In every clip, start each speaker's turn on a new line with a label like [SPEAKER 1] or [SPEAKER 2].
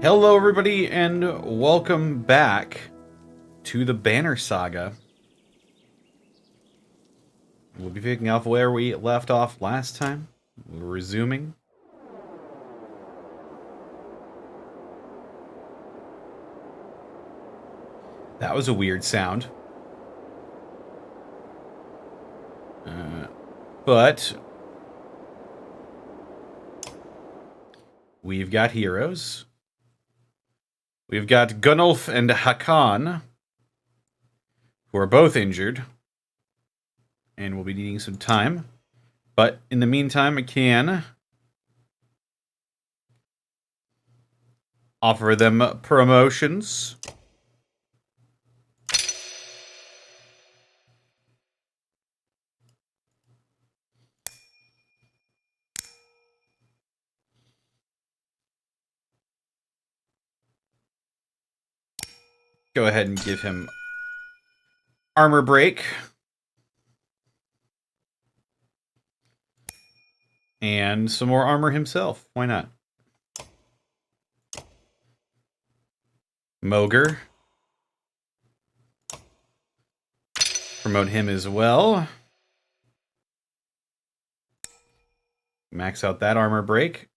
[SPEAKER 1] Hello, everybody, and welcome back to the Banner Saga. We'll be picking up where we left off last time. We're resuming. That was a weird sound. But we've got heroes. We've got Gunnulf and Hakan, who are both injured, and we'll be needing some time. But in the meantime, I can offer them promotions. Go ahead and give him armor break. And some more armor himself. Why not? Mogre. Promote him as well. Max out that armor break.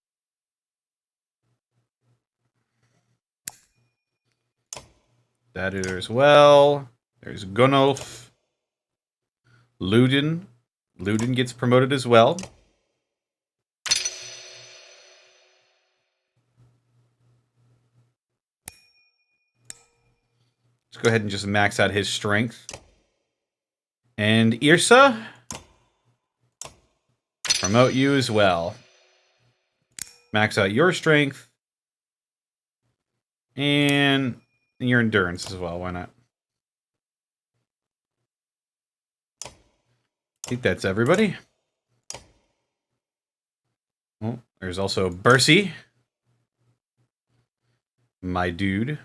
[SPEAKER 1] That is as well. There's Gunnulf. Luden. Luden gets promoted as well. Let's go ahead and just max out his strength. And Irsa, promote you as well. Max out your strength. And your endurance as well, why not? I think that's everybody. Oh, there's also Bercy. My dude.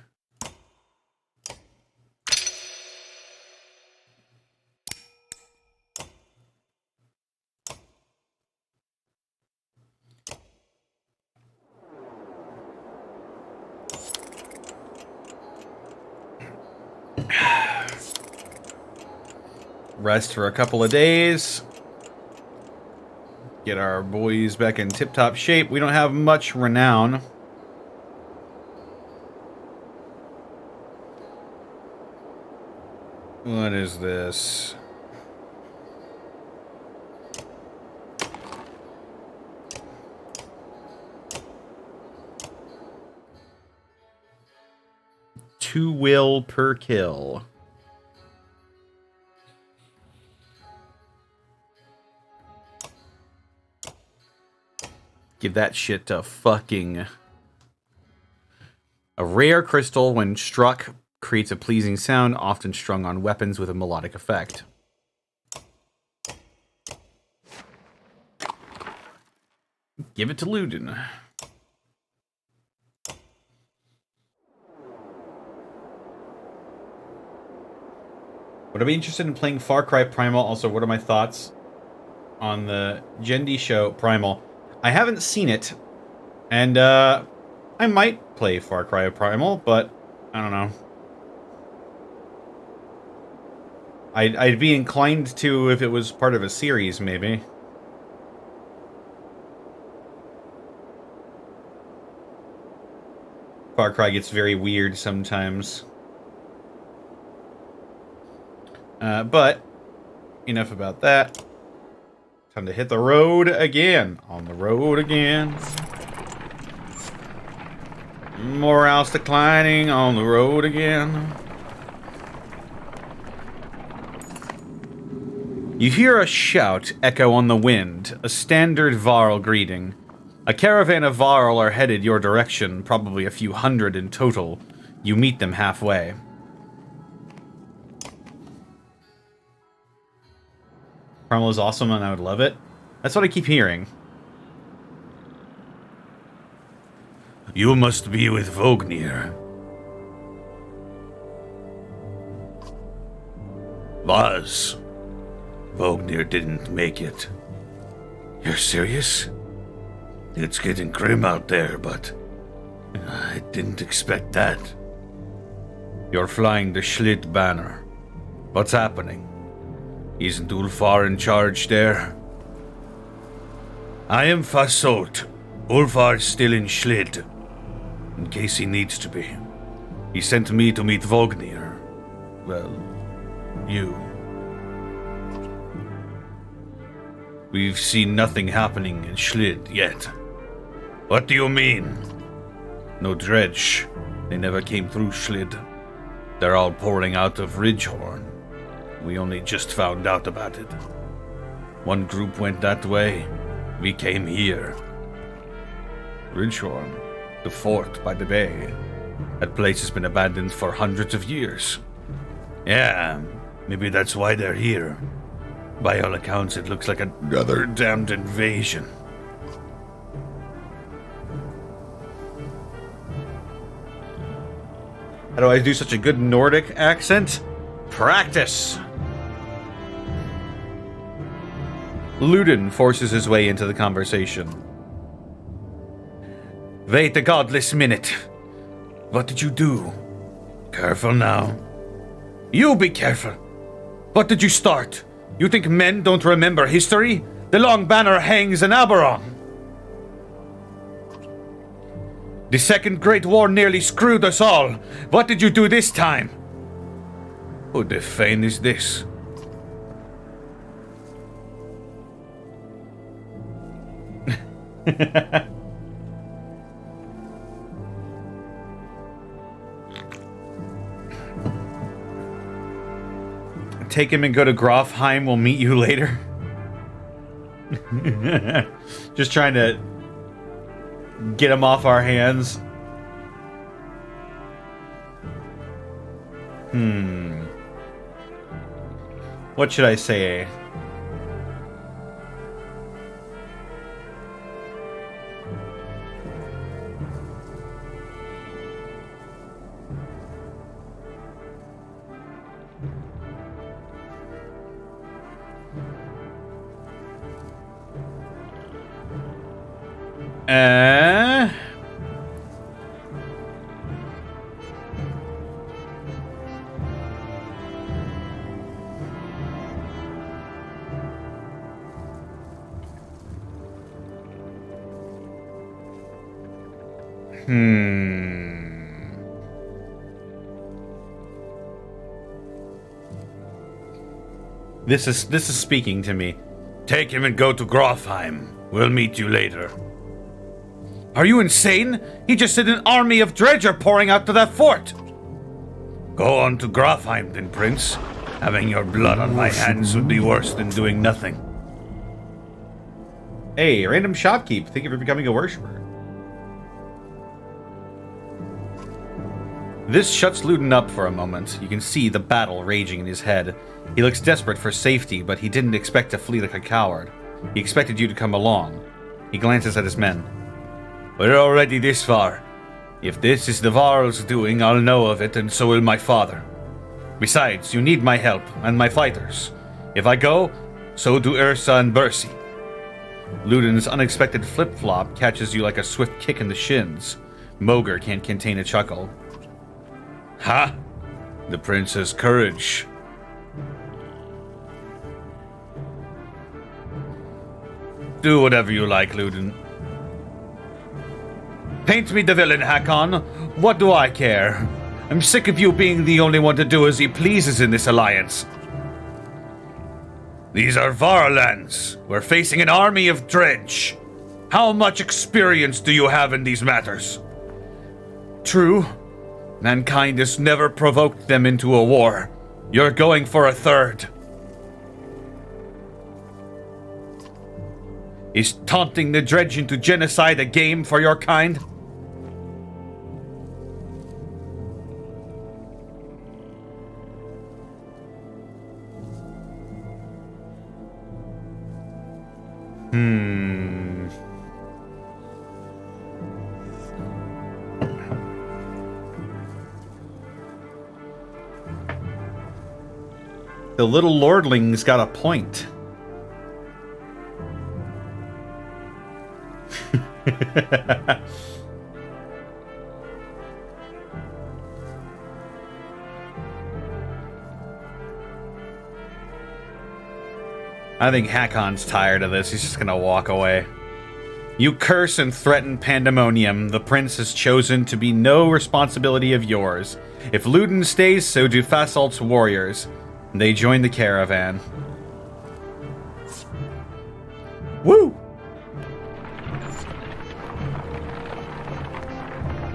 [SPEAKER 1] Rest for a couple of days. Get our boys back in tip-top shape. We don't have much renown. What is this? Two will per kill. Give that shit to fucking... A rare crystal, when struck, creates a pleasing sound, often strung on weapons with a melodic effect. Give it to Luden. Would I be interested in playing Far Cry Primal? Also, what are my thoughts on the Gendi show Primal? I haven't seen it, and I might play Far Cry Primal, but I don't know. I'd be inclined to if it was part of a series, maybe. Far Cry gets very weird sometimes. But enough about that. Time to hit the road again. On the road again. Morale's declining. On the road again. You hear a shout echo on the wind, a standard Varl greeting. A caravan of Varl are headed your direction, probably a few hundred in total. You meet them halfway. Primal is awesome and I would love it. That's what I keep hearing. You must be with Vognir. Was. Vognir didn't make it. You're serious? It's getting grim out there, but
[SPEAKER 2] I didn't expect that. You're flying the Schlitt banner. What's happening? Isn't Ulfar in charge there? I am Fasolt. Ulfar's still in Schlitt. In case he needs to be. He sent me to meet Vognir. Well, you. We've seen nothing happening in Schlitt yet. What do you mean? No dredge. They never came through Schlitt. They're all pouring out of Ridgehorn. We only just found out about it. One group went that way. We came here. Ridgehorn, the fort by the bay. That place has been abandoned for hundreds of years. Yeah, maybe that's why they're here. By all accounts, it looks like another damned invasion.
[SPEAKER 1] How do I do such a good Nordic accent? Practice! Ludin forces his way into the conversation. Wait a godless minute. What did you do?
[SPEAKER 2] Careful now.
[SPEAKER 1] You be careful. What did you start? You think men don't remember history? The long banner hangs in Aberon. The Second Great War nearly screwed us all. What did you do this time?
[SPEAKER 2] Who the fane is this?
[SPEAKER 1] Take him and go to Grofheim. We'll meet you later. Just trying to get him off our hands. What should I say? This is speaking to me.
[SPEAKER 2] Take him and go to Grofheim. We'll meet you later.
[SPEAKER 1] Are you insane? He just said an army of dredge are pouring out to that fort.
[SPEAKER 2] Go on to Grofheim then, Prince. Having your blood on my hands would be worse than doing nothing.
[SPEAKER 1] Hey, random shopkeep. Thank you for becoming a worshiper. This shuts Ludin up for a moment. You can see the battle raging in his head. He looks desperate for safety, but he didn't expect to flee like a coward. He expected you to come along. He glances at his men.
[SPEAKER 2] We're already this far. If this is the Varl's doing, I'll know of it, and so will my father.
[SPEAKER 1] Besides, you need my help, and my fighters. If I go, so do Ursa and Bersi. Ludin's unexpected flip-flop catches you like a swift kick in the shins. Moger can't contain a chuckle.
[SPEAKER 2] Ha! The prince has courage.
[SPEAKER 1] Do whatever you like, Ludin. Paint me the villain, Hakon. What do I care? I'm sick of you being the only one to do as he pleases in this alliance.
[SPEAKER 2] These are Varlands. We're facing an army of dredge. How much experience do you have in these matters?
[SPEAKER 1] True. Mankind has never provoked them into a war. You're going for a third. Is taunting the dredge into genocide a game for your kind? The little lordling's got a point. I think Hakon's tired of this. He's just gonna walk away. You curse and threaten pandemonium. The prince has chosen to be no responsibility of yours. If Luden stays, so do Fasalt's warriors. They join the caravan. Woo!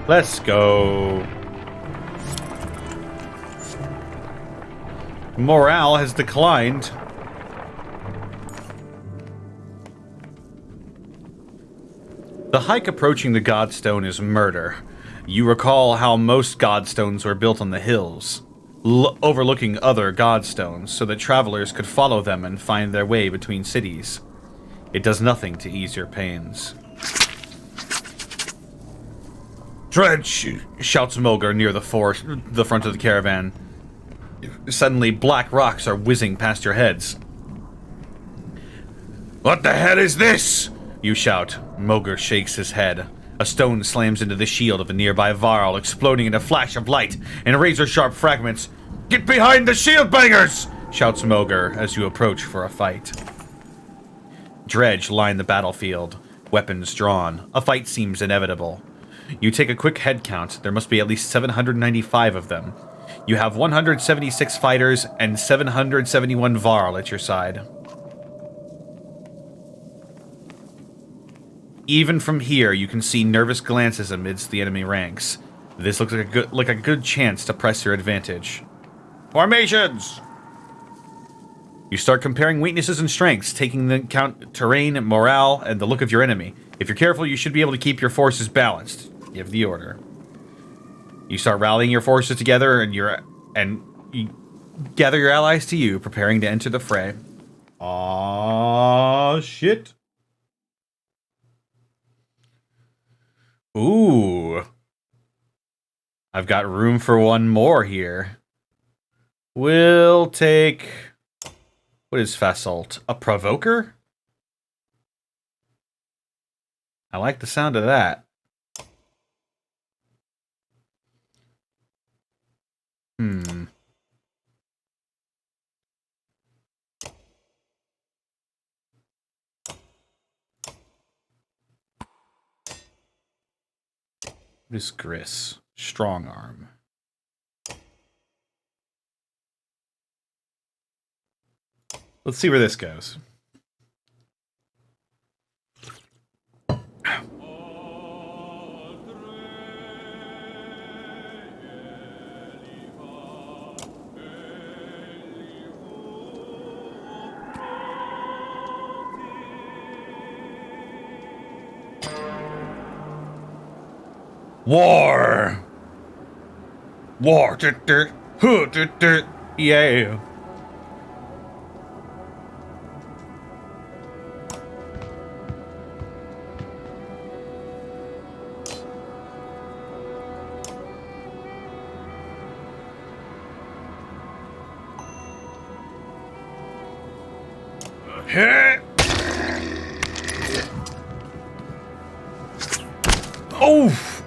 [SPEAKER 1] Let's go. Morale has declined. The hike approaching the Godstone is murder. You recall how most Godstones were built on the hills, overlooking other Godstones, so that travelers could follow them and find their way between cities. It does nothing to ease your pains. Dredge! Shouts Mulgar near the front of the caravan. Suddenly, black rocks are whizzing past your heads.
[SPEAKER 2] What the hell is this?
[SPEAKER 1] You shout. Mulgar shakes his head. A stone slams into the shield of a nearby Varl, exploding in a flash of light and razor-sharp fragments.
[SPEAKER 2] Get behind the shield bangers!
[SPEAKER 1] Shouts Mulgar as you approach for a fight. Dredge line the battlefield, weapons drawn. A fight seems inevitable. You take a quick head count. There must be at least 795 of them. You have 176 fighters and 771 Varl at your side. Even from here, you can see nervous glances amidst the enemy ranks. This looks like a good chance to press your advantage.
[SPEAKER 2] Formations!
[SPEAKER 1] You start comparing weaknesses and strengths, taking into account terrain, morale, and the look of your enemy. If you're careful, you should be able to keep your forces balanced. Give the order. You start rallying your forces together, and you gather your allies to you, preparing to enter the fray. Aww, shit. Ooh. I've got room for one more here. We'll take... What is Fasalt? A provoker? I like the sound of that. What is Gris? Strong arm. Let's see where this goes.
[SPEAKER 2] War! War!
[SPEAKER 1] Yeah. Oof!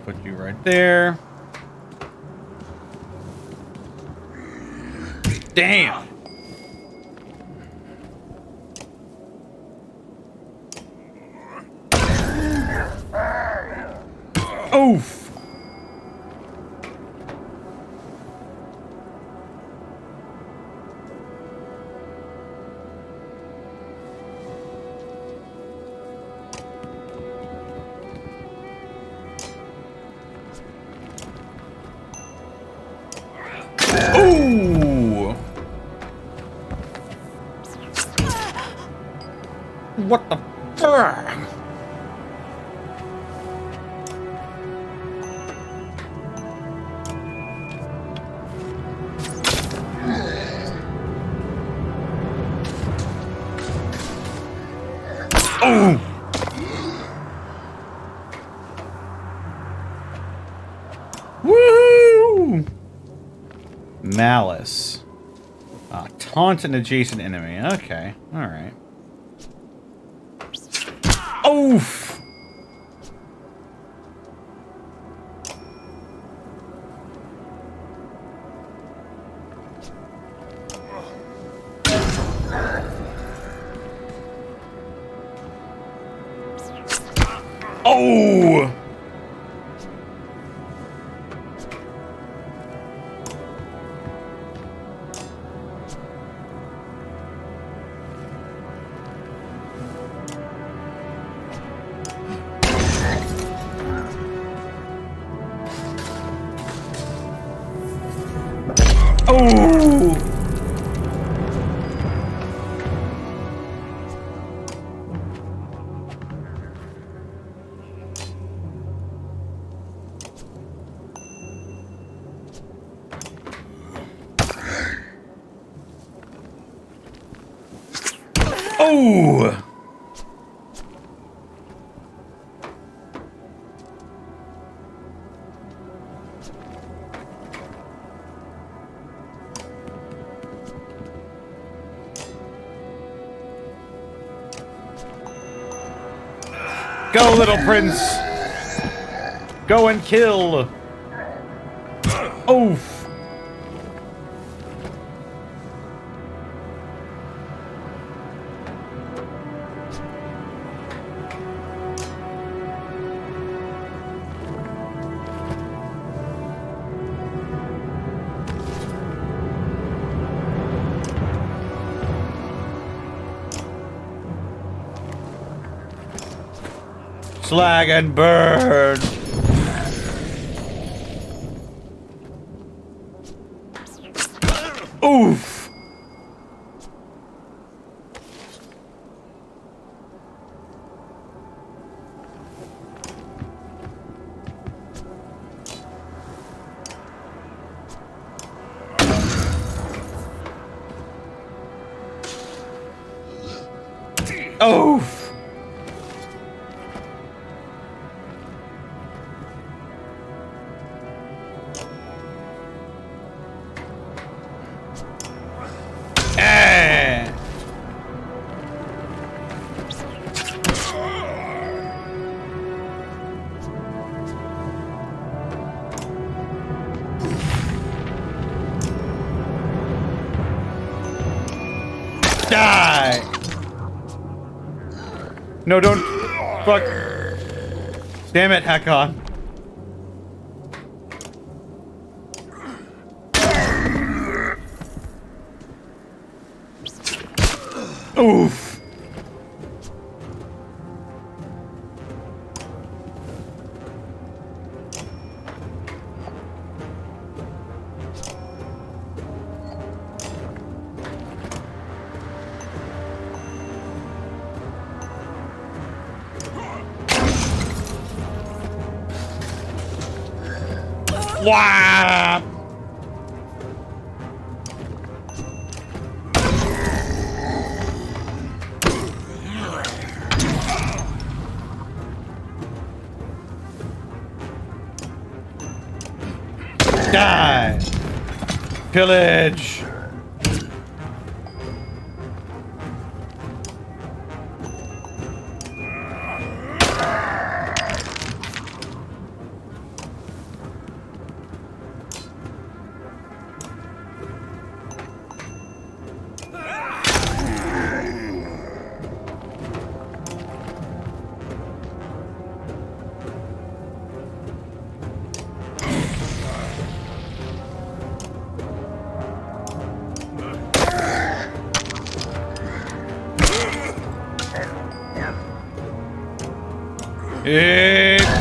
[SPEAKER 1] Put you right there. Damn! Oof! Ooh! What the fuck? Oh! Woo! Malice. Ah, Taunt an adjacent enemy. Okay. Alright. Oof! Oh! Oh! Oh! Go, little prince! Go and kill! Oof! Slag and burn! Oof! Oof! Eh. Die! No, don't. Fuck. Damn it, Hakon. Oof. Wow. Die! Pillage!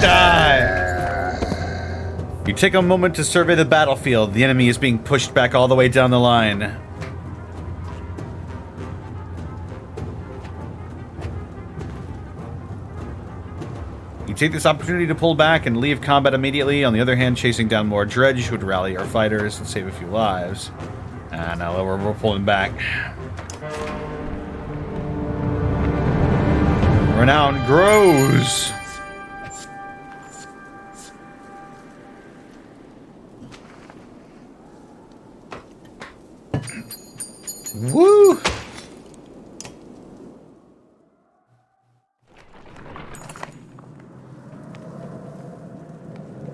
[SPEAKER 1] Die! You take a moment to survey the battlefield. The enemy is being pushed back all the way down the line. You take this opportunity to pull back and leave combat immediately. On the other hand, chasing down more dredge would rally our fighters and save a few lives. Now we're pulling back. Renown grows. Woo!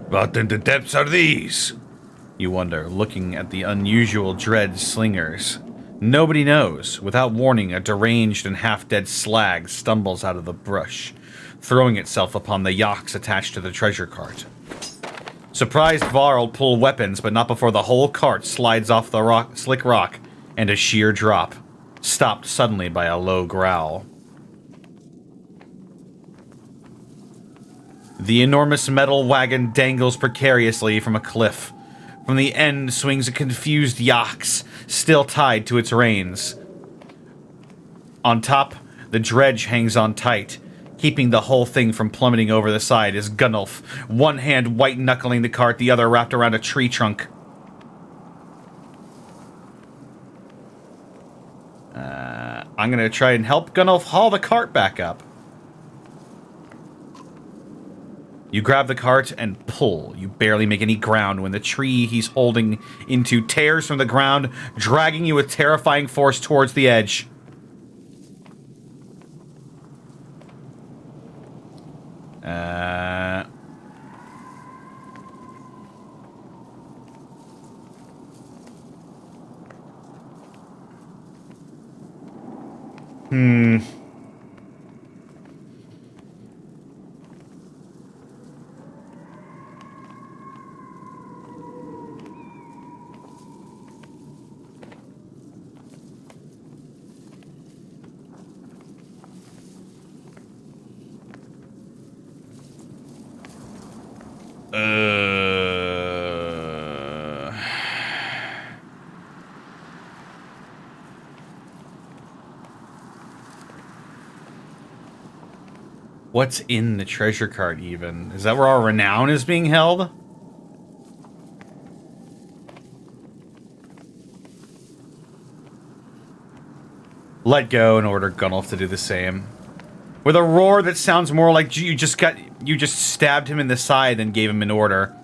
[SPEAKER 2] What in the depths are these?
[SPEAKER 1] You wonder, looking at the unusual dread slingers. Nobody knows. Without warning, a deranged and half-dead slag stumbles out of the brush, throwing itself upon the yaks attached to the treasure cart. Surprised Varl pull weapons, but not before the whole cart slides off the slick rock and a sheer drop, stopped suddenly by a low growl. The enormous metal wagon dangles precariously from a cliff. From the end swings a confused yaks, still tied to its reins. On top, the dredge hangs on tight, keeping the whole thing from plummeting over the side as Gunnulf, one hand white-knuckling the cart, the other wrapped around a tree trunk. I'm gonna try and help Gunnulf haul the cart back up. You grab the cart and pull. You barely make any ground when the tree he's holding into tears from the ground, dragging you with terrifying force towards the edge. What's in the treasure cart, even? Is that where our renown is being held? Let go and order Gunnulf to do the same. With a roar that sounds more like you just stabbed him in the side and gave him an order.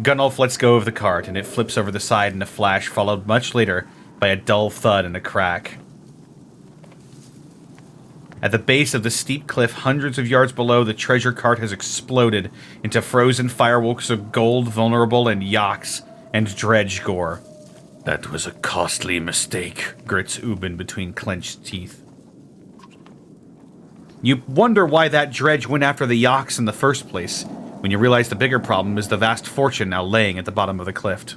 [SPEAKER 1] Gunnulf lets go of the cart, and it flips over the side in a flash, followed much later by a dull thud and a crack. At the base of the steep cliff, hundreds of yards below, the treasure cart has exploded into frozen fireworks of gold, vulnerable, and yaks, and dredge gore.
[SPEAKER 2] That was a costly mistake,
[SPEAKER 1] grits Ubin between clenched teeth. You wonder why that dredge went after the yaks in the first place, when you realize the bigger problem is the vast fortune now laying at the bottom of the cliff.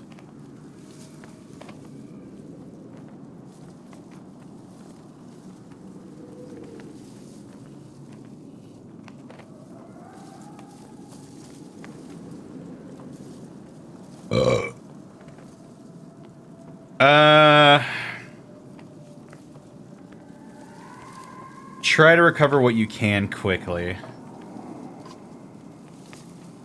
[SPEAKER 1] Try to recover what you can quickly.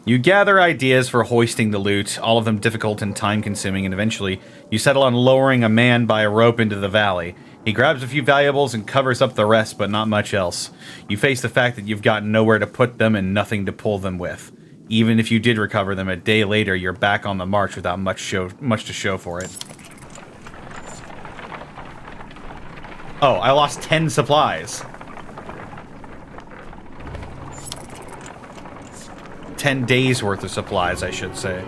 [SPEAKER 1] You gather ideas for hoisting the loot, all of them difficult and time-consuming, and eventually you settle on lowering a man by a rope into the valley. He grabs a few valuables and covers up the rest, but not much else. You face the fact that you've got nowhere to put them and nothing to pull them with. Even if you did recover them, a day later you're back on the march without much to show for it. Oh, I lost 10 supplies. 10 days worth of supplies, I should say.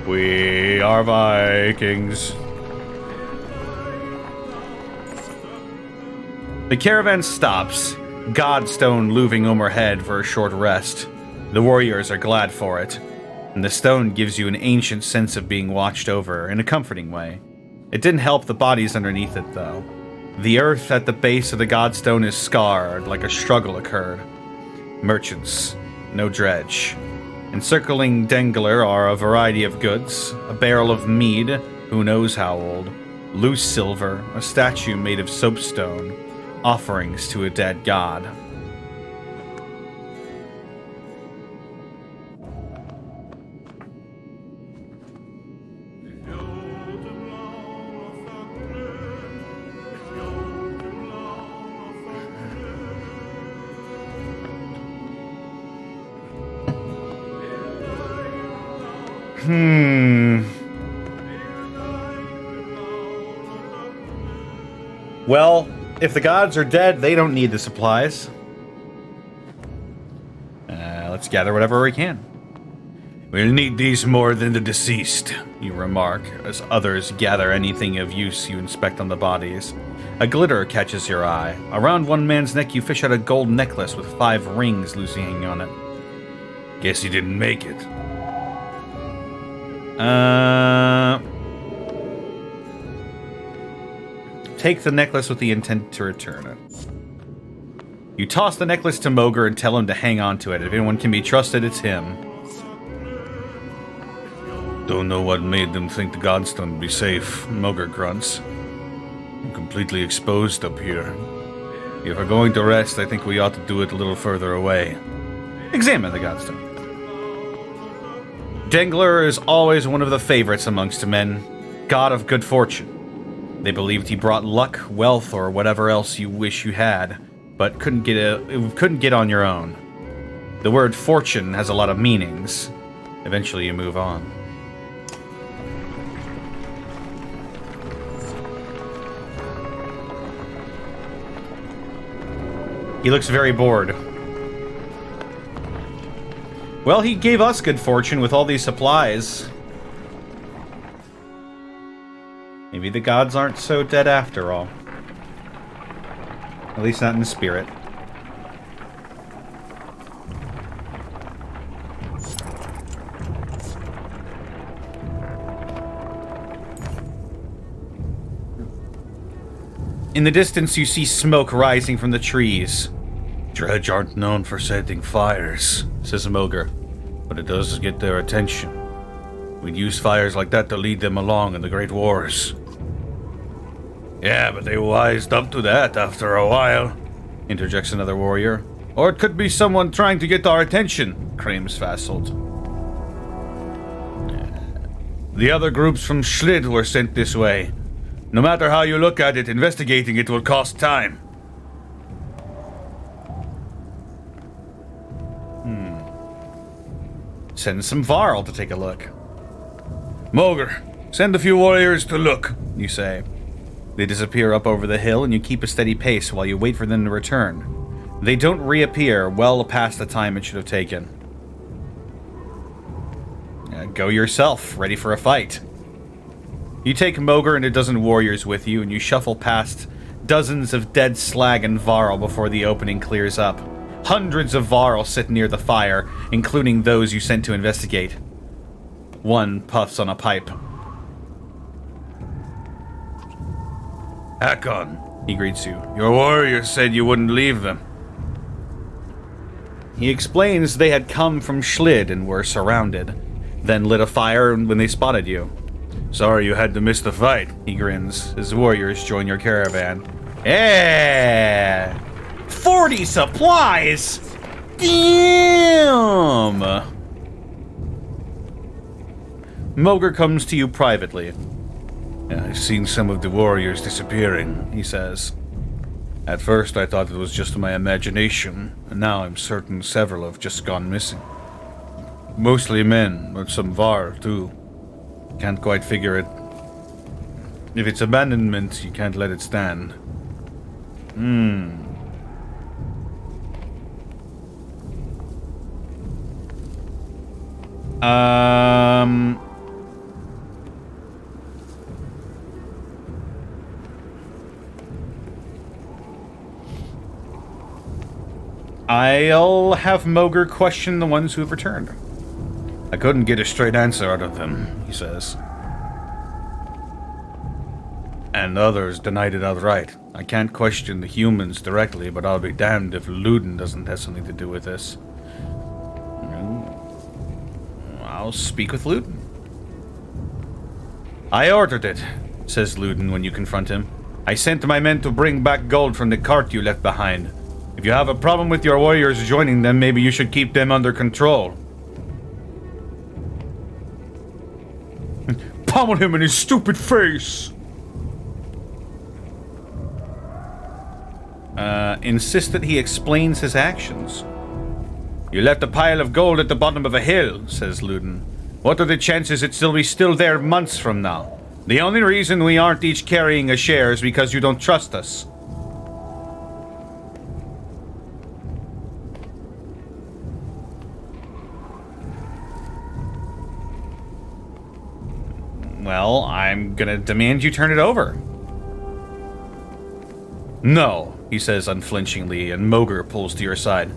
[SPEAKER 1] We are Vikings. The caravan stops, Godstone looming overhead for a short rest. The warriors are glad for it, and the stone gives you an ancient sense of being watched over in a comforting way. It didn't help the bodies underneath it, though. The earth at the base of the Godstone is scarred, like a struggle occurred. Merchants, no dredge. Encircling Dengler are a variety of goods, a barrel of mead, who knows how old, loose silver, a statue made of soapstone, offerings to a dead god. Well, if the gods are dead, they don't need the supplies. Let's gather whatever we can.
[SPEAKER 2] We'll need these more than the deceased.
[SPEAKER 1] You remark, as others gather anything of use you inspect on the bodies. A glitter catches your eye. Around one man's neck you fish out a gold necklace with 5 rings loosely hanging on it.
[SPEAKER 2] Guess he didn't make it.
[SPEAKER 1] Take the necklace with the intent to return it. You toss the necklace to Moger and tell him to hang on to it. If anyone can be trusted, it's him.
[SPEAKER 2] Don't know what made them think the Godstone would be safe, Moger grunts. I'm completely exposed up here. If we're going to rest, I think we ought to do it a little further away.
[SPEAKER 1] Examine the Godstone. Dengler is always one of the favorites amongst men, god of good fortune. They believed he brought luck, wealth, or whatever else you wish you had, but couldn't get on your own. The word fortune has a lot of meanings. Eventually you move on. He looks very bored. Well, he gave us good fortune with all these supplies. Maybe the gods aren't so dead after all. At least not in spirit. In the distance, you see smoke rising from the trees.
[SPEAKER 2] Dredge aren't known for setting fires,
[SPEAKER 1] says Moger.
[SPEAKER 2] but it does get their attention. We'd use fires like that to lead them along in the Great Wars. Yeah, but they wised up to that after a while,
[SPEAKER 1] interjects another warrior.
[SPEAKER 2] Or it could be someone trying to get our attention, Krames vassaled. The other groups from Schlid were sent this way. No matter how you look at it, investigating it will cost time.
[SPEAKER 1] Send some Varl to take a look.
[SPEAKER 2] Moger, send a few warriors to look,
[SPEAKER 1] you say. They disappear up over the hill, and you keep a steady pace while you wait for them to return. They don't reappear well past the time it should have taken. Go yourself, ready for a fight. You take Moger and a dozen warriors with you, and you shuffle past dozens of dead slag and Varl before the opening clears up. Hundreds of Varl sit near the fire, including those you sent to investigate. One puffs on a pipe.
[SPEAKER 2] Hakon,
[SPEAKER 1] he greets you.
[SPEAKER 2] Your warriors said you wouldn't leave them.
[SPEAKER 1] He explains they had come from Schlid and were surrounded, then lit a fire when they spotted you.
[SPEAKER 2] Sorry you had to miss the fight,
[SPEAKER 1] he grins. His warriors join your caravan. Yeah! 40 supplies! Damn! Moger comes to you privately.
[SPEAKER 2] I've seen some of the warriors disappearing, he says. At first I thought it was just my imagination, and now I'm certain several have just gone missing. Mostly men, but some Var, too. Can't quite figure it. If it's abandonment, you can't let it stand.
[SPEAKER 1] I'll have Moger question the ones who have returned.
[SPEAKER 2] I couldn't get a straight answer out of them, he says. And others denied it outright. I can't question the humans directly, but I'll be damned if Luden doesn't have something to do with this.
[SPEAKER 1] I'll speak with Luden.
[SPEAKER 2] I ordered it, says Luden when you confront him. I sent my men to bring back gold from the cart you left behind. If you have a problem with your warriors joining them, maybe you should keep them under control.
[SPEAKER 1] Pummel him in his stupid face! Insist that he explains his actions.
[SPEAKER 2] You left a pile of gold at the bottom of a hill, says Luden. What are the chances it'll be still there months from now? The only reason we aren't each carrying a share is because you don't trust us.
[SPEAKER 1] Well, I'm gonna demand you turn it over.
[SPEAKER 2] No, he says unflinchingly, and Moger pulls to your side.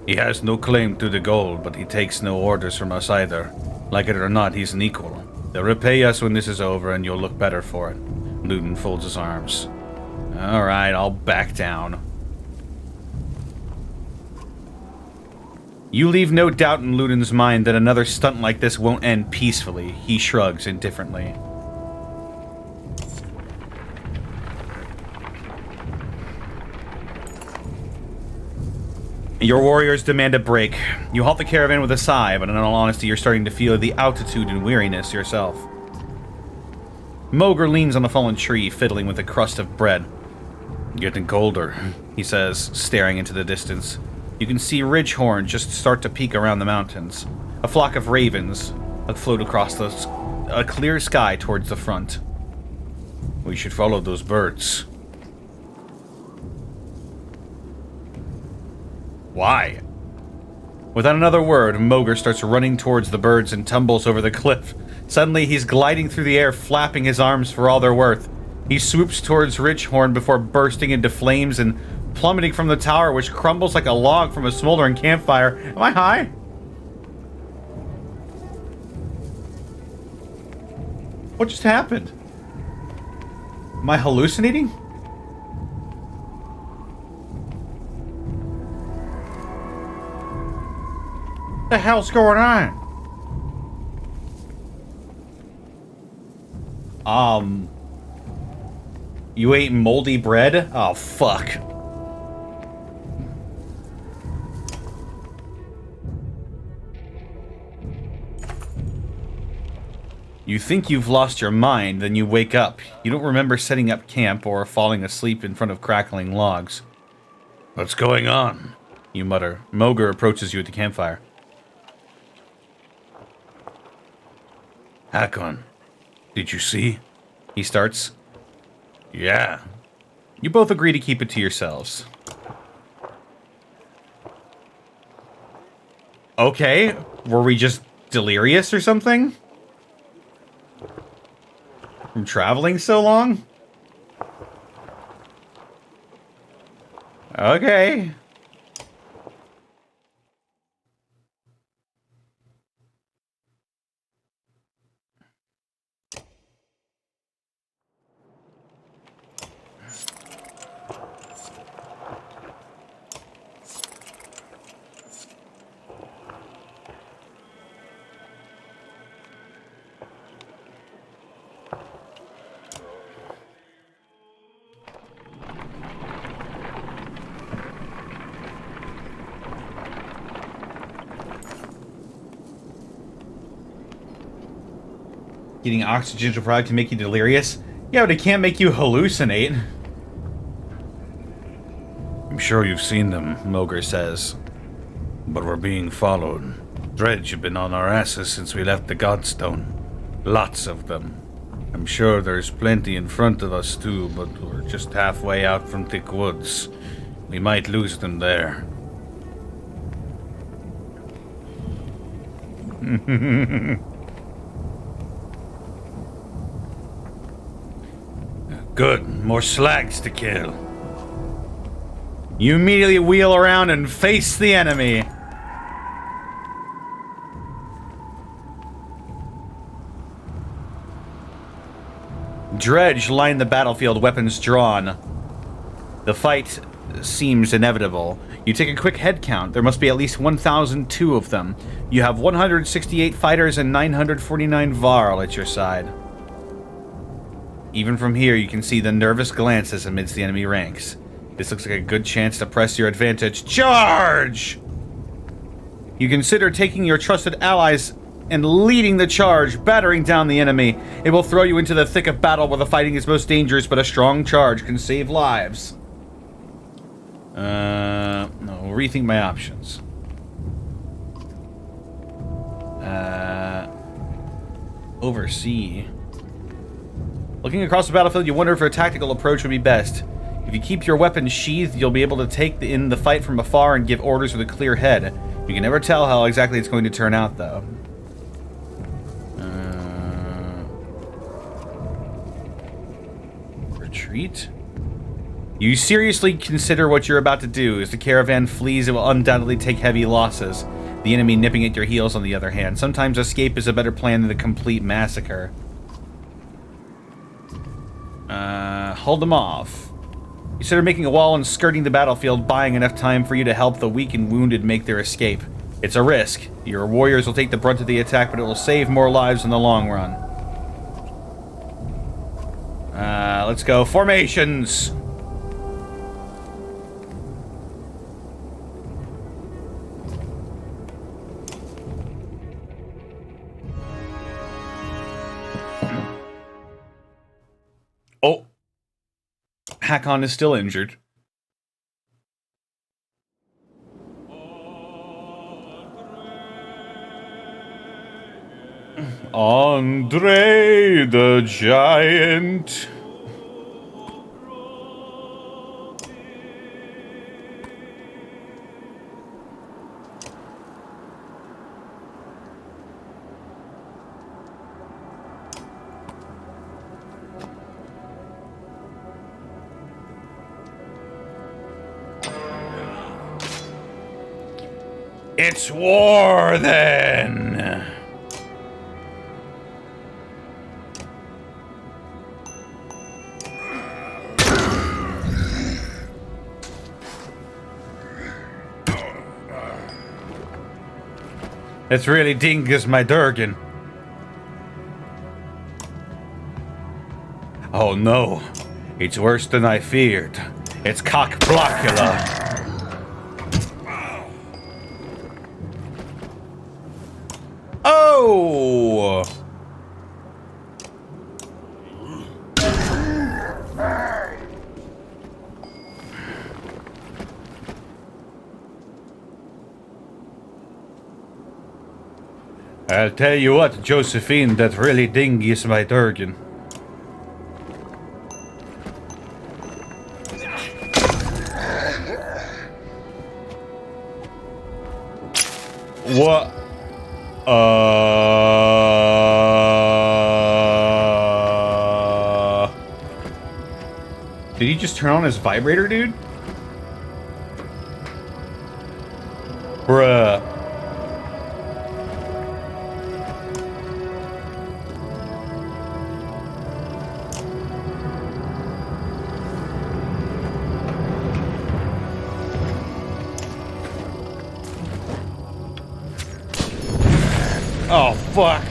[SPEAKER 2] He has no claim to the gold, but he takes no orders from us either. Like it or not, he's an equal. They'll repay us when this is over, and you'll look better for it. Luton folds his arms.
[SPEAKER 1] Alright, I'll back down. You leave no doubt in Luden's mind that another stunt like this won't end peacefully. He shrugs indifferently. Your warriors demand a break. You halt the caravan with a sigh, but in all honesty, you're starting to feel the altitude and weariness yourself. Moger leans on a fallen tree, fiddling with a crust of bread.
[SPEAKER 2] Getting colder,
[SPEAKER 1] he says, staring into the distance. You can see Ridgehorn just start to peek around the mountains. A flock of ravens float across a clear sky towards the front.
[SPEAKER 2] We should follow those birds.
[SPEAKER 1] Why? Without another word, Moger starts running towards the birds and tumbles over the cliff. Suddenly, he's gliding through the air, flapping his arms for all they're worth. He swoops towards Ridgehorn before bursting into flames and plummeting from the tower, which crumbles like a log from a smoldering campfire. Am I high? What just happened? Am I hallucinating? What the hell's going on? You ate moldy bread? Oh, fuck. You think you've lost your mind, then you wake up. You don't remember setting up camp or falling asleep in front of crackling logs.
[SPEAKER 2] What's going on?
[SPEAKER 1] You mutter. Moger approaches you at the campfire.
[SPEAKER 2] Hakon, did you see?
[SPEAKER 1] He starts.
[SPEAKER 2] Yeah.
[SPEAKER 1] You both agree to keep it to yourselves. Okay, were we just delirious or something? From traveling so long? Okay. Getting oxygen deprived can make you delirious? Yeah, but it can't make you hallucinate.
[SPEAKER 2] I'm sure you've seen them, Moger says. But we're being followed. Dredge have been on our asses since we left the Godstone. Lots of them. I'm sure there's plenty in front of us too, but we're just halfway out from thick woods. We might lose them there. Good, more slags to kill.
[SPEAKER 1] You immediately wheel around and face the enemy. Dredge line the battlefield, weapons drawn. The fight seems inevitable. You take a quick head count. There must be at least 1,002 of them. You have 168 fighters and 949 Varl at your side. Even from here, you can see the nervous glances amidst the enemy ranks. This looks like a good chance to press your advantage. Charge! You consider taking your trusted allies and leading the charge, battering down the enemy. It will throw you into the thick of battle where the fighting is most dangerous, but a strong charge can save lives. No, rethink my options. oversee. Looking across the battlefield, you wonder if a tactical approach would be best. If you keep your weapons sheathed, you'll be able to take in the fight from afar and give orders with a clear head. You can never tell how exactly it's going to turn out, though. Retreat? You seriously consider what you're about to do. As the caravan flees, it will undoubtedly take heavy losses. The enemy nipping at your heels, on the other hand. Sometimes escape is a better plan than a complete massacre. Hold them off. Consider making a wall and skirting the battlefield, buying enough time for you to help the weak and wounded make their escape. It's a risk. Your warriors will take the brunt of the attack, but it will save more lives in the long run. Let's go. Formations! Oh. Hakon is still injured. Andre the Giant. It's war, then! It's really dingus my Durgan. Oh no, it's worse than I feared. It's cock Blackula. Oh! I'll tell you what, Josephine, that really dingies my Durgan. What? Did he just turn on his vibrator, dude? Bruh. Oh, fuck.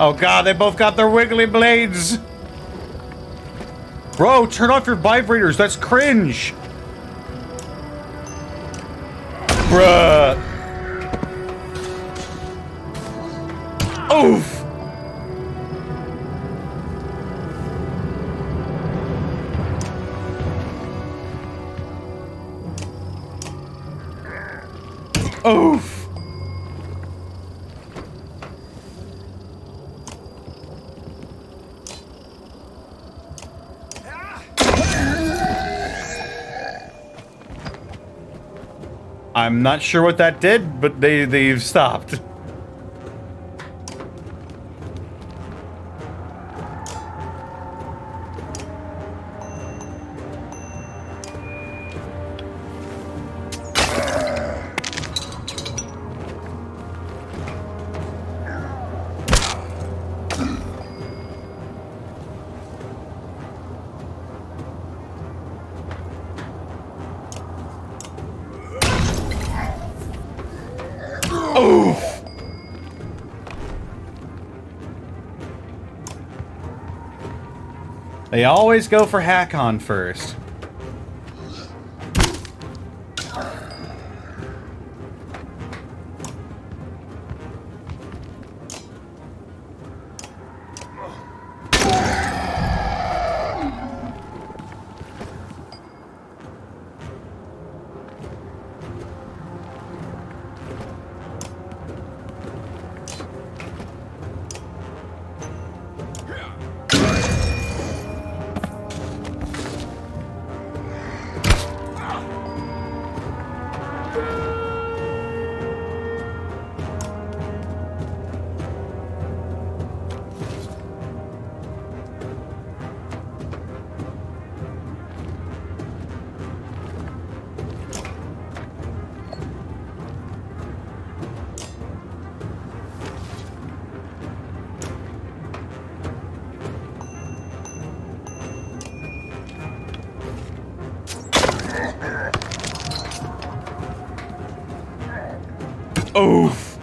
[SPEAKER 1] Oh god, they both got their wiggly blades! Bro, turn off your vibrators, that's cringe! Bruh! Oof! Oof! I'm not sure what that did, but they've stopped. Oof! They always go for Hakon first. Oof.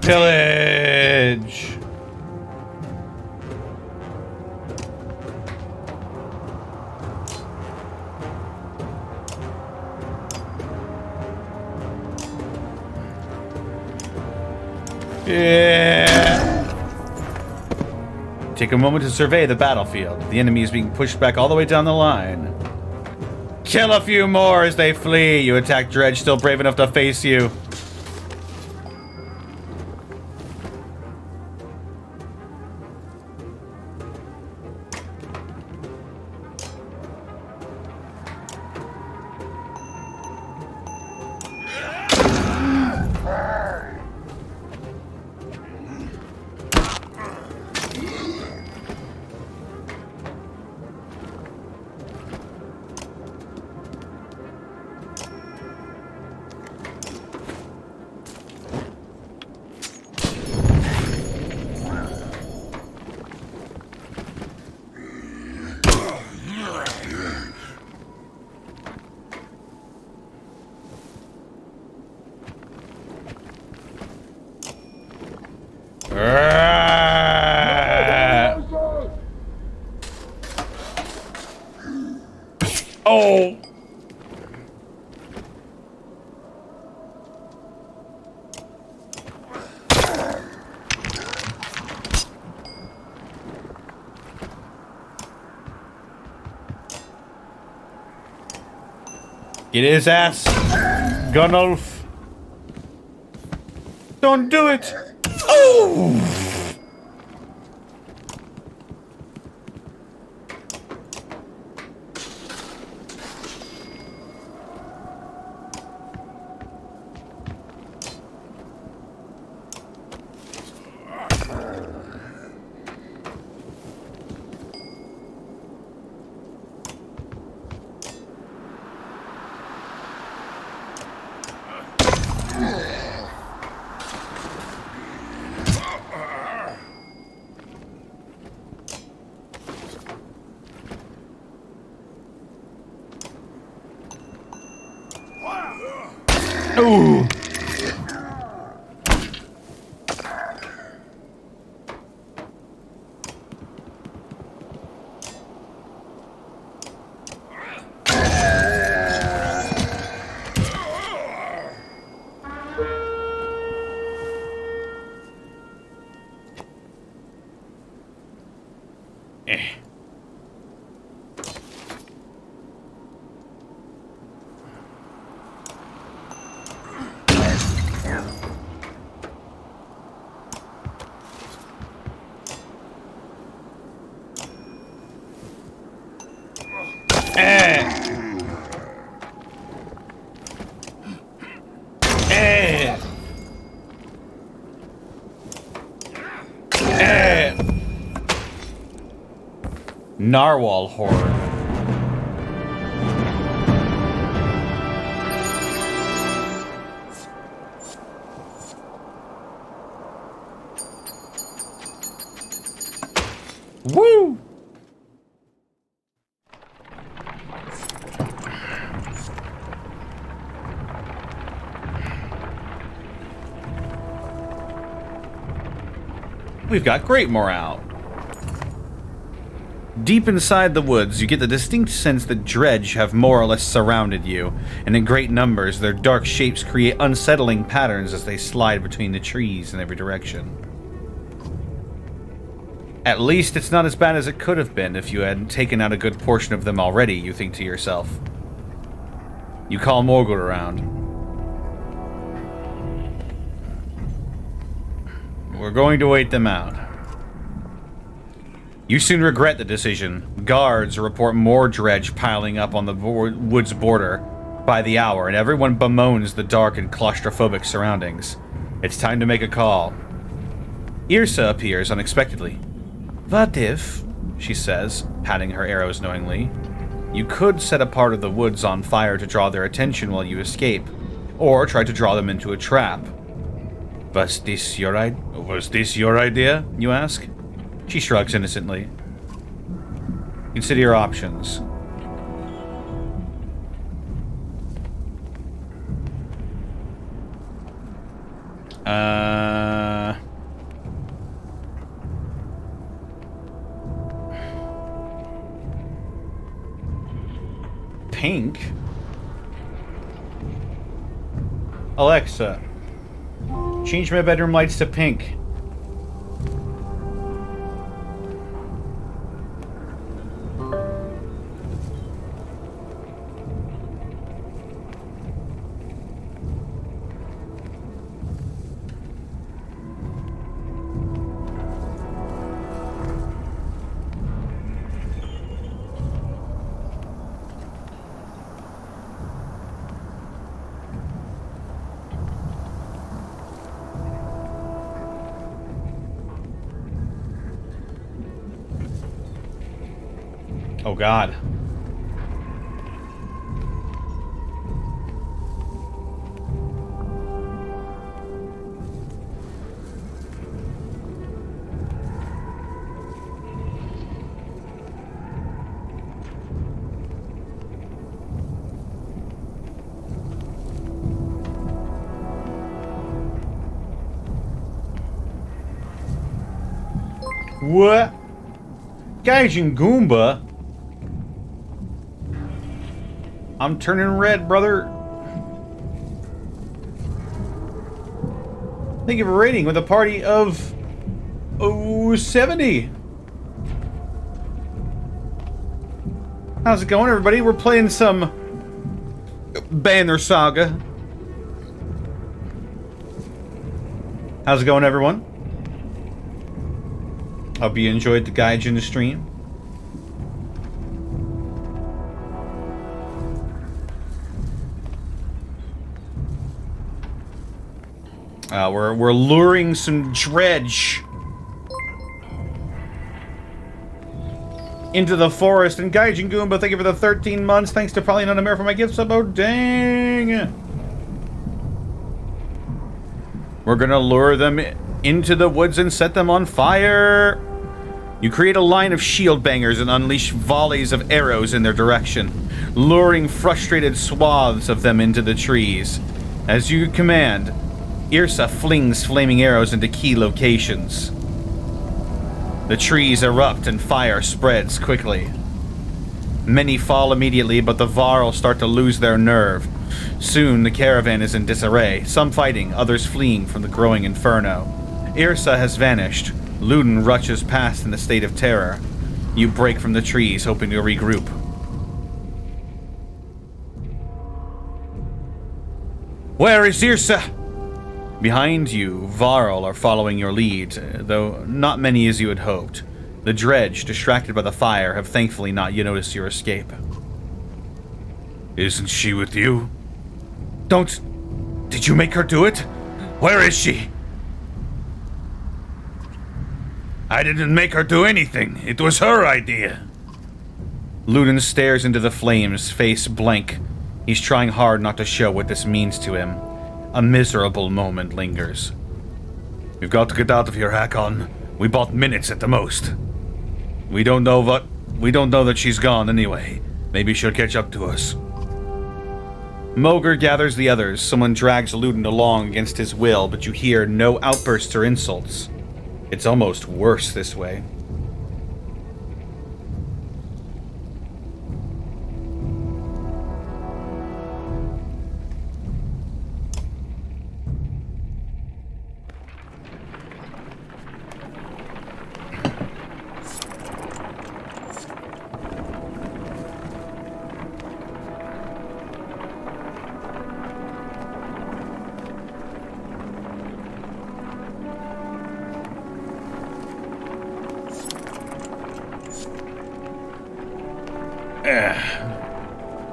[SPEAKER 1] Pillage. Yeah. Take a moment to survey the battlefield. The enemy is being pushed back all the way down the line. Kill a few more as they flee. You attack Dredge, still brave enough to face you. Oh! Get his ass, Gunnulf. Don't do it. Oh! Ooh. Narwhal horde. Woo! we've got great morale. Deep inside the woods, you get the distinct sense that dredge have more or less surrounded you, and in great numbers, their dark shapes create unsettling patterns as they slide between the trees in every direction. At least it's not as bad as it could have been if you hadn't taken out a good portion of them already, you think to yourself. You call Morgul around. We're going to wait them out. You soon regret the decision. Guards report more dredge piling up on the woods border by the hour, and everyone bemoans the dark and claustrophobic surroundings. It's time to make a call. Yrsa appears unexpectedly. "What if," she says, patting her arrows knowingly, "you could set a part of the woods on fire to draw their attention while you escape, or try to draw them into a trap?" Was this your idea, you ask? She shrugs innocently. Consider your options. Pink? Alexa, change my bedroom lights to pink. Oh God. What? Gaijin Goomba? I'm turning red, brother. Thank you for rating with a party of 70. How's it going, everybody? We're playing some Banner Saga. How's it going, everyone? Hope you enjoyed the Gaijin stream. We're luring some dredge into the forest. And Gaijin Goomba, thank you for the 13 months. Thanks to Probably Not a Mayor for my gift sub. Oh, dang. We're gonna lure them into the woods and set them on fire. You create a line of shield bangers and unleash volleys of arrows in their direction, luring frustrated swaths of them into the trees. As you command, Yrsa flings flaming arrows into key locations. The trees erupt and fire spreads quickly. Many fall immediately, but the Varl start to lose their nerve. Soon the caravan is in disarray, some fighting, others fleeing from the growing inferno. Yrsa has vanished. Ludin rushes past in a state of terror. You break from the trees, hoping to regroup. Where is Yrsa? Behind you, Varl are following your lead, though not many as you had hoped. The dredge, distracted by the fire, have thankfully not yet noticed your escape.
[SPEAKER 2] Isn't she with you?
[SPEAKER 1] Did you make her do it?
[SPEAKER 2] Where is she? I didn't make her do anything. It was her idea.
[SPEAKER 1] Ludin stares into the flames, face blank. He's trying hard not to show what this means to him. A miserable moment lingers.
[SPEAKER 2] We've got to get out of here, Hakon. We bought minutes at the most. We don't know that she's gone anyway. Maybe she'll catch up to us.
[SPEAKER 1] Moger gathers the others. Someone drags Ludin along against his will, but you hear no outbursts or insults. It's almost worse this way.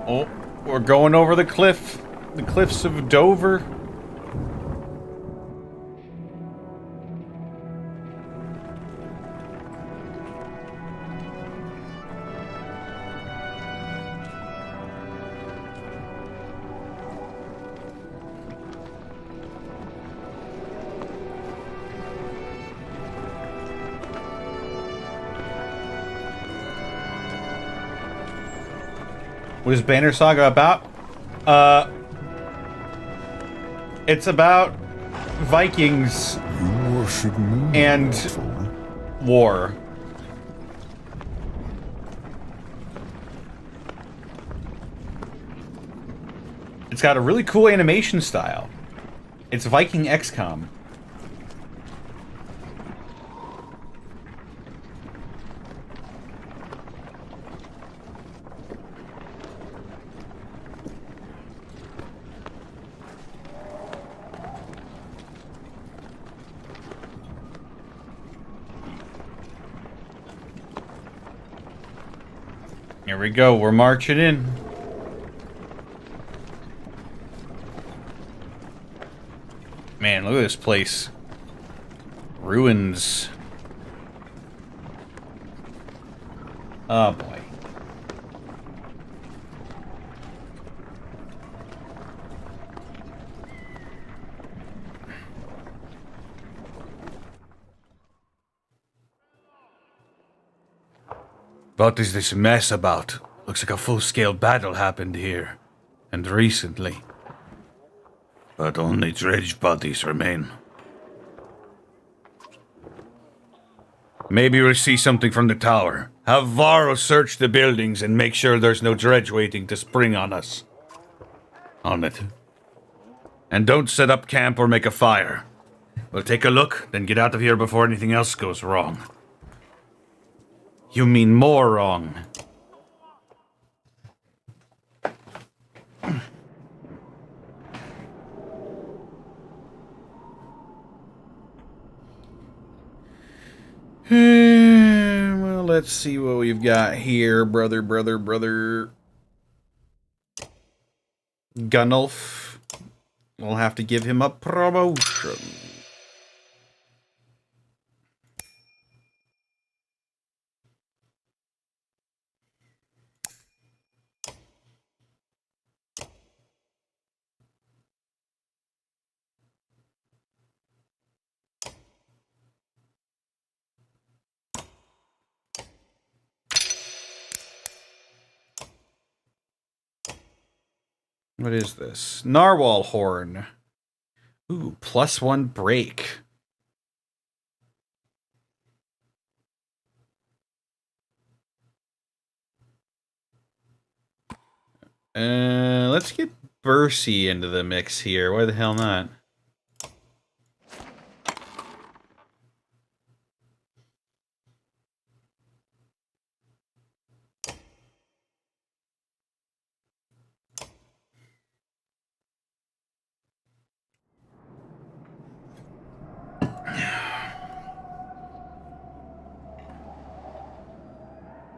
[SPEAKER 1] Oh, we're going over the cliff. The cliffs of Dover. What is Banner Saga about? It's about Vikings and war. It's got a really cool animation style. It's Viking XCOM. Here we go, we're marching in. Man, look at this place. Ruins. Oh boy.
[SPEAKER 2] What is this mess about? Looks like a full-scale battle happened here. And recently. But only dredge bodies remain. Maybe we'll see something from the tower. Have Varro search the buildings and make sure there's no dredge waiting to spring on us. On it. And don't set up camp or make a fire. We'll take a look, then get out of here before anything else goes wrong.
[SPEAKER 1] You mean more wrong. Well, let's see what we've got here, brother. Gunnulf. We'll have to give him a promotion. What is this? Narwhal horn. Ooh, +1 break. Let's get Bursey into the mix here. Why the hell not?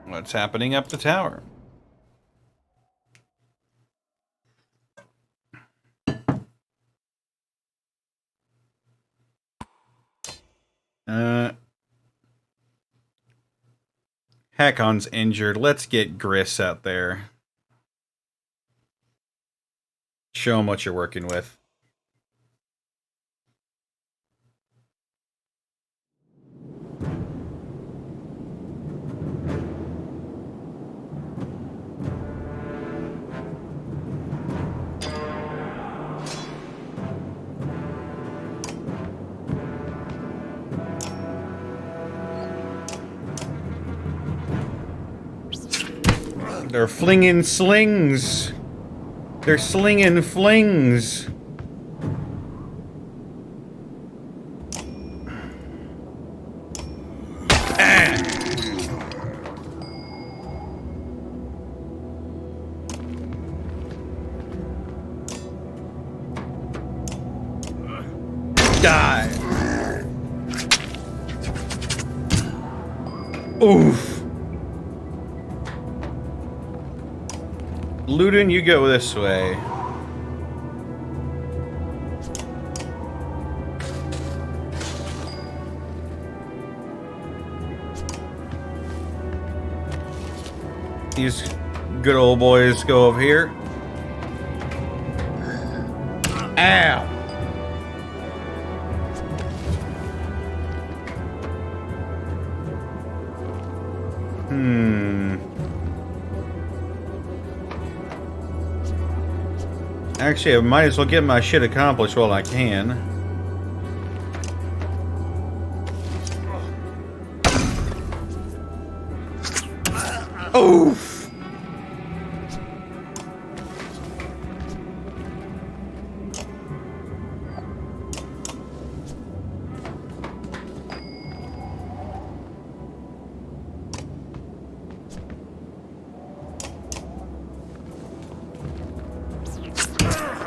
[SPEAKER 1] What's happening up the tower? Hakon's injured. Let's get Griss out there. Show him what you're working with. They're flinging slings. They're slinging flings. Die. Oof. Ludin, you go this way. These good old boys go over here. Ow! Actually, I might as well get my shit accomplished while I can. Oof!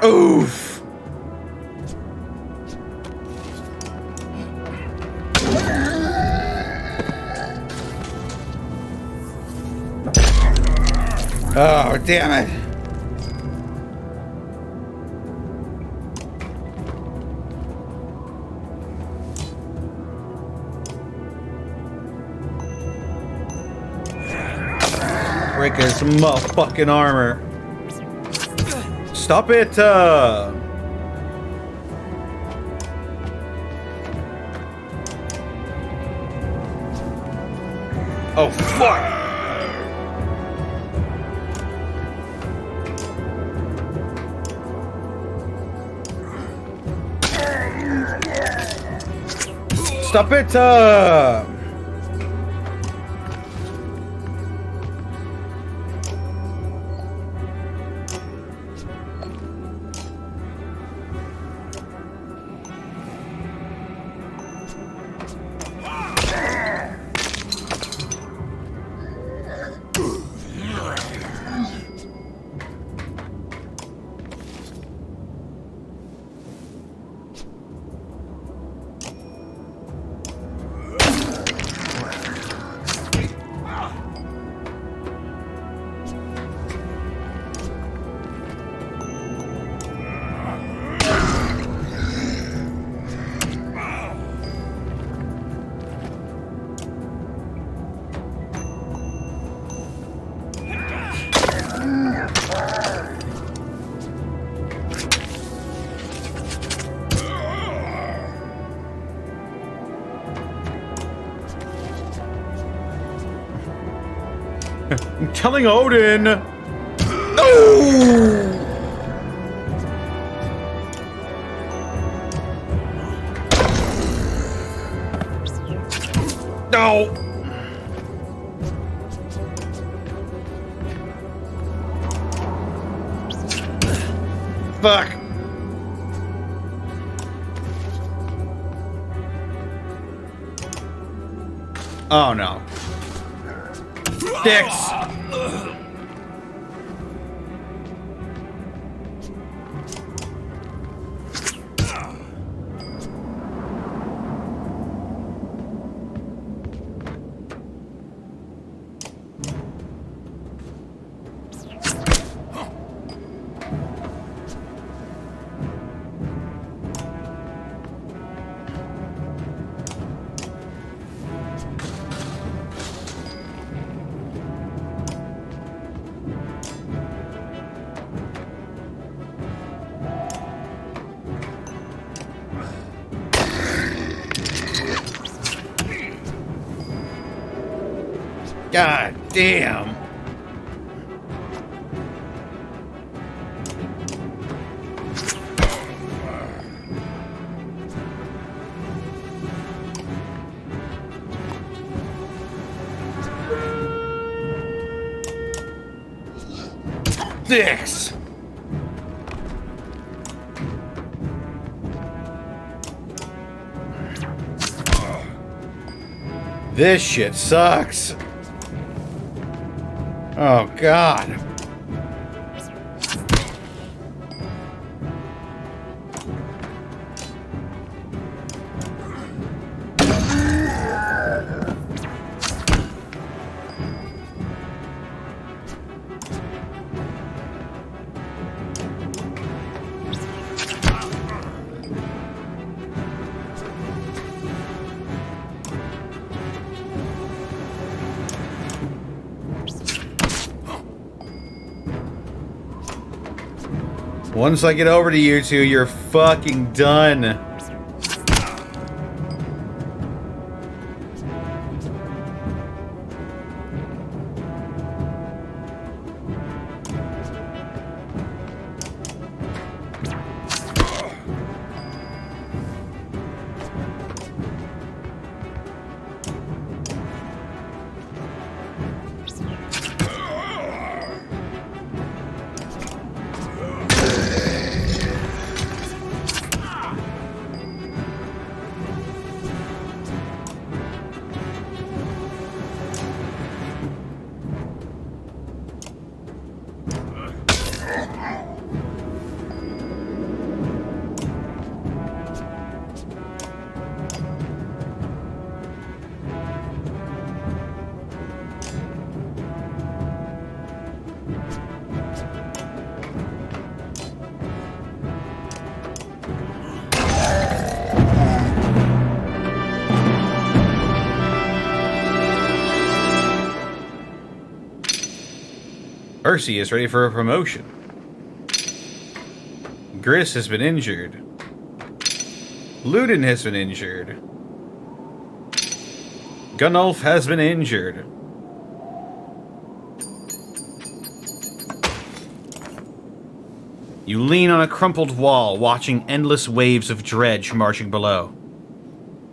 [SPEAKER 1] Oof! Oh, damn it! Break his motherfucking armor. Stop it! Oh, fuck! Stop it! I'm telling Odin! No! No! Fuck! Oh no. Dicks! God damn.
[SPEAKER 2] sticks!
[SPEAKER 1] This shit sucks. Oh, God. Once I get over to you two, you're fucking done. Percy is ready for a promotion. Gris has been injured. Ludin has been injured. Gunnulf has been injured. You lean on a crumpled wall, watching endless waves of dredge marching below.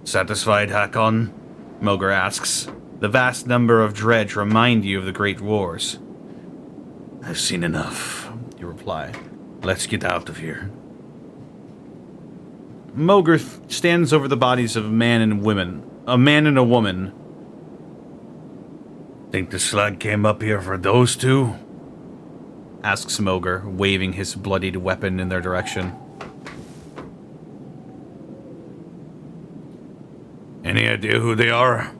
[SPEAKER 1] Satisfied, Hakon? Moger asks. The vast number of dredge remind you of the Great Wars.
[SPEAKER 2] I've seen enough, you reply. Let's get out of here.
[SPEAKER 1] Moger stands over the bodies of a man and a woman.
[SPEAKER 2] Think the slug came up here for those two?
[SPEAKER 1] Asks Moger, waving his bloodied weapon in their direction.
[SPEAKER 2] Any idea who they are?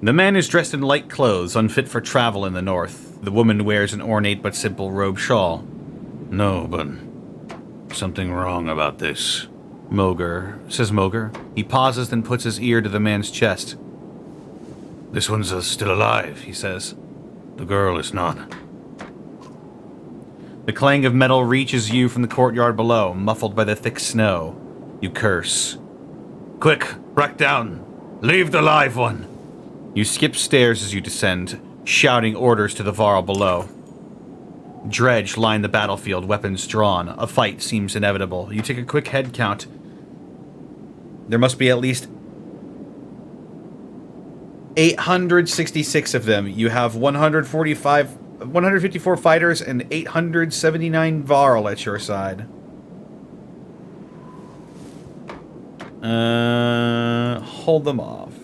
[SPEAKER 1] The man is dressed in light clothes, unfit for travel in the north. The woman wears an ornate but simple robe shawl.
[SPEAKER 2] No, but something wrong about this.
[SPEAKER 1] Says Moger. He pauses, then puts his ear to the man's chest.
[SPEAKER 2] This one's still alive, he says. The girl is not.
[SPEAKER 1] The clang of metal reaches you from the courtyard below, muffled by the thick snow. You curse.
[SPEAKER 2] Quick, back down. Leave the live one.
[SPEAKER 1] You skip stairs as you descend, shouting orders to the Varl below. Dredge line the battlefield, weapons drawn. A fight seems inevitable. You take a quick head count. There must be at least 866 of them. You have 154 fighters and 879 Varl at your side. Hold them off.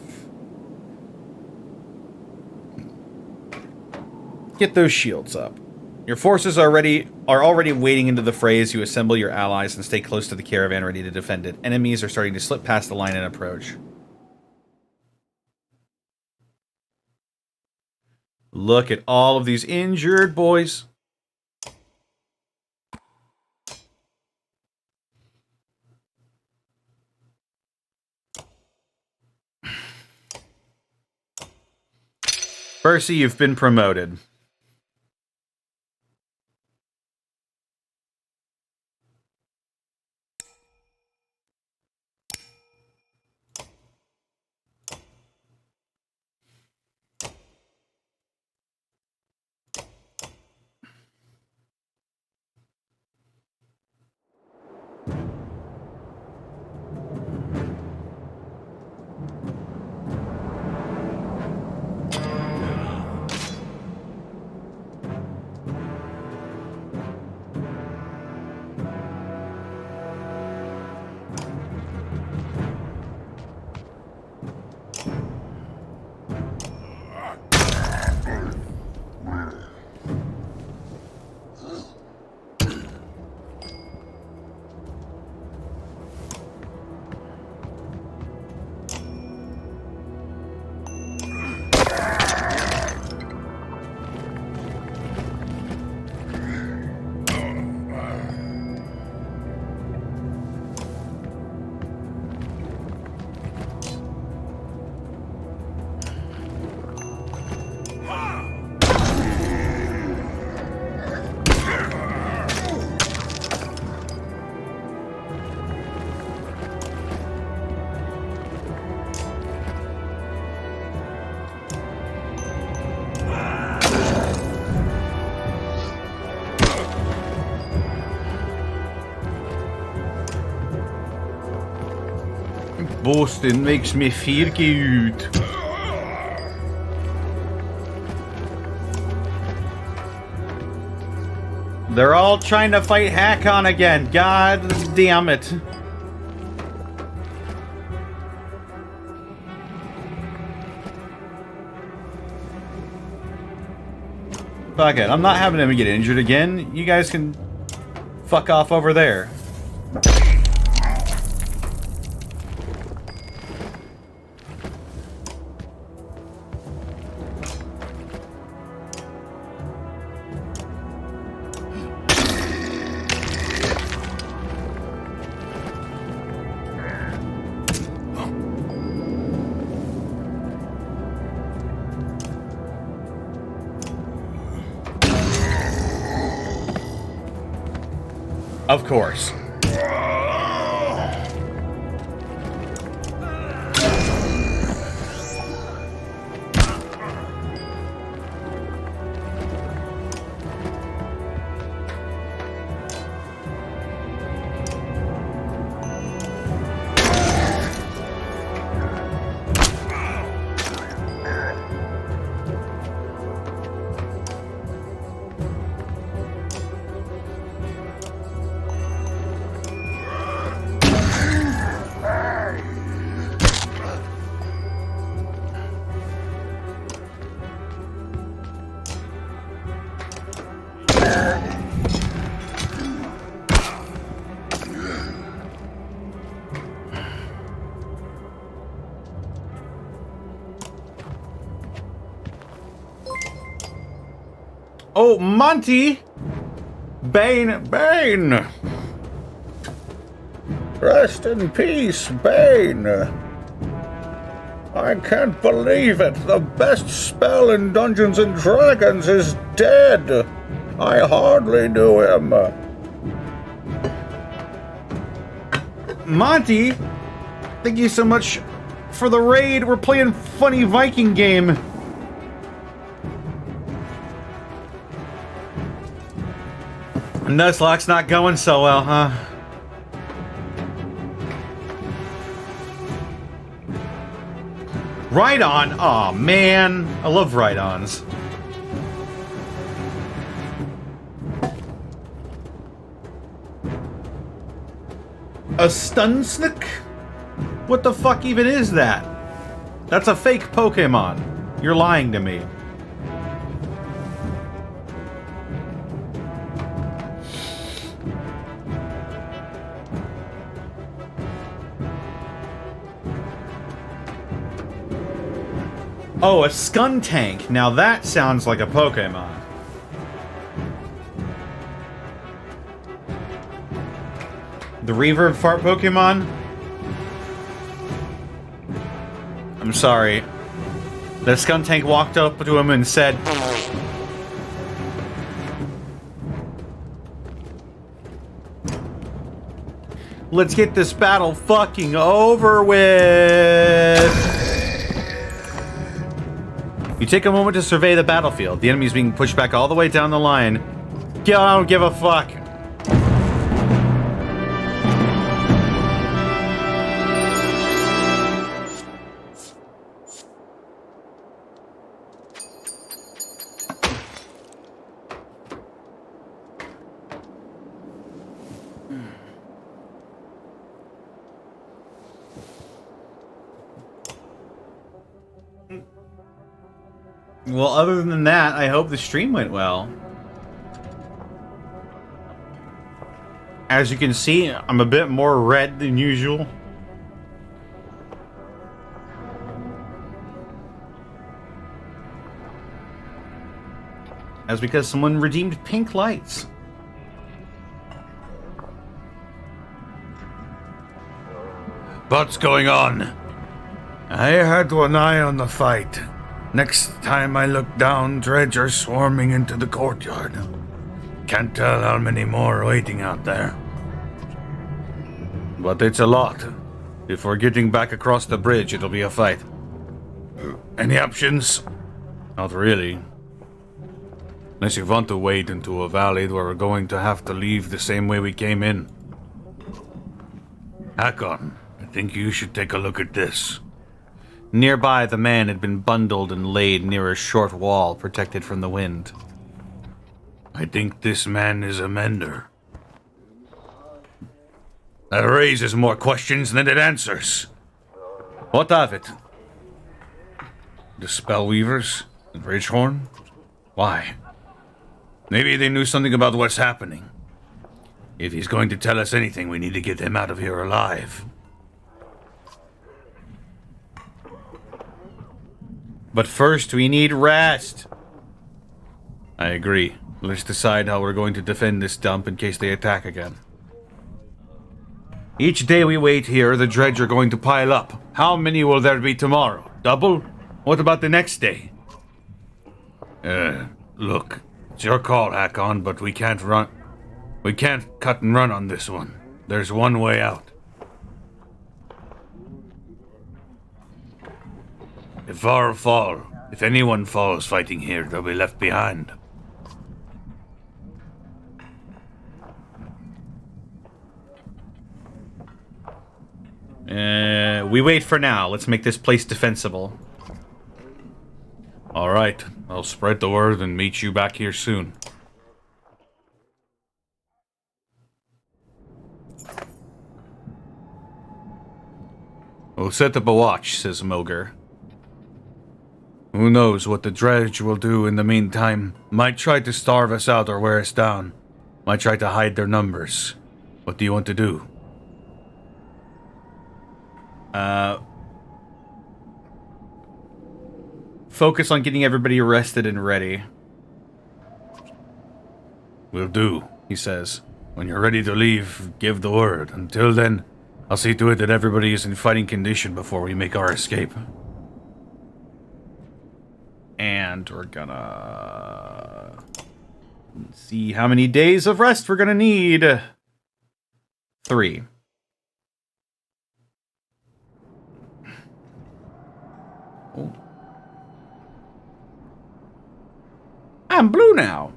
[SPEAKER 1] Get those shields up. Your forces are already wading into the fray as you assemble your allies and stay close to the caravan ready to defend it. Enemies are starting to slip past the line and approach. Look at all of these injured boys. Percy, you've been promoted. Boasting makes me feel good. They're all trying to fight Hakon again. God damn it. Fuck it. I'm not having him get injured again. You guys can fuck off over there. Of course. Oh, Monty! Bane!
[SPEAKER 3] Rest in peace, Bane. I can't believe it. The best spell in Dungeons and Dragons is dead. I hardly knew him.
[SPEAKER 1] Monty! Thank you so much for the raid. We're playing funny Viking game. Nuzlocke's not going so well, huh? Ride-on? Aw, man. I love ride-ons. A Stunsnick? What the fuck even is that? That's a fake Pokemon. You're lying to me. Oh, a Skuntank. Now that sounds like a Pokemon. The Reverb Fart Pokemon? I'm sorry. The Skuntank walked up to him and said... Let's get this battle fucking over with! You take a moment to survey the battlefield. The enemy is being pushed back all the way down the line. I don't give a fuck. Well, other than that, I hope the stream went well. As you can see, I'm a bit more red than usual. That's because someone redeemed pink lights.
[SPEAKER 2] What's going on?
[SPEAKER 3] I had one eye on the fight. Next time I look down, dredge are swarming into the courtyard. Can't tell how many more are waiting out there.
[SPEAKER 2] But it's a lot. If we're getting back across the bridge, it'll be a fight.
[SPEAKER 3] Any options?
[SPEAKER 2] Not really. Unless you want to wade into a valley where we're going to have to leave the same way we came in. Hakon,
[SPEAKER 3] think you should take a look at this.
[SPEAKER 1] Nearby, the man had been bundled and laid near a short wall protected from the wind.
[SPEAKER 3] I think this man is a mender. That raises more questions than it answers.
[SPEAKER 1] What of it?
[SPEAKER 3] The Spellweavers and Ridgehorn? Why? Maybe they knew something about what's happening. If he's going to tell us anything, we need to get him out of here alive.
[SPEAKER 1] But first, we need rest.
[SPEAKER 3] I agree. Let's decide how we're going to defend this dump in case they attack again.
[SPEAKER 1] Each day we wait here, the dredge are going to pile up. How many will there be tomorrow? Double? What about the next day?
[SPEAKER 3] Look, it's your call, Hakon, but we can't run. We can't cut and run on this one. There's one way out. If anyone falls fighting here, they'll be left behind.
[SPEAKER 1] We wait for now. Let's make this place defensible.
[SPEAKER 3] All right, I'll spread the word and meet you back here soon.
[SPEAKER 1] We'll set up a watch, says Moger.
[SPEAKER 3] Who knows what the dredge will do in the meantime. Might try to starve us out or wear us down. Might try to hide their numbers. What do you want to do?
[SPEAKER 1] Focus on getting everybody arrested and ready.
[SPEAKER 3] Will do, he says. When you're ready to leave, give the word. Until then, I'll see to it that everybody is in fighting condition before we make our escape.
[SPEAKER 1] And we're gonna see how many days of rest we're gonna need. 3. Oh. I'm blue now.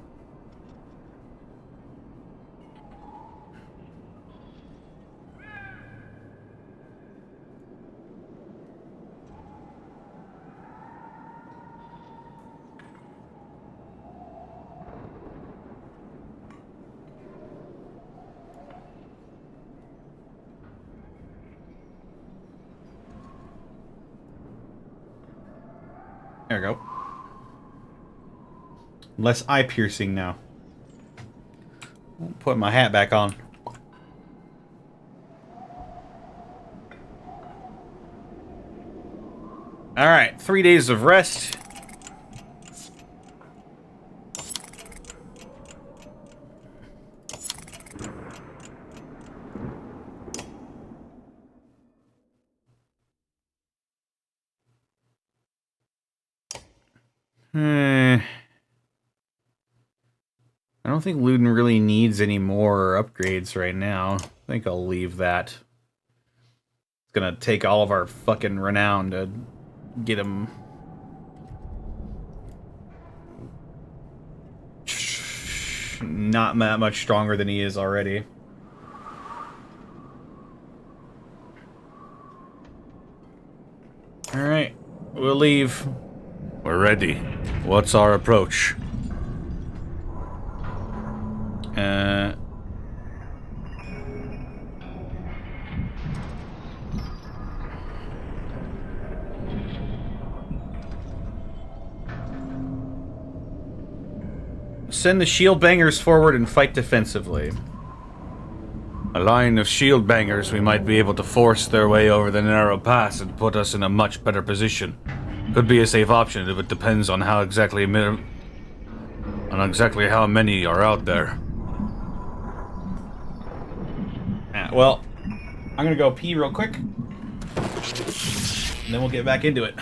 [SPEAKER 1] There we go. Less eye piercing now. I'll put my hat back on. Alright, 3 days of rest. I don't think Luden really needs any more upgrades right now. I think I'll leave that. It's gonna take all of our fucking renown to get him not that much stronger than he is already. Alright, we'll leave.
[SPEAKER 3] We're ready. What's our approach?
[SPEAKER 1] Send the shield bangers forward and fight defensively.
[SPEAKER 3] A line of shield bangers, we might be able to force their way over the narrow pass and put us in a much better position. Could be a safe option if it depends on how exactly how many are out there.
[SPEAKER 1] Well, I'm gonna go pee real quick, and then we'll get back into it.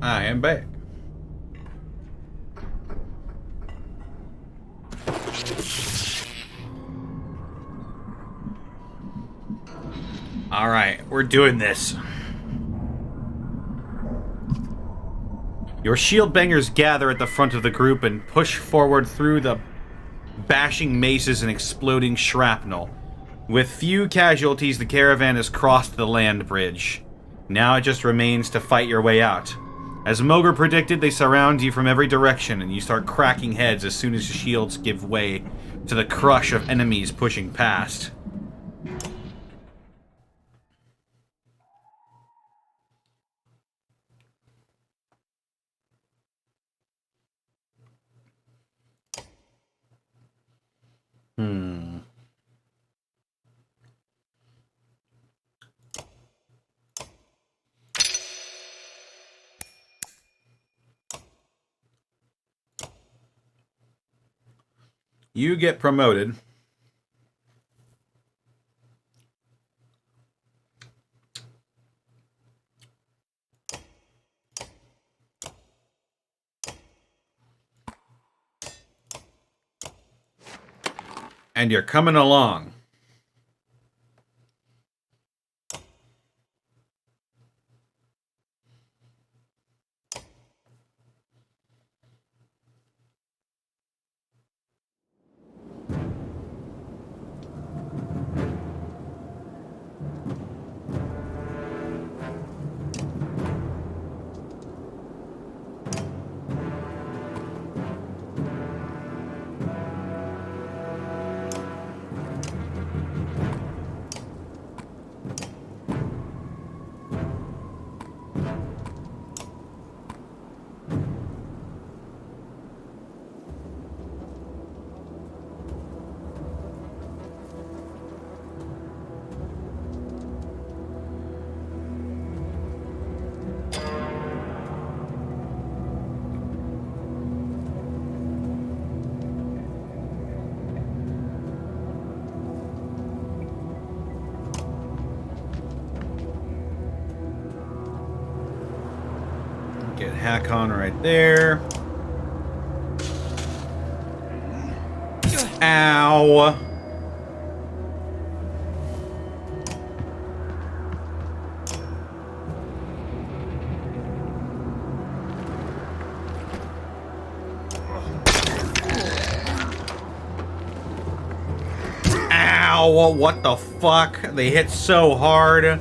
[SPEAKER 1] I am back. Alright, we're doing this. Your shield bangers gather at the front of the group and push forward through the bashing maces and exploding shrapnel. With few casualties, the caravan has crossed the land bridge. Now it just remains to fight your way out. As Mogre predicted, they surround you from every direction, and you start cracking heads as soon as the shields give way to the crush of enemies pushing past. You get promoted. And you're coming along. Get Hakon right there. Ow. Ow, what the fuck? They hit so hard.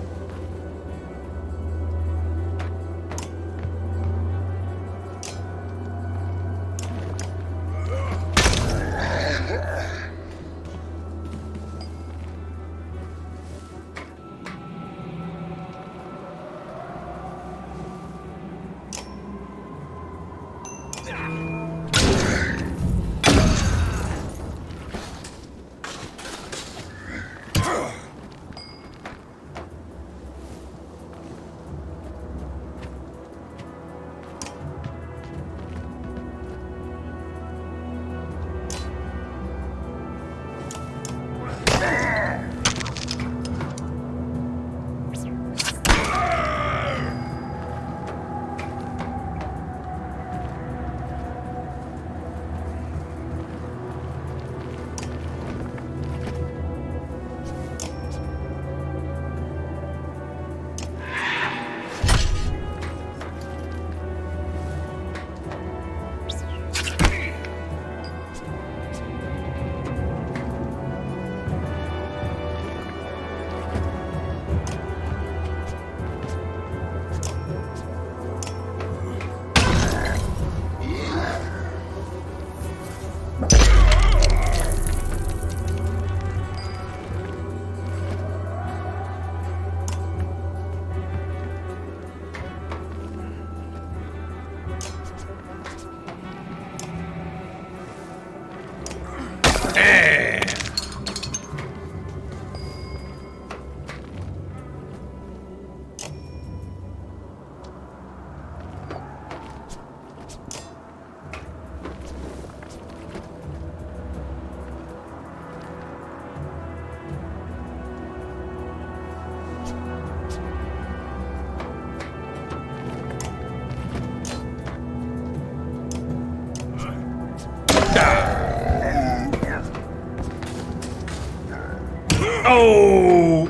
[SPEAKER 1] Oh!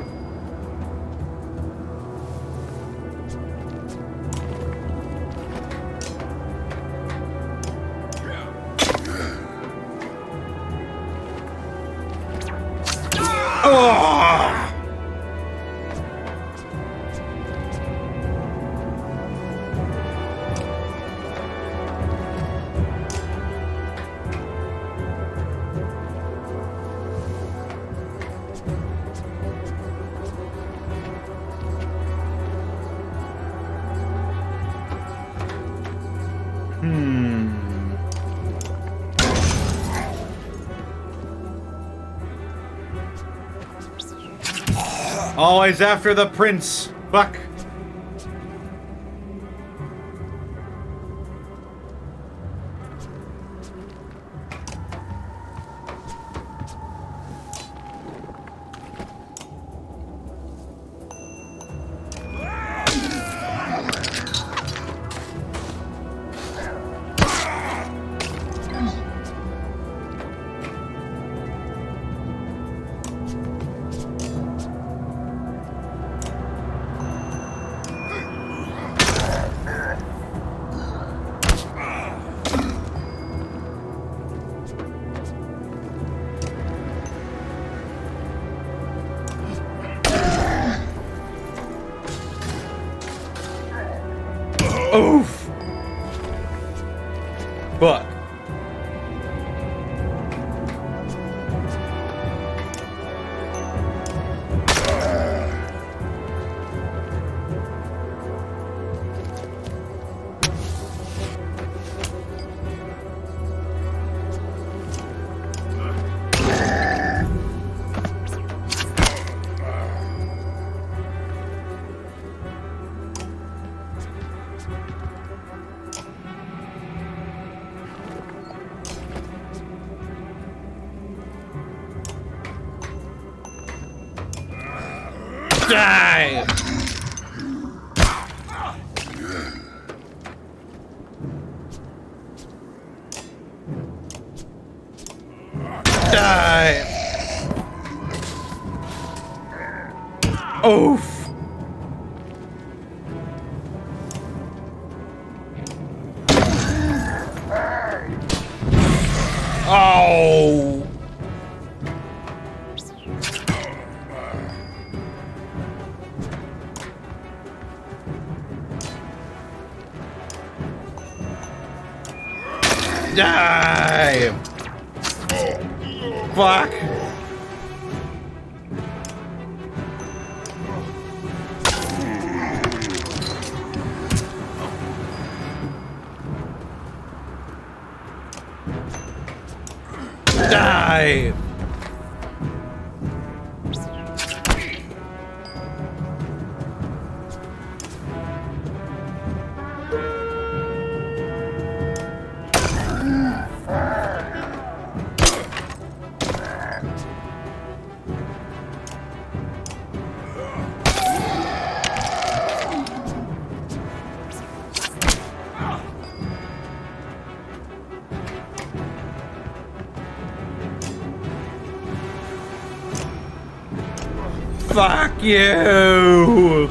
[SPEAKER 1] Oh! Always after the prince. Fuck. Oof. Fuck. Die! Die! Oof! Oh! Die! Fuck! Die! Fuck you!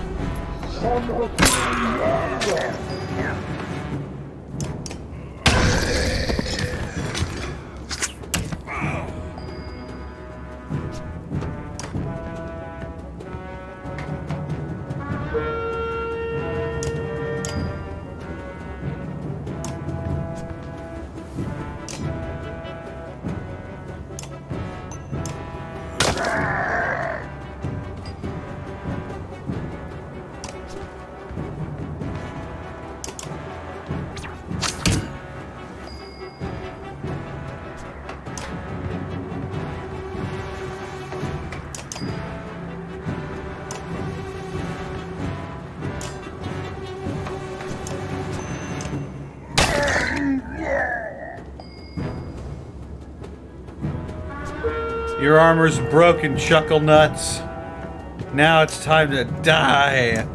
[SPEAKER 1] Your armor's broken, Chuckle Nuts. Now it's time to die.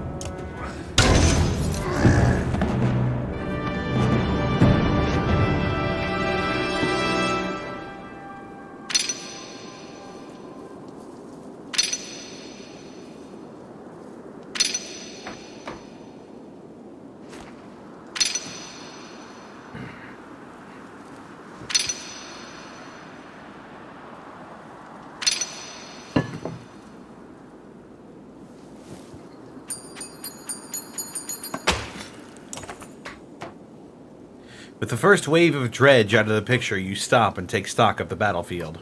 [SPEAKER 1] With the first wave of dredge out of the picture, you stop and take stock of the battlefield.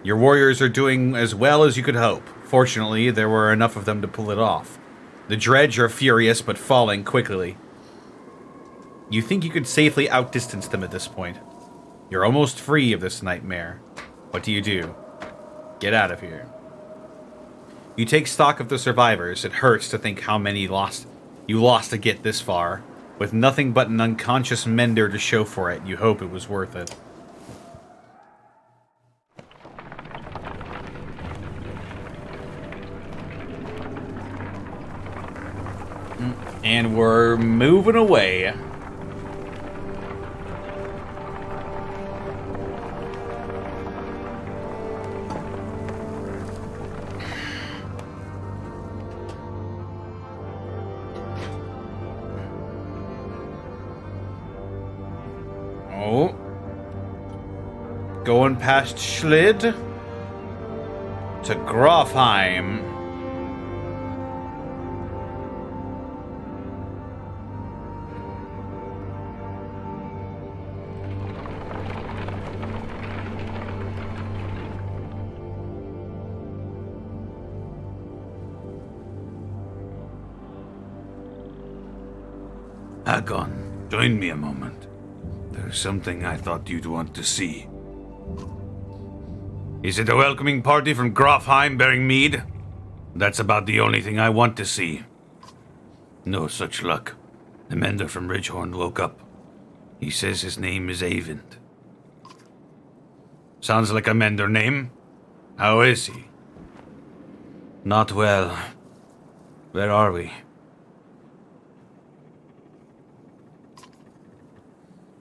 [SPEAKER 1] Your warriors are doing as well as you could hope. Fortunately, there were enough of them to pull it off. The dredge are furious, but falling quickly. You think you could safely outdistance them at this point. You're almost free of this nightmare. What do? Get out of here. You take stock of the survivors. It hurts to think how many you lost to get this far. With nothing but an unconscious mender to show for it, you hope it was worth it. And we're moving away. Oh. Going past Schlid to Grofheim.
[SPEAKER 3] Agon, join me a moment. There's something I thought you'd want to see. Is it a welcoming party from Grofheim bearing mead? That's about the only thing I want to see. No such luck. The mender from Ridgehorn woke up. He says his name is Eyvind. Sounds like a mender name. How is he? Not well. Where are we?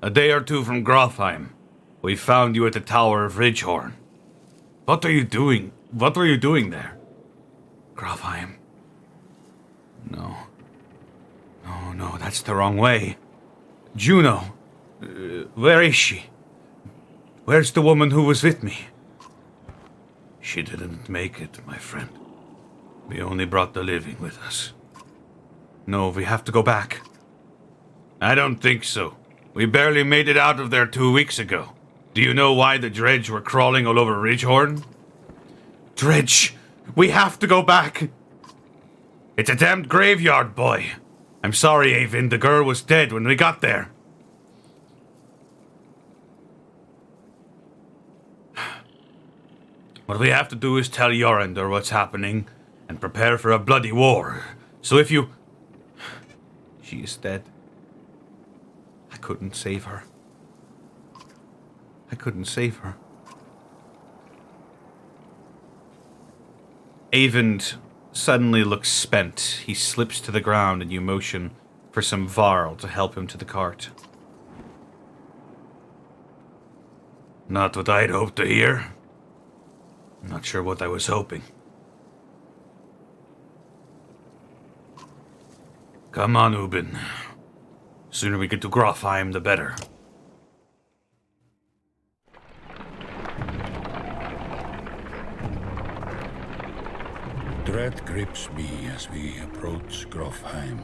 [SPEAKER 3] A day or two from Grofheim. We found you at the Tower of Ridgehorn. What are you doing? What were you doing there? Grofheim. No. No, that's the wrong way. Juno. Where is she? Where's the woman who was with me? She didn't make it, my friend. We only brought the living with us. No, we have to go back. I don't think so. We barely made it out of there 2 weeks ago. Do you know why the dredge were crawling all over Ridgehorn? Dredge! We have to go back! It's a damned graveyard, boy. I'm sorry, Eyvind. The girl was dead when we got there. What we have to do is tell Jorandor what's happening and prepare for a bloody war. So if you...
[SPEAKER 1] She is dead. I couldn't save her. Eyvind suddenly looks spent. He slips to the ground and you motion for some Varl to help him to the cart.
[SPEAKER 3] Not what I'd hoped to hear. Not sure what I was hoping. Come on, Ubin. Sooner we get to Grofheim, the better.
[SPEAKER 4] Dread grips me as we approach Grofheim.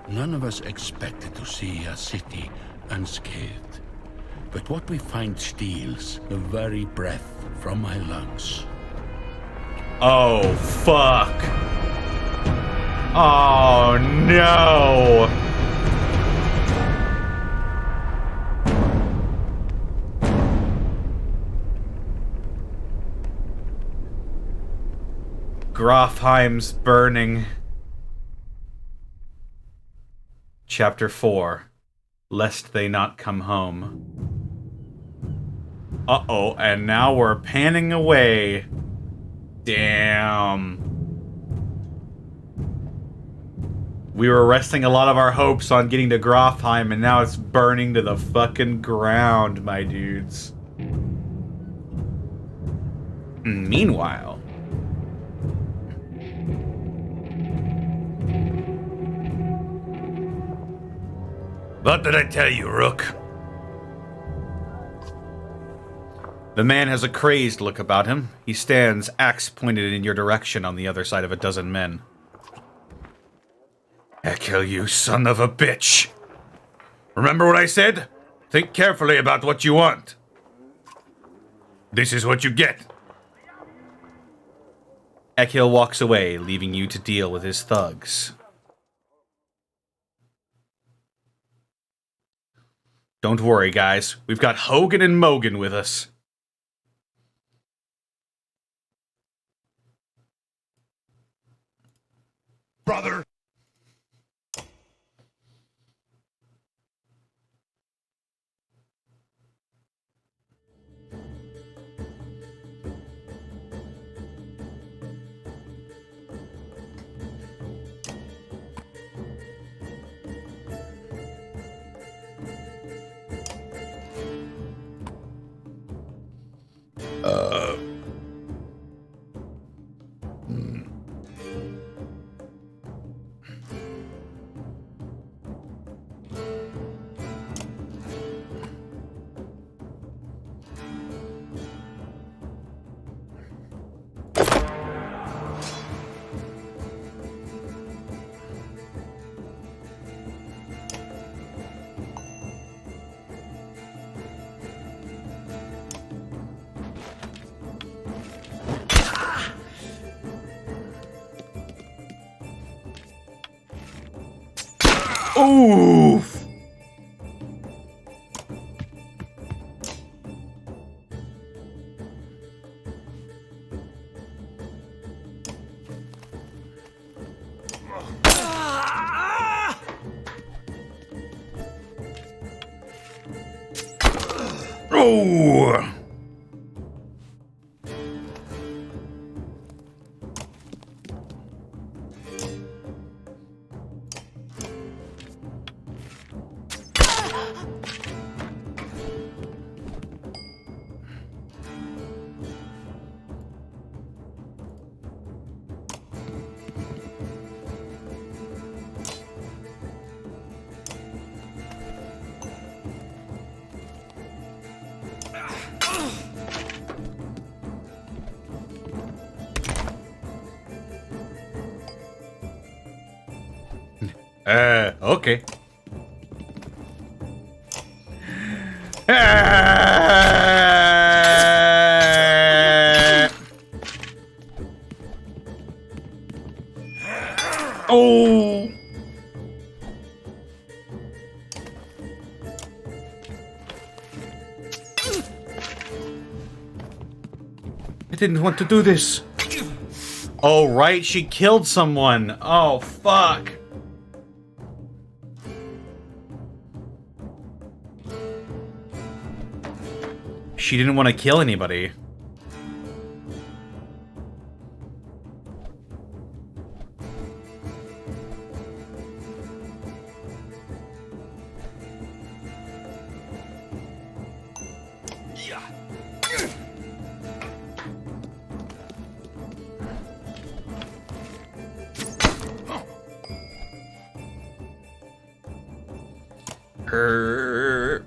[SPEAKER 4] None of us expected to see a city unscathed. But what we find steals the very breath from my lungs.
[SPEAKER 1] Oh, fuck. Oh, no. Grofheim's burning. Chapter 4. Lest they not come home. Uh-oh, and now we're panning away. Damn. We were resting a lot of our hopes on getting to Grofheim, and now it's burning to the fucking ground, my dudes. Meanwhile...
[SPEAKER 3] What did I tell you, Rook?
[SPEAKER 1] The man has a crazed look about him. He stands, axe pointed in your direction on the other side of a dozen men.
[SPEAKER 3] Ekel, you son of a bitch! Remember what I said? Think carefully about what you want. This is what you get.
[SPEAKER 1] Ekhil walks away, leaving you to deal with his thugs. Don't worry, guys. We've got Hogan and Mogan with us.
[SPEAKER 2] Brother!
[SPEAKER 1] Oof!
[SPEAKER 3] Oh!
[SPEAKER 1] Okay.
[SPEAKER 3] Oh!
[SPEAKER 1] I didn't want to do this. Oh, right, she killed someone. Oh, fuck. She didn't want to kill anybody. Her.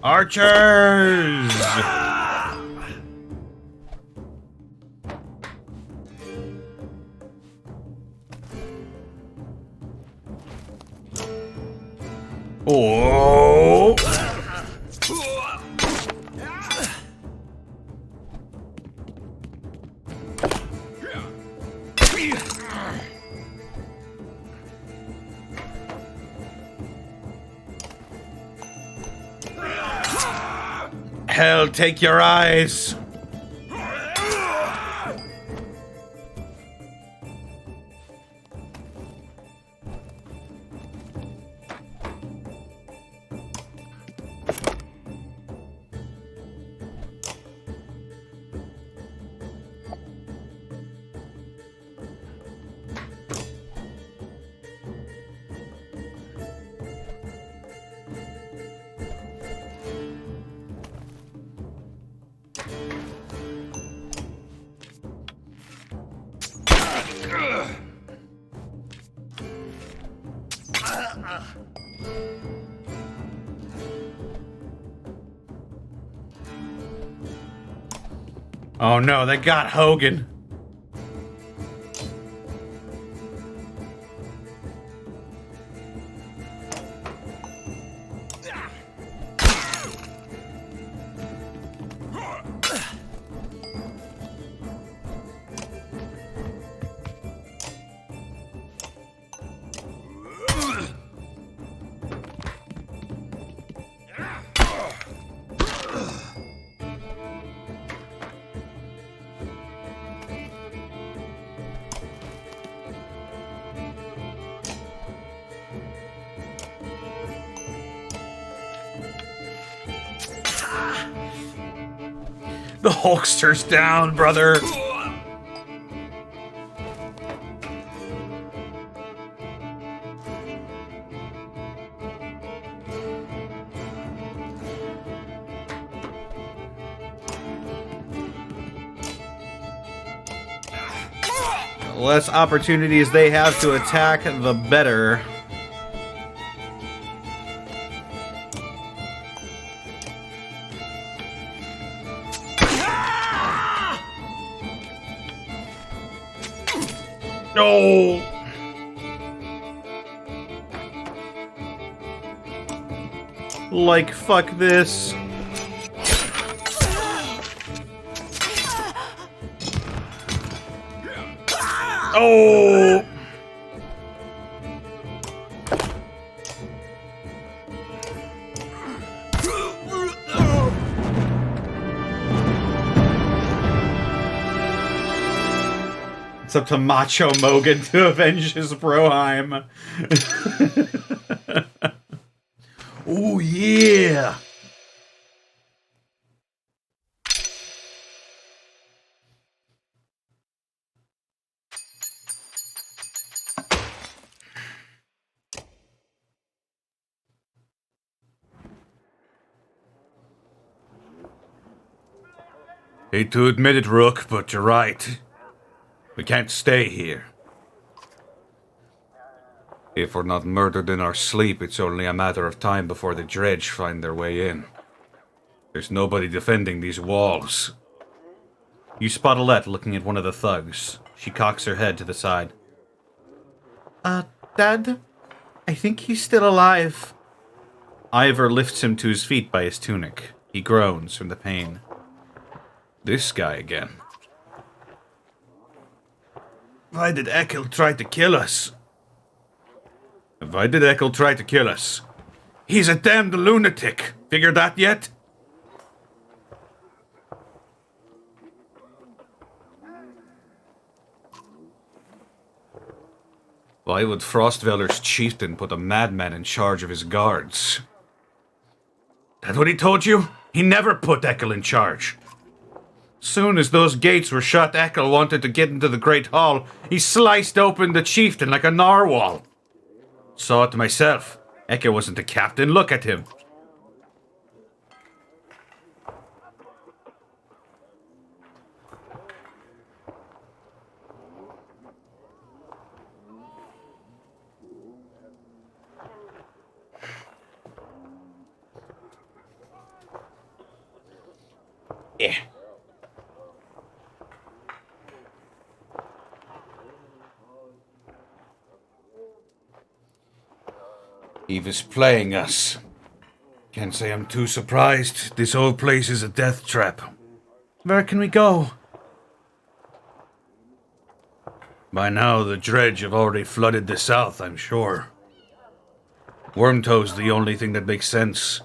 [SPEAKER 1] Archers!
[SPEAKER 3] Oh!
[SPEAKER 1] Hell, take your eyes! Oh no, they got Hogan. The Hulkster's down, brother. Less opportunities they have to attack, the better. No! Like, fuck this. Oh! It's up to Macho Mogan to avenge his Broheim. Oh, yeah!
[SPEAKER 2] Hate to admit it, Rook, but you're right. We can't stay here. If we're not murdered in our sleep, it's only a matter of time before the Dredge find their way in. There's nobody defending these walls.
[SPEAKER 1] You spot Alette looking at one of the thugs. She cocks her head to the side. Dad? I think he's still alive. Ivor lifts him to his feet by his tunic. He groans from the pain.
[SPEAKER 2] This guy again.
[SPEAKER 3] Why did Ekel try to kill us?
[SPEAKER 2] Why did Ekel try to kill us?
[SPEAKER 3] He's a damned lunatic. Figure that yet?
[SPEAKER 2] Why would Frostveller's chieftain put a madman in charge of his guards?
[SPEAKER 3] That's what he told you? He never put Ekel in charge. Soon as those gates were shut, Ekel wanted to get into the Great Hall. He sliced open the chieftain like a narwhal. Saw it myself. Ekel wasn't the captain. Look at him.
[SPEAKER 1] Yeah.
[SPEAKER 2] He was playing us. Can't say I'm too surprised. This whole place is a death trap.
[SPEAKER 1] Where can we go?
[SPEAKER 2] By now, the Dredge have already flooded the south, I'm sure. Wormtoe's the only thing that makes sense.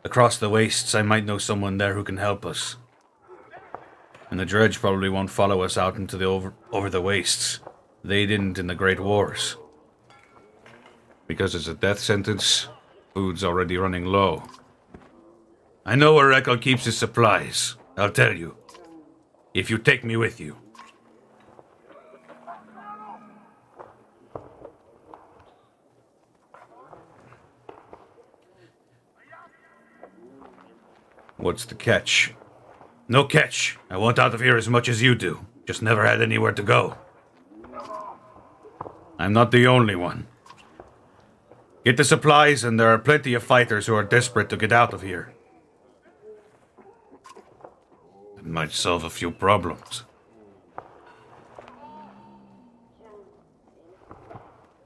[SPEAKER 2] Across the wastes, I might know someone there who can help us. And the Dredge probably won't follow us out into the over the wastes. They didn't in the Great Wars. Because it's a death sentence, food's already running low. I know where Ekel keeps his supplies. I'll tell you. If you take me with you. What's the catch? No catch. I want out of here as much as you do. Just never had anywhere to go. I'm not the only one.
[SPEAKER 3] Get the supplies, and there are plenty of fighters who are desperate to get out of here. It might solve a few problems.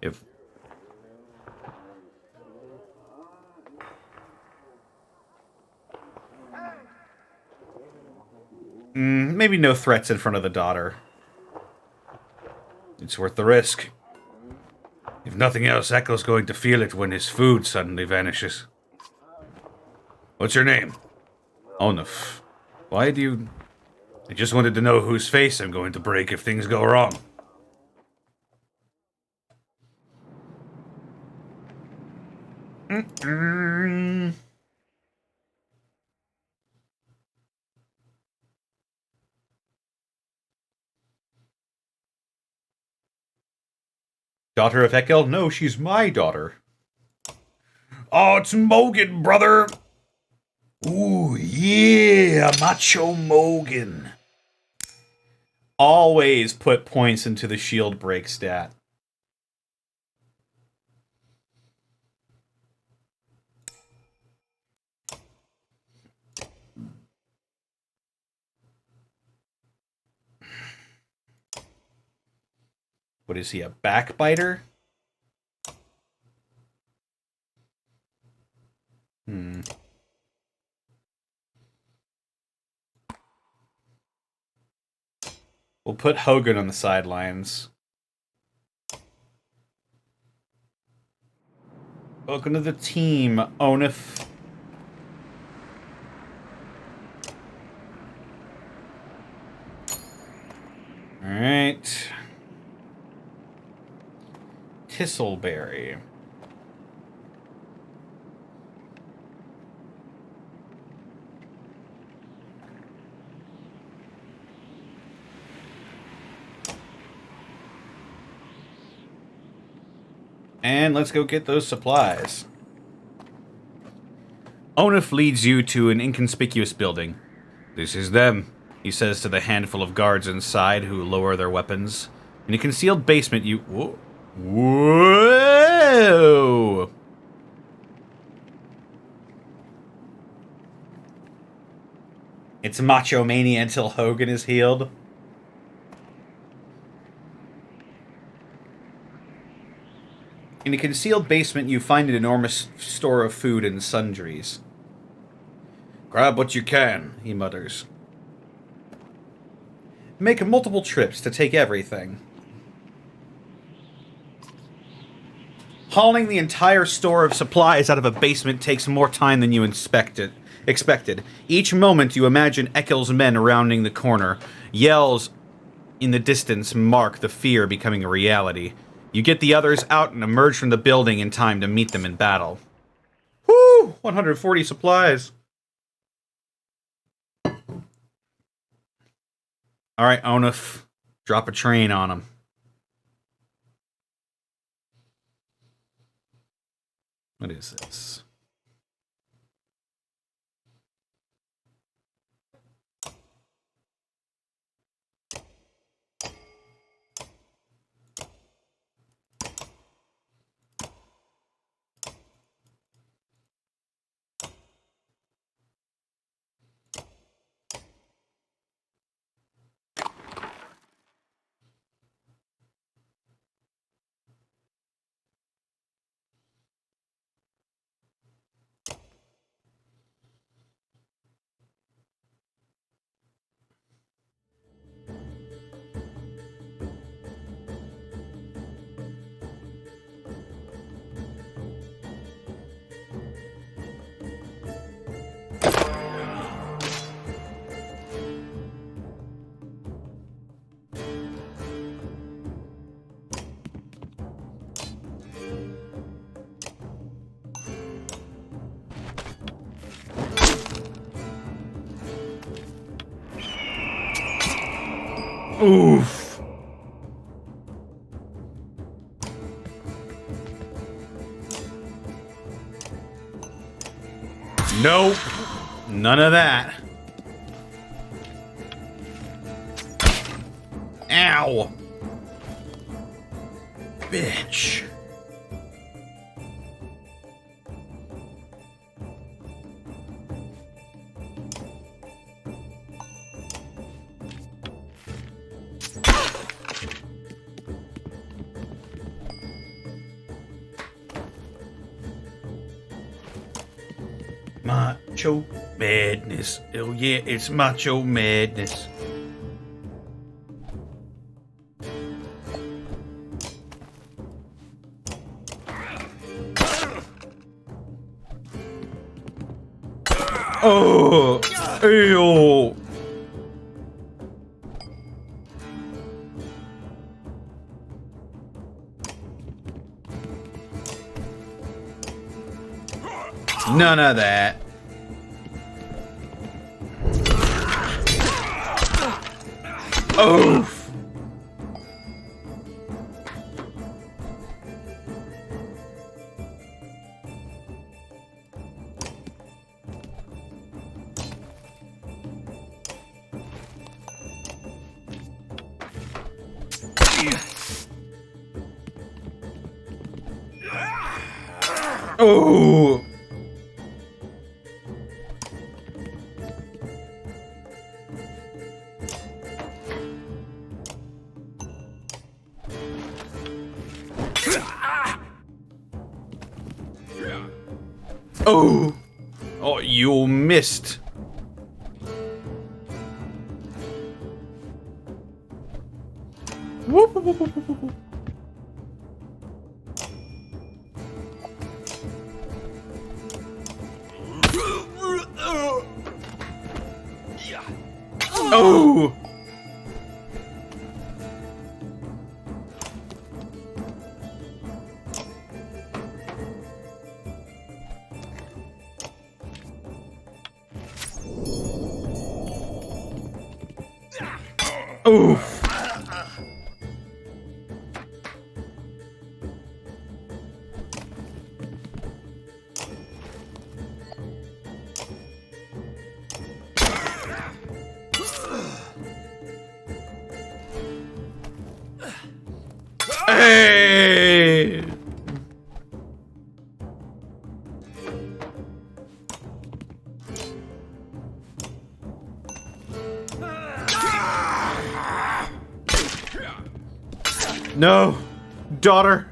[SPEAKER 3] If...
[SPEAKER 1] Maybe no threats in front of the daughter.
[SPEAKER 3] It's worth the risk. If nothing else, Echo's going to feel it when his food suddenly vanishes. What's your name?
[SPEAKER 1] Onuf.
[SPEAKER 3] Why do you... I just wanted to know whose face I'm going to break if things go wrong.
[SPEAKER 1] Daughter of Ekel? No, she's my daughter.
[SPEAKER 2] Oh, it's Mogan, brother. Ooh, yeah, Macho Mogan.
[SPEAKER 1] Always put points into the shield break stat. What is he, a backbiter? We'll put Hogan on the sidelines. Welcome to the team, Onif. Alright. Tistleberry. And let's go get those supplies. Onif leads you to an inconspicuous building.
[SPEAKER 3] This is them.
[SPEAKER 1] He says to the handful of guards inside who lower their weapons. In a concealed basement, you... Whoa! Whoa! It's Macho Mania until Hogan is healed. In a concealed basement, you find an enormous store of food and sundries.
[SPEAKER 3] Grab what you can, he mutters.
[SPEAKER 1] Make multiple trips to take everything. Hauling the entire store of supplies out of a basement takes more time than you expected. Each moment you imagine Ekel's men rounding the corner. Yells in the distance mark the fear becoming a reality. You get the others out and emerge from the building in time to meet them in battle. Woo! 140 supplies. Alright, Onuf. Drop a train on him. What is this? Oof. Nope. None of that. Ow. Bitch.
[SPEAKER 2] Macho madness. Oh yeah, it's macho madness.
[SPEAKER 1] Oh! Ew! None of that. Oof! Oh! Oh! Oh, you missed. Whoop, whoop, whoop, whoop, whoop, whoop. Oh! Oof! Hey! No, daughter.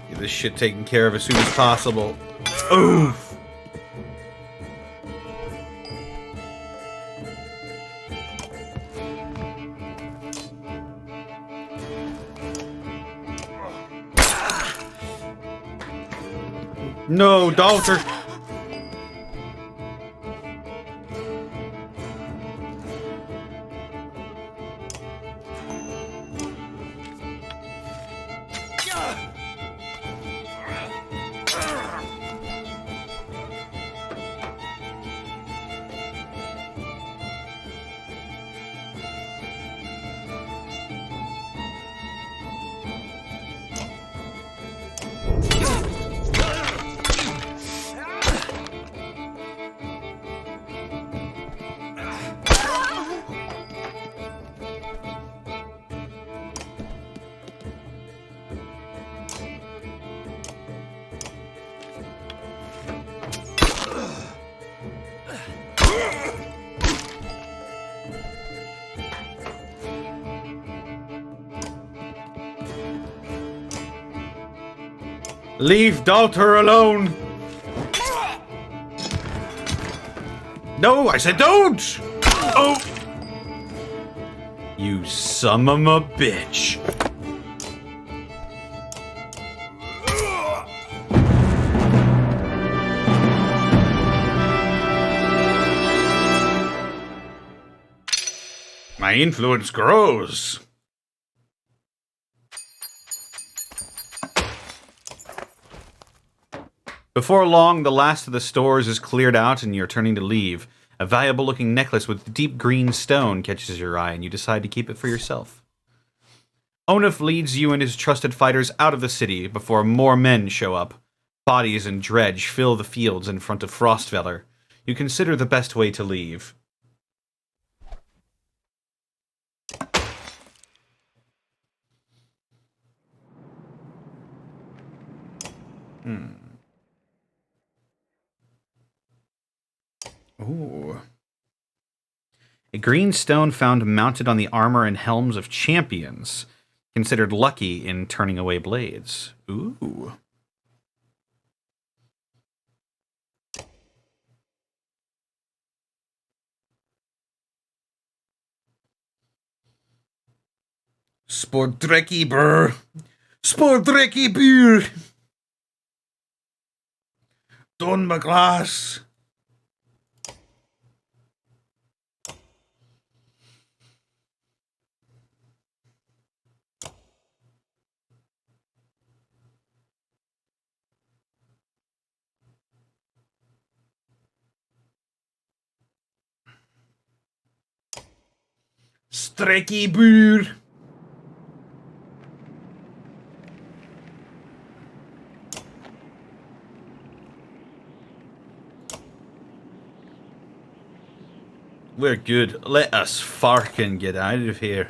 [SPEAKER 1] Get this shit taken care of as soon as possible. Oof. No, daughter. Leave daughter alone. No, I said don't. Oh, you son of a bitch. My influence grows. Before long, the last of the stores is cleared out and you're turning to leave. A valuable-looking necklace with deep green stone catches your eye and you decide to keep it for yourself. Onuf leads you and his trusted fighters out of the city before more men show up. Bodies and dredge fill the fields in front of Frostveller. You consider the best way to leave. Ooh. A green stone found mounted on the armor and helms of champions. Considered lucky in turning away blades. Ooh.
[SPEAKER 2] Spordrecki brr. Spordrecki beer. Don McGlass. Strecky beer.
[SPEAKER 1] We're good. Let us farkin' get out of here.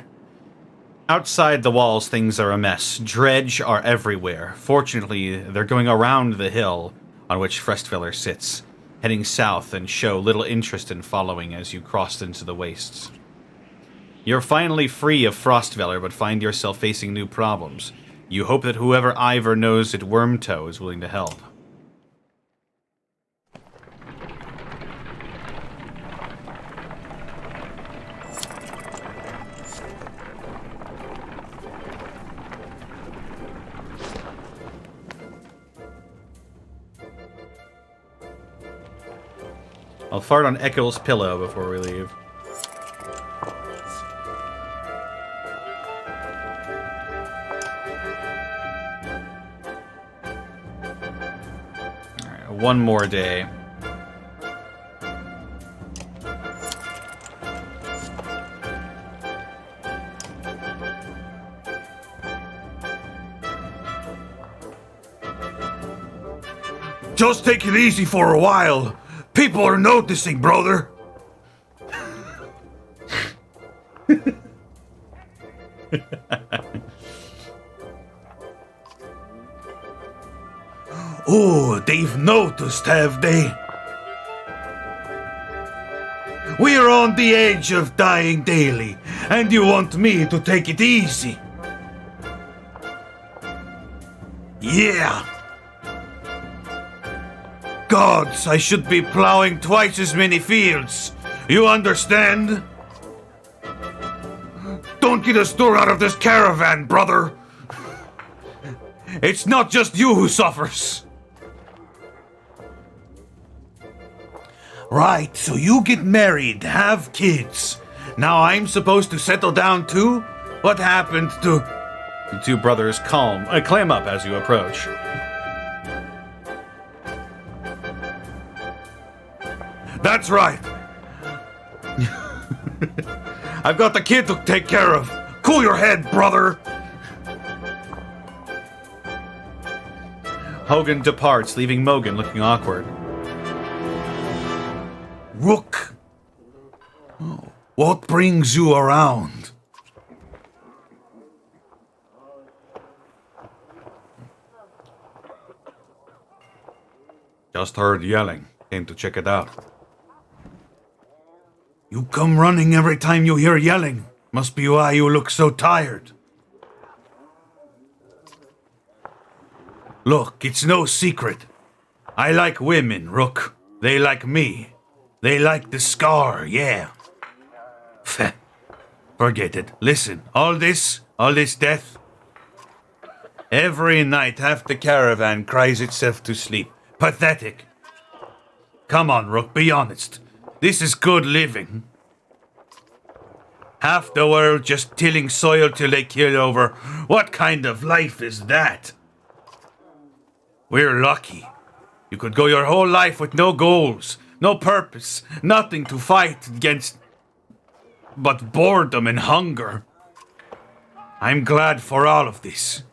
[SPEAKER 1] Outside the walls, things are a mess. Dredge are everywhere. Fortunately, they're going around the hill on which Frostveller sits, heading south and show little interest in following as you crossed into the wastes. You're finally free of Frostveller, but find yourself facing new problems. You hope that whoever Ivor knows at Wormtoe is willing to help. I'll fart on Ekel's pillow before we leave. Alright, one more day.
[SPEAKER 2] Just take it easy for a while. People are noticing, brother. Oh, they've noticed, have they? We're on the edge of dying daily, and you want me to take it easy? Yeah. Gods, I should be plowing twice as many fields. You understand? Don't get a stir out of this caravan, brother. It's not just you who suffers. Right, so you get married, have kids. Now I'm supposed to settle down too? What happened to...
[SPEAKER 1] The two brothers clam up as you approach.
[SPEAKER 2] That's right. I've got the kid to take care of. Cool your head, brother.
[SPEAKER 1] Hogan departs, leaving Mogan looking awkward.
[SPEAKER 2] Rook. What brings you around?
[SPEAKER 3] Just heard yelling. Came to check it out.
[SPEAKER 2] You come running every time you hear yelling. Must be why you look so tired. Look, it's no secret. I like women, Rook. They like me. They like the scar, yeah. Forget it. Listen, all this death. Every night half the caravan cries itself to sleep. Pathetic. Come on, Rook, be honest. This is good living. Half the world just tilling soil till they kill over. What kind of life is that? We're lucky. You could go your whole life with no goals, no purpose, nothing to fight against but boredom and hunger. I'm glad for all of this.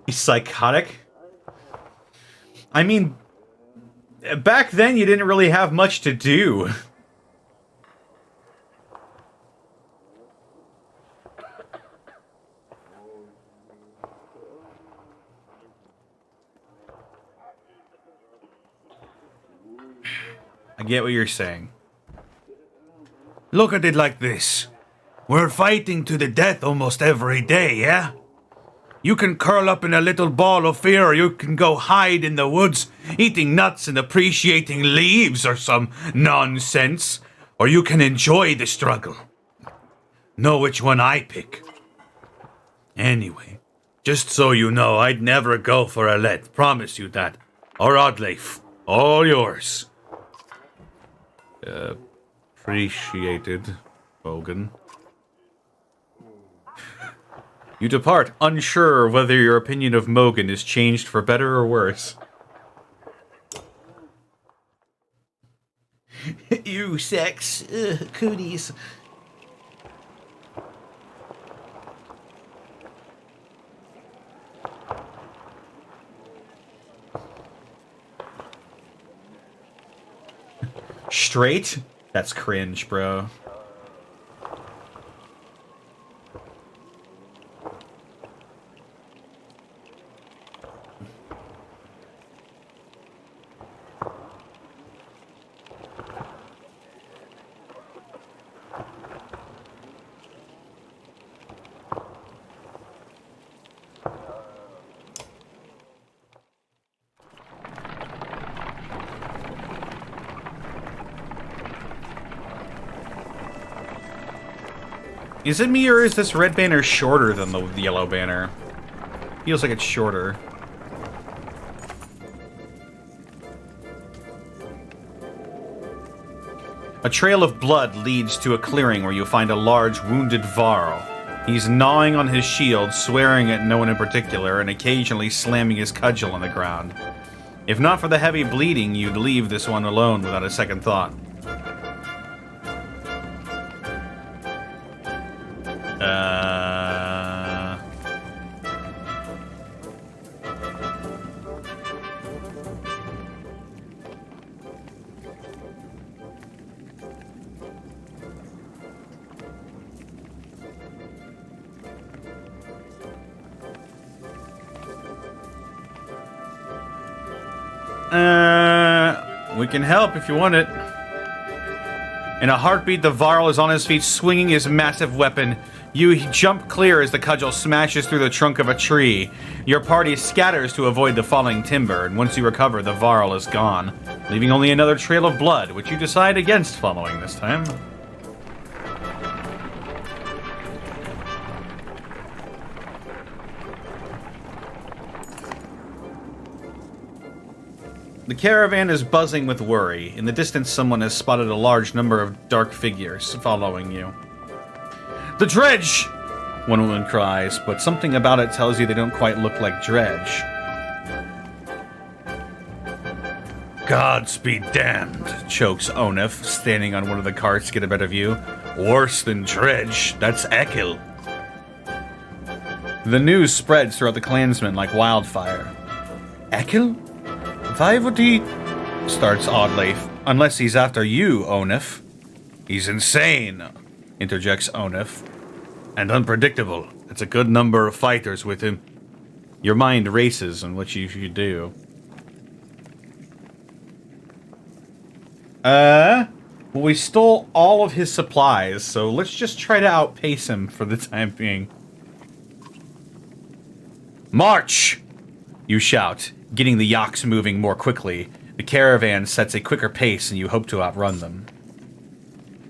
[SPEAKER 1] He's psychotic? I mean, back then you didn't really have much to do. I get what you're saying.
[SPEAKER 3] Look at it like this. We're fighting to the death almost every day, yeah? You can curl up in a little ball of fear, or you can go hide in the woods, eating nuts and appreciating leaves or some nonsense. Or you can enjoy the struggle. Know which one I pick. Anyway, just so you know, I'd never go for a let, promise you that. Or Oddleif, all yours. Appreciated, Bogan.
[SPEAKER 1] You depart, unsure whether your opinion of Mogan is changed for better or worse. Ew, sex. Ugh, cooties. Straight? That's cringe, bro. Is it me, or is this red banner shorter than the yellow banner? Feels like it's shorter. A trail of blood leads to a clearing where you find a large, wounded Varl. He's gnawing on his shield, swearing at no one in particular, and occasionally slamming his cudgel on the ground. If not for the heavy bleeding, you'd leave this one alone without a second thought. We can help if you want it. In a heartbeat, the Varl is on his feet, swinging his massive weapon. You jump clear as the cudgel smashes through the trunk of a tree. Your party scatters to avoid the falling timber, and once you recover, the Varl is gone, leaving only another trail of blood, which you decide against following this time. The caravan is buzzing with worry. In the distance, someone has spotted a large number of dark figures following you. The Dredge! One woman cries, but something about it tells you they don't quite look like Dredge.
[SPEAKER 3] Gods be damned, chokes Onef, standing on one of the carts to get a better view. Worse than Dredge, that's Ekil.
[SPEAKER 1] The news spreads throughout the clansmen like wildfire.
[SPEAKER 3] Ekil? Why would he... starts Oddleif.
[SPEAKER 1] Unless he's after you, Onef.
[SPEAKER 3] He's insane, interjects Onef. And unpredictable. It's a good number of fighters with him.
[SPEAKER 1] Your mind races on what you should do. Well, we stole all of his supplies, so let's just try to outpace him for the time being. March! You shout, getting the yaks moving more quickly. The caravan sets a quicker pace and you hope to outrun them.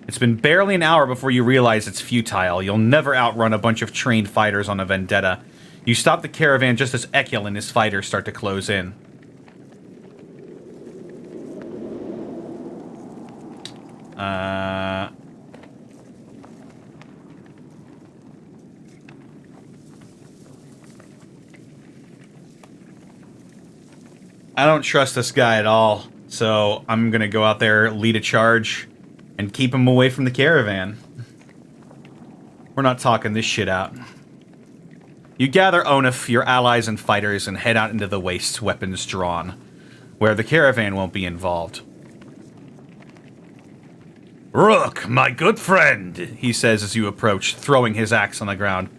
[SPEAKER 1] It's been barely an hour before you realize it's futile. You'll never outrun a bunch of trained fighters on a vendetta. You stop the caravan just as Ekil and his fighters start to close in. I don't trust this guy at all, so I'm gonna go out there, lead a charge, and keep him away from the caravan. We're not talking this shit out. You gather Onif, your allies and fighters, and head out into the wastes, weapons drawn, where the caravan won't be involved.
[SPEAKER 3] Rook, my good friend,
[SPEAKER 1] He says as you approach, throwing his axe on the ground.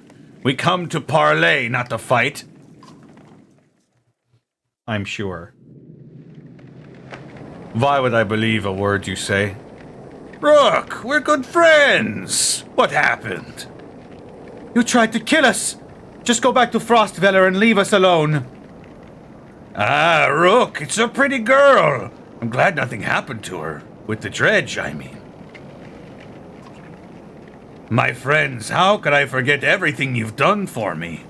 [SPEAKER 3] we come to parley, not to fight.
[SPEAKER 1] I'm sure.
[SPEAKER 3] Why would I believe a word you say? Rook, we're good friends. What happened?
[SPEAKER 1] You tried to kill us! Just go back to Frostveller and leave us alone.
[SPEAKER 3] Ah, Rook, it's a pretty girl. I'm glad nothing happened to her. With the dredge, I mean. My friends, how could I forget everything you've done for me?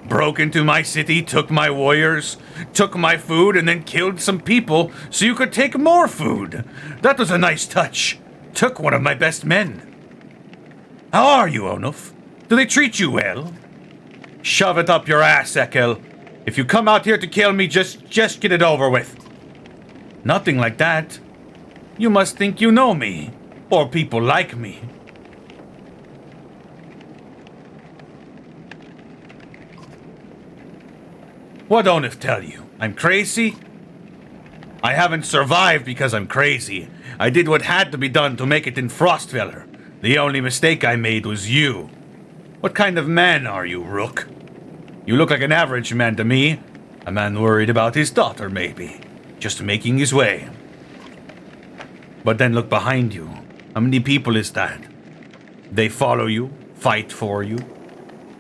[SPEAKER 3] Broke into my city, took my warriors, took my food, and then killed some people so you could take more food. That was a nice touch. Took one of my best men. How are you, Onuf? Do they treat you well? Shove it up your ass, Ekel. If you come out here to kill me, just get it over with. Nothing like that. You must think you know me, or people like me. What Onif tell you? I'm crazy? I haven't survived because I'm crazy. I did what had to be done to make it in Frostveller. The only mistake I made was you. What kind of man are you, Rook? You look like an average man to me. A man worried about his daughter, maybe. Just making his way. But then look behind you. How many people is that? They follow you, fight for you.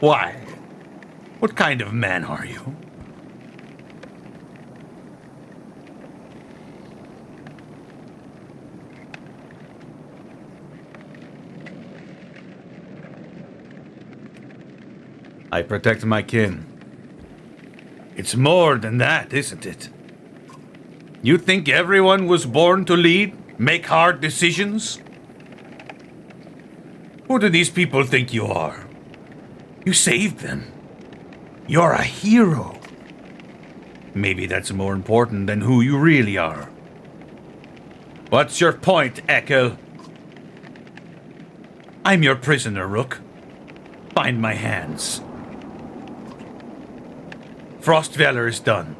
[SPEAKER 3] Why? What kind of man are you? I protect my kin. It's more than that, isn't it? You think everyone was born to lead, make hard decisions? Who do these people think you are? You saved them. You're a hero. Maybe that's more important than who you really are. What's your point, Ekel? I'm your prisoner, Rook. Bind my hands. Frostveller is done.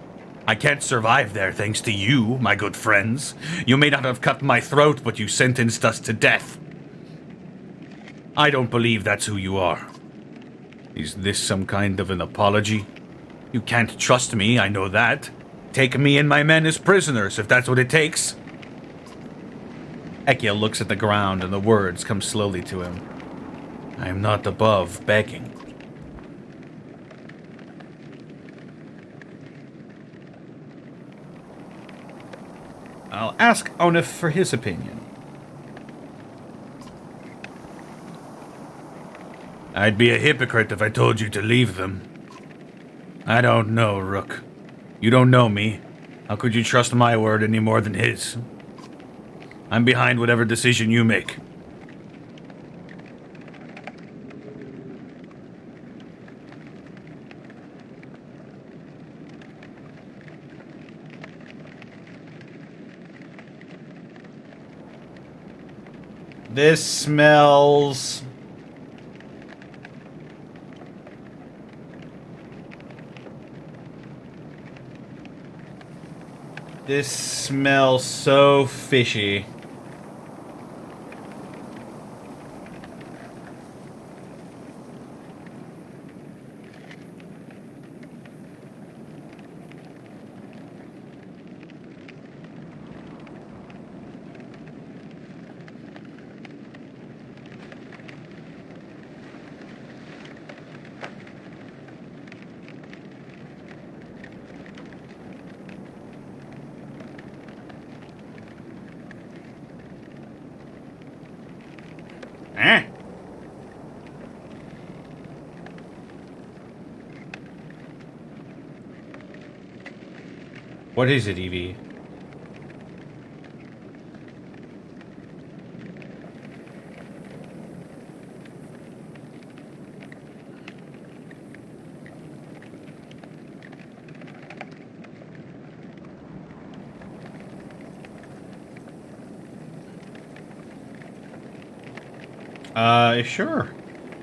[SPEAKER 3] I can't survive there thanks to you, my good friends. You may not have cut my throat, but you sentenced us to death. I don't believe that's who you are. Is this some kind of an apology? You can't trust me, I know that. Take me and my men as prisoners, if that's what it takes. Ekiel looks at the ground and the words come slowly to him. I am not above begging. I'll ask Onif for his opinion. I'd be a hypocrite if I told you to leave them. I don't know, Rook. You don't know me. How could you trust my word any more than his? I'm behind whatever decision you make.
[SPEAKER 1] This smells... This smells so fishy. Eh? What is it, Evie? Sure.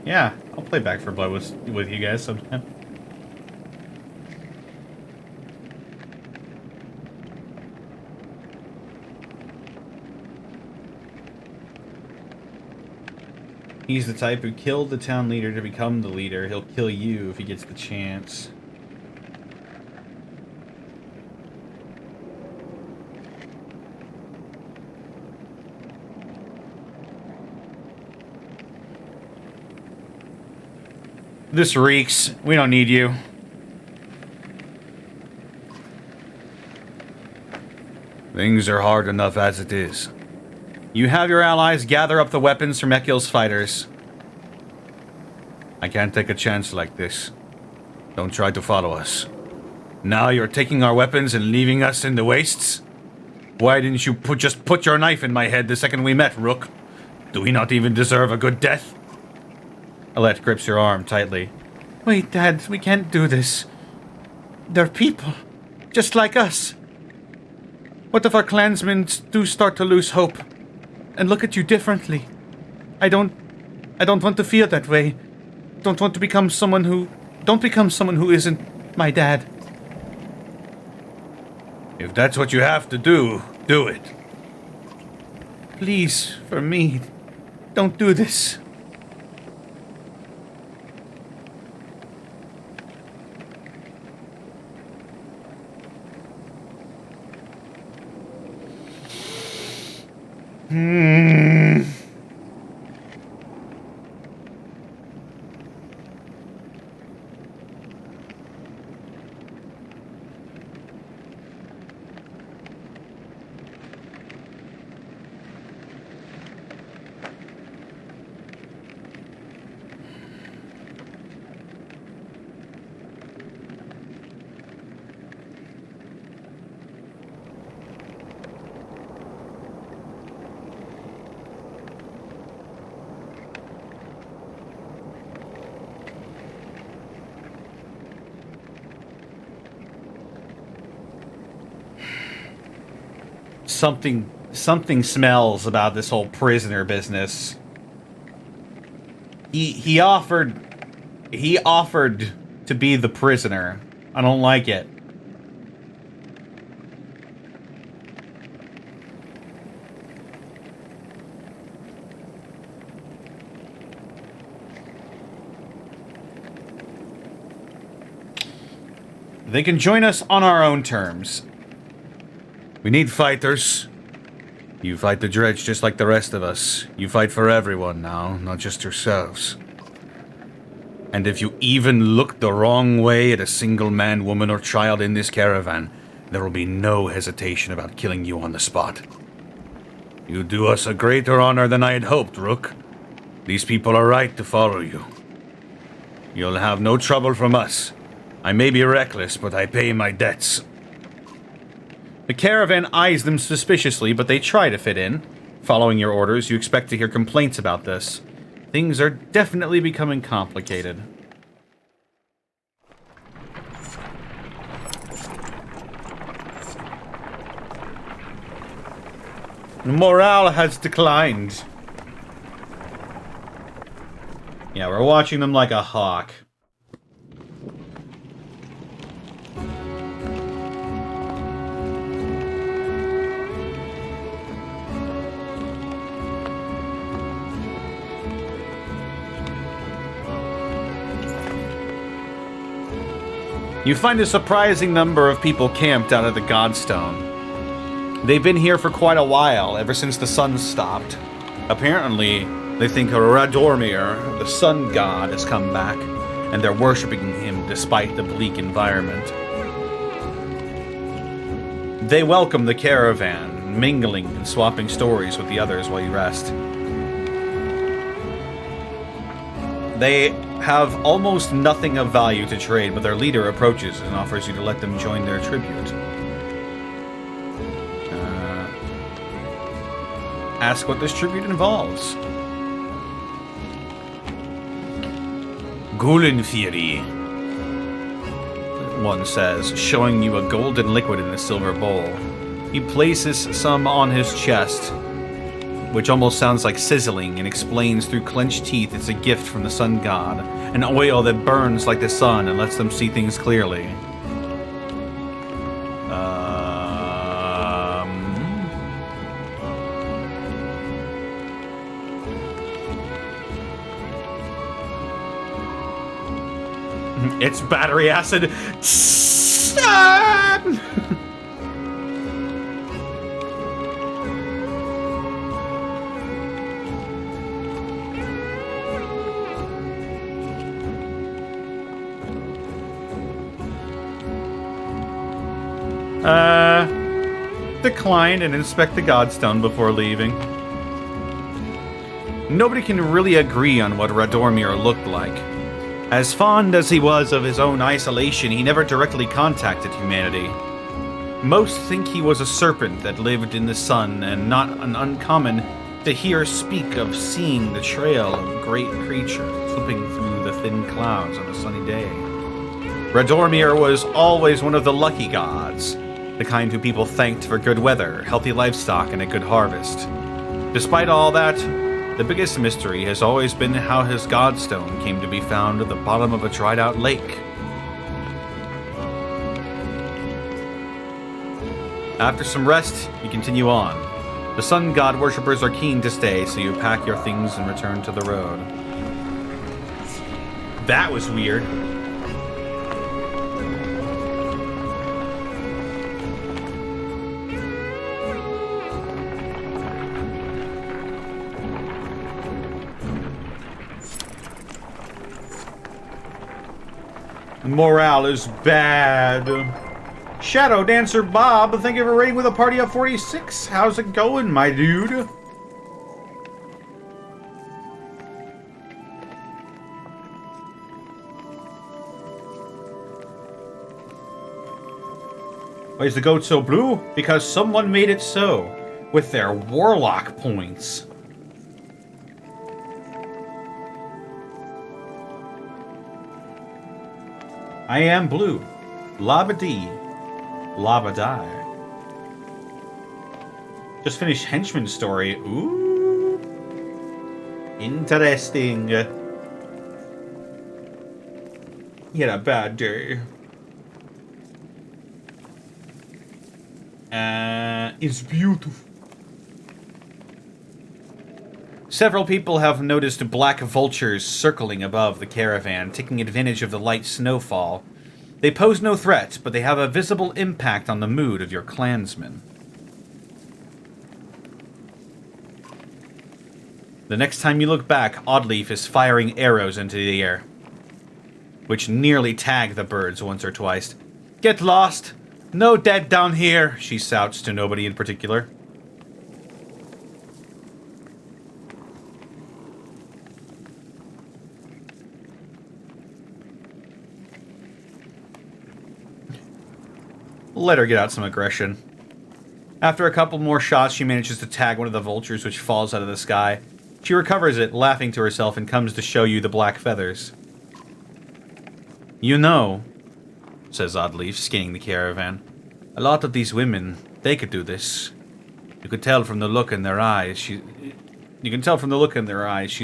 [SPEAKER 1] Yeah, I'll play Back for Blood with you guys sometime. He's the type who killed the town leader to become the leader. He'll kill you if he gets the chance. This reeks. We don't need you.
[SPEAKER 3] Things are hard enough as it is.
[SPEAKER 1] You have your allies gather up the weapons from Ekil's fighters.
[SPEAKER 3] I can't take a chance like this. Don't try to follow us. Now you're taking our weapons and leaving us in the wastes? Why didn't you just put your knife in my head the second we met, Rook? Do we not even deserve a good death?
[SPEAKER 1] Alette grips your arm tightly.
[SPEAKER 5] Wait, Dad, we can't do this. They're people, just like us. What if our clansmen do start to lose hope and look at you differently? I don't want to feel that way. Don't want to become someone who... Don't become someone who isn't my dad.
[SPEAKER 3] If that's what you have to do, do it.
[SPEAKER 5] Please, for me, don't do this.
[SPEAKER 1] Something smells about this whole prisoner business. He offered to be the prisoner. I don't like it. They can join us on our own terms.
[SPEAKER 3] We need fighters. You fight the dredge just like the rest of us. You fight for everyone now, not just yourselves. And if you even look the wrong way at a single man, woman, or child in this caravan, there will be no hesitation about killing you on the spot. You do us a greater honor than I had hoped, Rook. These people are right to follow you. You'll have no trouble from us. I may be reckless, but I pay my debts.
[SPEAKER 1] The caravan eyes them suspiciously, but they try to fit in. Following your orders, you expect to hear complaints about this. Things are definitely becoming complicated. Morale has declined. Yeah, we're watching them like a hawk. You find a surprising number of people camped out at the Godstone. They've been here for quite a while, ever since the sun stopped. Apparently, they think Radormir, the sun god, has come back, and they're worshipping him despite the bleak environment. They welcome the caravan, mingling and swapping stories with the others while you rest. They have almost nothing of value to trade, but their leader approaches and offers you to let them join their tribute. Ask what this tribute involves.
[SPEAKER 3] Gulenfiri,
[SPEAKER 1] one says, showing you a golden liquid in a silver bowl. He places some on his chest. which almost sounds like sizzling, and explains through clenched teeth it's a gift from the sun god, an oil that burns like the sun and lets them see things clearly. It's battery acid. Decline and inspect the Godstone before leaving. Nobody can really agree on what Radormir looked like. As fond as he was of his own isolation, he never directly contacted humanity. Most think he was a serpent that lived in the sun, and not an uncommon to hear speak of seeing the trail of great creatures slipping through the thin clouds on a sunny day. Radormir was always one of the lucky gods, the kind who people thanked for good weather, healthy livestock, and a good harvest. Despite all that, the biggest mystery has always been how his Godstone came to be found at the bottom of a dried-out lake. After some rest, you continue on. The sun god worshippers are keen to stay, so you pack your things and return to the road. That was weird. Morale is bad. Shadow Dancer Bob, thank you for raiding with a party of 46. How's it going, my dude? Why is the goat so blue? Because someone made it so, with their warlock points. I am blue. Labba-dee. Labba-die. Just finished Henchman's story. Ooh. Interesting. He had a bad day. It's beautiful. Several people have noticed black vultures circling above the caravan, taking advantage of the light snowfall. They pose no threat, but they have a visible impact on the mood of your clansmen. The next time you look back, Oddleaf is firing arrows into the air, which nearly tag the birds once or twice. Get lost! No dead down here, she shouts to nobody in particular. Let her get out some aggression. After a couple more shots, she manages to tag one of the vultures, which falls out of the sky. She recovers it, laughing to herself, and comes to show you the black feathers. You know, says Oddleaf, scanning the caravan, a lot of these women, they could do this. You could tell from the look in their eyes. She's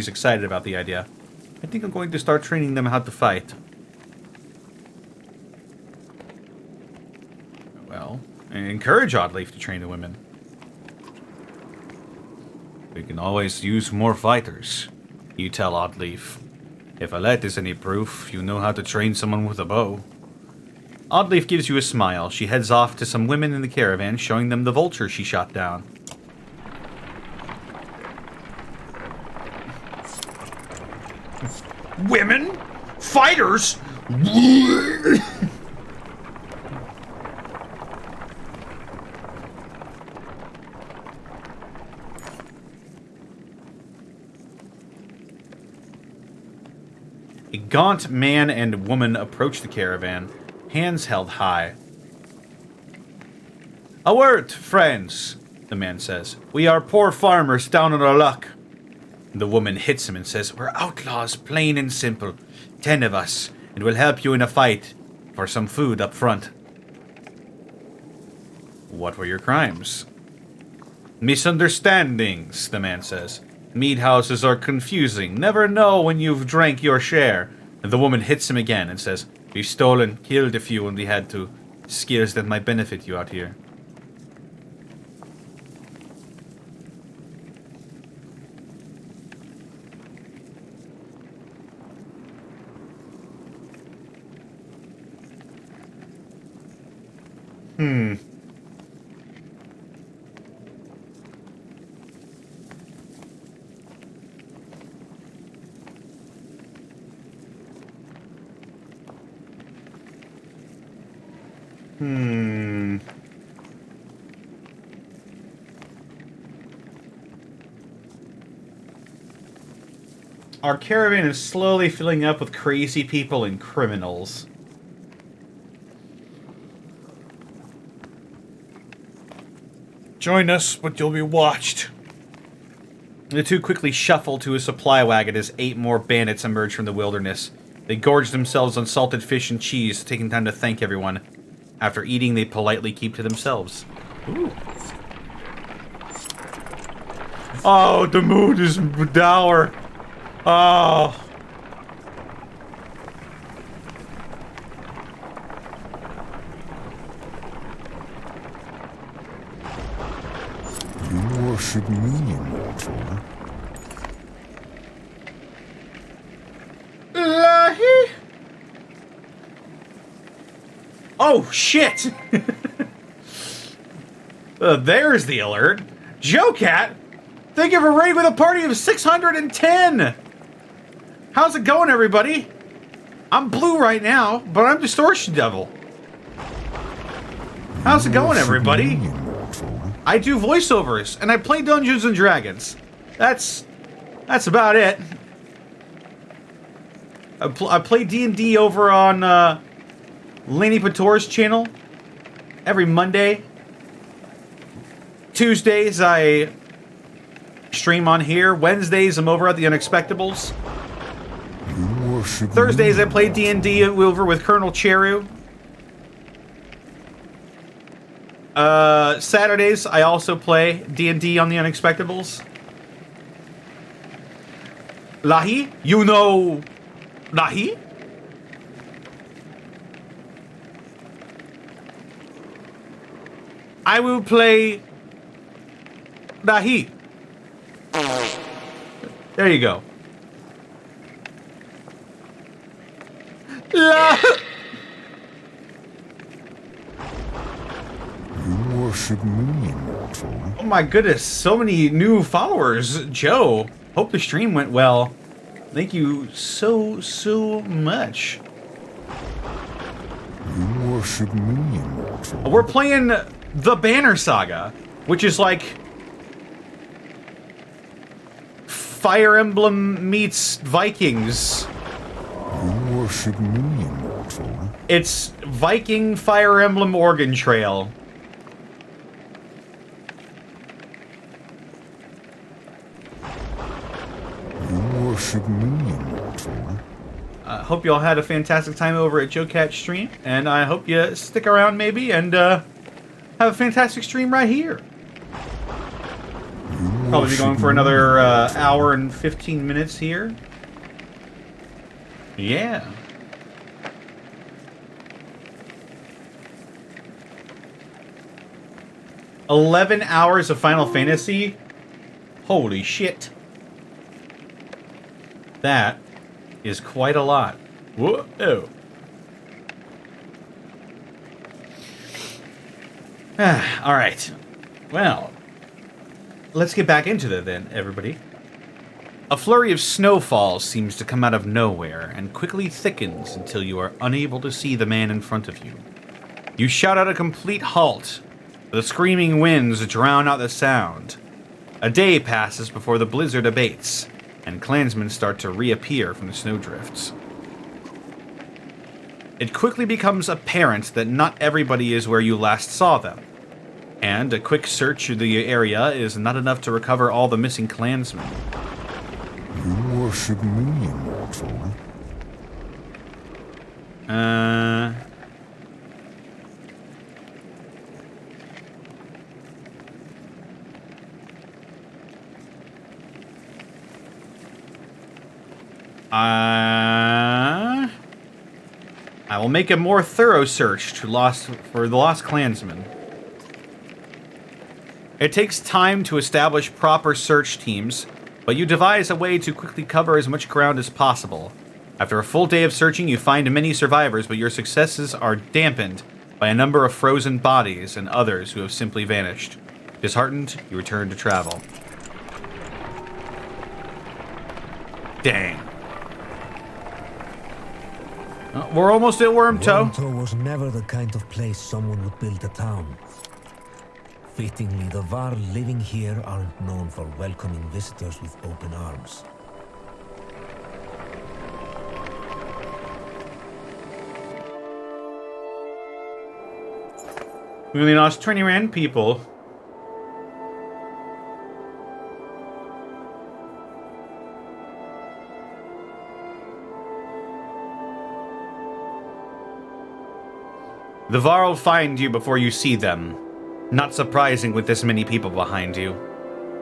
[SPEAKER 1] excited about the idea. I think I'm going to start training them how to fight. Well, and encourage Oddleaf to train the women. We can always use more fighters, you tell Oddleaf. If Alette is any proof, you know how to train someone with a bow. Oddleaf gives you a smile. She heads off to some women in the caravan, showing them the vulture she shot down. Women? Fighters? A gaunt man and woman approach the caravan, hands held high. A word, friends, the man says. We are poor farmers down on our luck. The woman hits him and says, We're outlaws, plain and simple. 10 of us, and we'll help you in a fight for some food up front. What were your crimes? Misunderstandings, the man says. Meat houses are confusing. Never know when you've drank your share. And the woman hits him again and says, we've stolen, killed a few when we had to. Skills that might benefit you out here. Our caravan is slowly filling up with crazy people and criminals.
[SPEAKER 5] Join us, but you'll be watched.
[SPEAKER 1] The two quickly shuffle to a supply wagon as 8 more bandits emerge from the wilderness. They gorge themselves on salted fish and cheese, taking time to thank everyone. After eating, they politely keep to themselves. Ooh. Oh, the mood is dour. Oh.
[SPEAKER 6] You worship me, immortal.
[SPEAKER 1] Lahi. Oh, shit! There's the alert. Joe-Cat, thank you for raiding with a party of 610! How's it going, everybody? I'm blue right now, but I'm Distortion Devil. How's it going, everybody? I do voiceovers, and I play Dungeons and Dragons. That's about it. I play D&D over on Laney Pator's channel every Monday. Tuesdays I stream on here. Wednesdays I'm over at the Unexpectables. Thursdays I play D&D over with Colonel Cheru. Saturdays I also play D&D on the Unexpectables. Lahi? You know Lahi? I will play Lahi. There you go. La
[SPEAKER 6] You worship me, immortal.
[SPEAKER 1] Oh my goodness, so many new followers. Joe, hope the stream went well. Thank you so much.
[SPEAKER 6] You worship me, immortal.
[SPEAKER 1] We're playing the Banner Saga, which is like Fire Emblem meets Vikings.
[SPEAKER 6] You worship me, immortal.
[SPEAKER 1] It's Viking Fire Emblem Oregon Trail.
[SPEAKER 6] You worship me, immortal.
[SPEAKER 1] Hope you all had a fantastic time over at Joe Cat Stream, and I hope you stick around maybe and have a fantastic stream right here. Probably be going for another hour and 15 minutes here. Yeah. $11 of Final Fantasy? Holy shit. That is quite a lot. Whoa. Alright. Well, let's get back into it then, everybody. A flurry of snowfall seems to come out of nowhere and quickly thickens until you are unable to see the man in front of you. You shout out a complete halt. The screaming winds drown out the sound. A day passes before the blizzard abates, and clansmen start to reappear from the snowdrifts. It quickly becomes apparent that not everybody is where you last saw them, and a quick search of the area is not enough to recover all the missing clansmen.
[SPEAKER 6] You worship me, immortal.
[SPEAKER 1] I will make a more thorough search for the lost clansmen. It takes time to establish proper search teams, but you devise a way to quickly cover as much ground as possible. After a full day of searching, you find many survivors, but your successes are dampened by a number of frozen bodies and others who have simply vanished. Disheartened, you return to travel. Dang. We're almost at Wormtoe.
[SPEAKER 7] Wormtoe was never the kind of place someone would build a town. Fittingly, the Varl living here aren't known for welcoming visitors with open arms.
[SPEAKER 1] We only lost 20 rand people. The Var will find you before you see them. Not surprising with this many people behind you.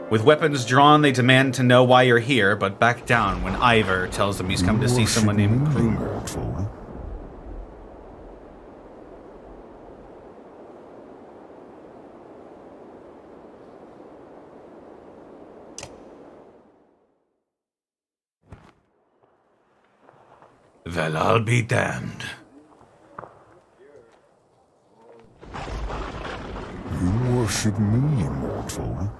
[SPEAKER 1] With weapons drawn, they demand to know why you're here, but back down when Ivor tells them he's come to see someone named Krumer.
[SPEAKER 2] Well, I'll be damned.
[SPEAKER 6] You worship me, mortal.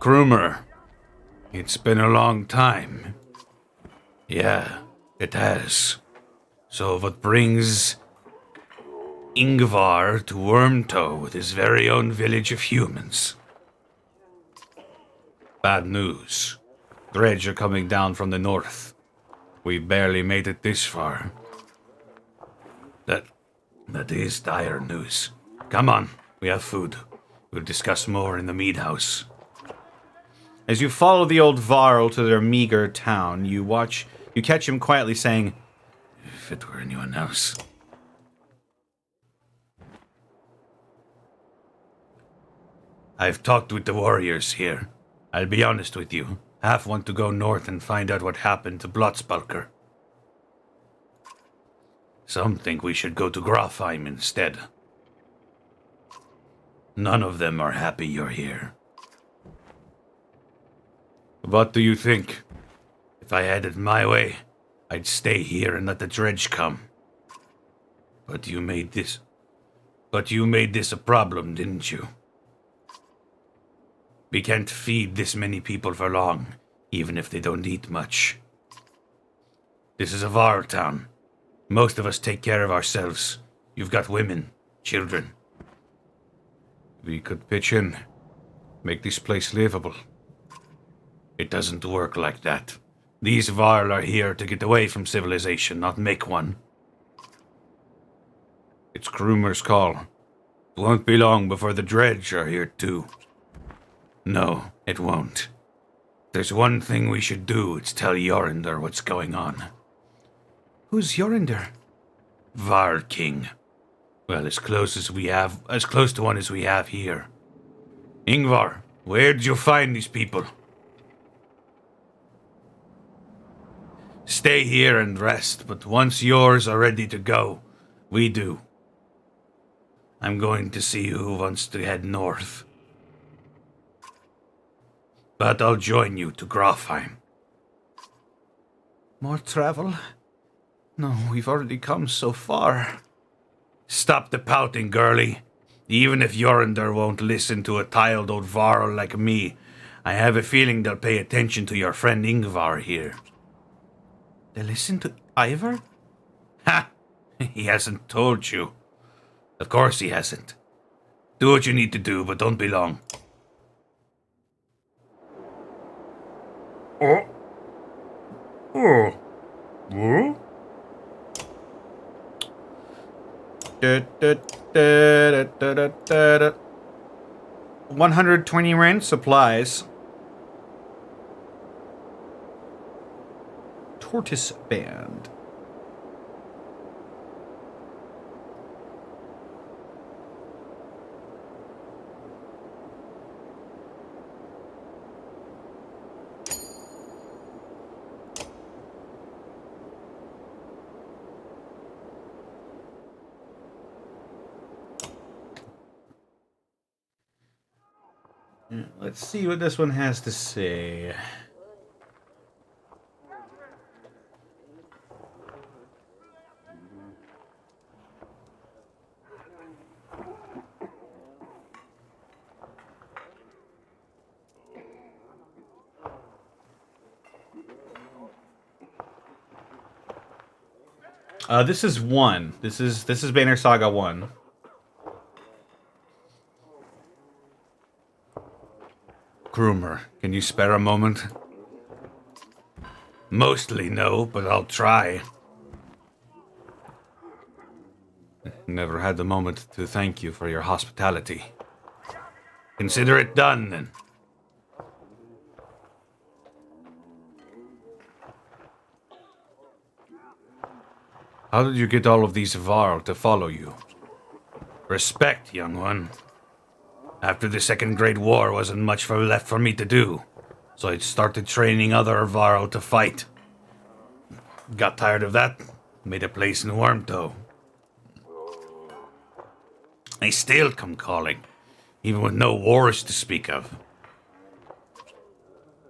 [SPEAKER 2] Krumer, it's been a long time. Yeah, it has. So what brings Ingvar to Wormtoe with his very own village of humans? Bad news. Dredge are coming down from the north. We barely made it this far. That is dire news. Come on, we have food. We'll discuss more in the mead house.
[SPEAKER 1] As you follow the old Varl to their meager town, you catch him quietly saying,
[SPEAKER 2] If it were anyone else. I've talked with the warriors here. I'll be honest with you. Half want to go north and find out what happened to Blotzbalker. Some think we should go to Grafheim instead. None of them are happy you're here. What do you think? If I had it my way, I'd stay here and let the dredge come. But you made this a problem, didn't you? We can't feed this many people for long, even if they don't eat much. This is a Var town. Most of us take care of ourselves. You've got women, children. We could pitch in, make this place livable. It doesn't work like that. These Varl are here to get away from civilization, not make one. It's Krumer's call. It won't be long before the dredge are here too. No, it won't. There's one thing we should do, it's tell Jorindr what's going on.
[SPEAKER 1] Who's Jorindr?
[SPEAKER 2] Var King. Well, as close to one as we have here. Ingvar, where'd you find these people? Stay here and rest, but once yours are ready to go, we do. I'm going to see who wants to head north. But I'll join you to Grafheim.
[SPEAKER 1] More travel? No, we've already come so far.
[SPEAKER 2] Stop the pouting, girlie. Even if Jorindr won't listen to a tiled old Varl like me, I have a feeling they'll pay attention to your friend Ingvar here.
[SPEAKER 1] They listen to Ivor?
[SPEAKER 2] Ha! He hasn't told you. Of course he hasn't. Do what you need to do, but don't be long.
[SPEAKER 1] Oh. 120 rand supplies. Tortoise band. Let's see what this one has to say. This is 1. This is Banner Saga 1.
[SPEAKER 3] Krumer, can you spare a moment? Mostly no, but I'll try. Never had the moment to thank you for your hospitality. Consider it done, then. How did you get all of these Varl to follow you? Respect, young one. After the Second Great War, wasn't much left for me to do, so I started training other Varl to fight. Got tired of that, made a place in Wormtow. They still come calling, even with no wars to speak of.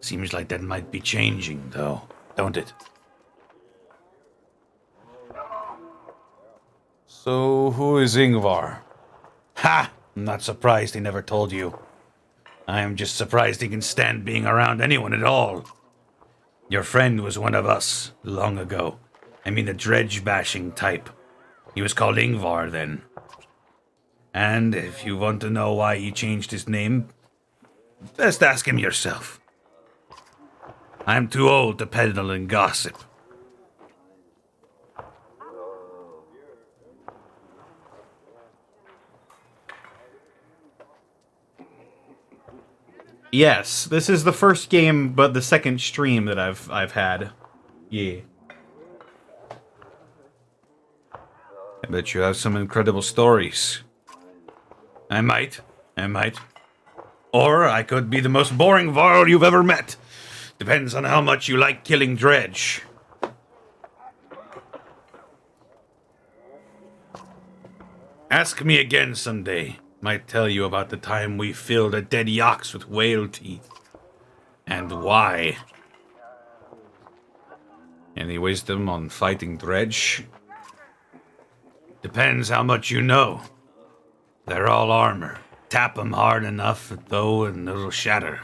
[SPEAKER 3] Seems like that might be changing, though, don't it?
[SPEAKER 2] So, who is Ingvar?
[SPEAKER 3] Ha! I'm not surprised he never told you. I am just surprised he can stand being around anyone at all. Your friend was one of us, long ago. I mean, a dredge-bashing type. He was called Ingvar then. And if you want to know why he changed his name, best ask him yourself. I'm too old to peddle and gossip.
[SPEAKER 1] Yes, this is the first game, but the second stream that I've had. Yeah.
[SPEAKER 3] I bet you have some incredible stories. I might. Or I could be the most boring Varl you've ever met. Depends on how much you like killing dredge. Ask me again someday. Might tell you about the time we filled a dead ox with whale teeth. And why. Any wisdom on fighting dredge? Depends how much you know. They're all armor. Tap 'em hard enough, though, and it'll shatter.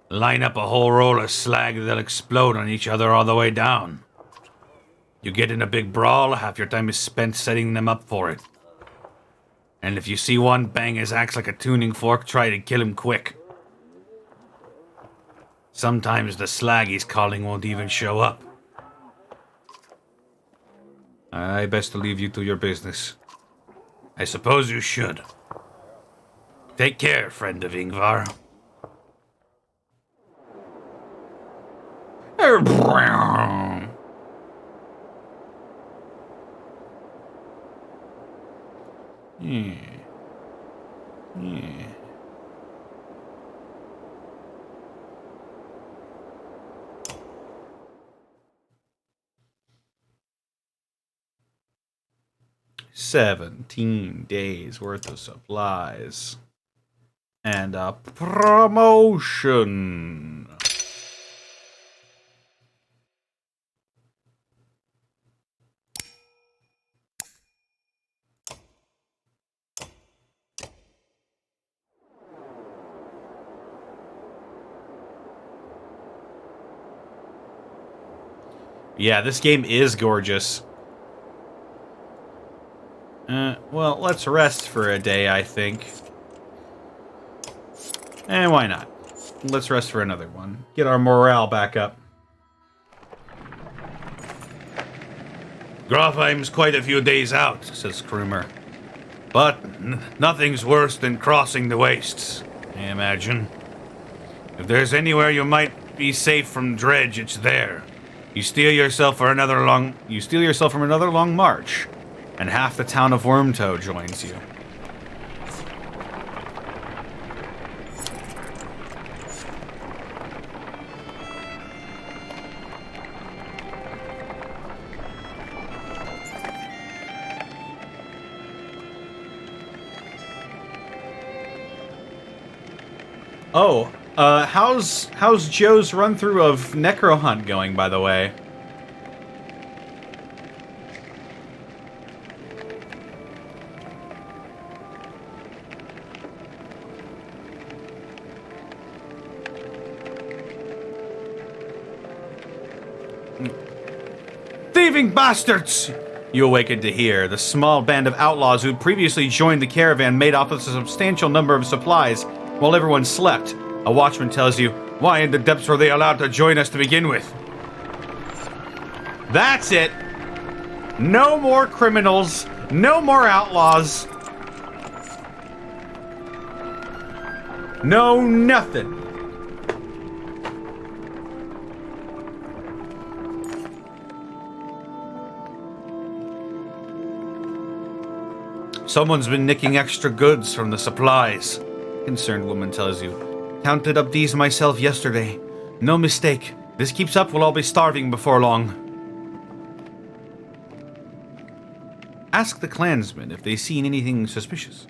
[SPEAKER 3] Line up a whole roll of slag, they'll explode on each other all the way down. You get in a big brawl, half your time is spent setting them up for it. And if you see one bang his axe like a tuning fork, try to kill him quick. Sometimes the slag he's calling won't even show up. I best to leave you to your business. I suppose you should. Take care, friend of Ingvar. Yeah.
[SPEAKER 1] 17 days worth of supplies. And a promotion. Yeah, this game is gorgeous. Well, let's rest for a day, I think. And why not? Let's rest for another one. Get our morale back up.
[SPEAKER 3] Grofheim's quite a few days out, says Krumer. But nothing's worse than crossing the wastes, I imagine. If there's anywhere you might be safe from dredge, it's there. You steel yourself from another long march, and half the town of Wormtow joins you.
[SPEAKER 1] Oh, how's Joe's run through of Necro Hunt going, by the way?
[SPEAKER 5] Thieving bastards!
[SPEAKER 1] You awakened to hear the small band of outlaws who previously joined the caravan made off with a substantial number of supplies while everyone slept. A watchman tells you,
[SPEAKER 3] Why in the depths were they allowed to join us to begin with?
[SPEAKER 1] that's it! No more criminals, no more outlaws. No nothing.
[SPEAKER 3] Someone's been nicking extra goods from the supplies,
[SPEAKER 1] Concerned woman tells you.
[SPEAKER 3] counted up these myself yesterday. No mistake. This keeps up, we'll all be starving before long.
[SPEAKER 1] Ask the clansmen if they've seen anything suspicious.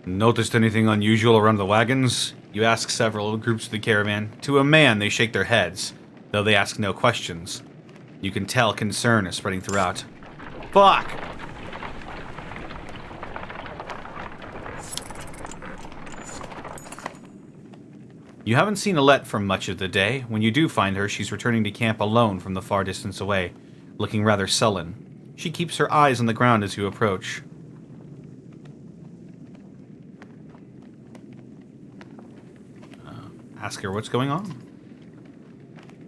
[SPEAKER 3] Noticed anything unusual around the wagons?
[SPEAKER 1] You ask several groups of the caravan. To a man, they shake their heads, though they ask no questions. You can tell concern is spreading throughout. Fuck! You haven't seen Alette for much of the day. When you do find her, she's returning to camp alone from the far distance away, looking rather sullen. She keeps her eyes on the ground as you approach. Ask her what's going on.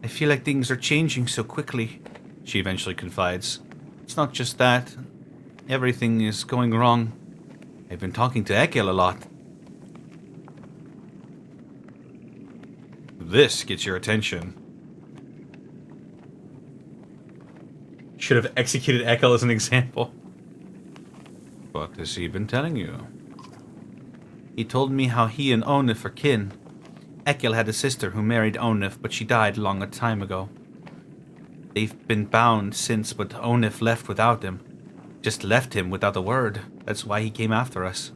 [SPEAKER 5] I feel like things are changing so quickly,
[SPEAKER 1] She eventually confides.
[SPEAKER 5] it's not just that. Everything is going wrong.
[SPEAKER 3] I've been talking to Ekel a lot.
[SPEAKER 1] This gets your attention. Should have executed Ekel as an example.
[SPEAKER 3] What has he been telling you?
[SPEAKER 5] He told me how he and Onif are kin. Ekel had a sister who married Onif, but she died long a time ago. They've been bound since, but Onif left without him. Just left him without a word. That's why he came after us.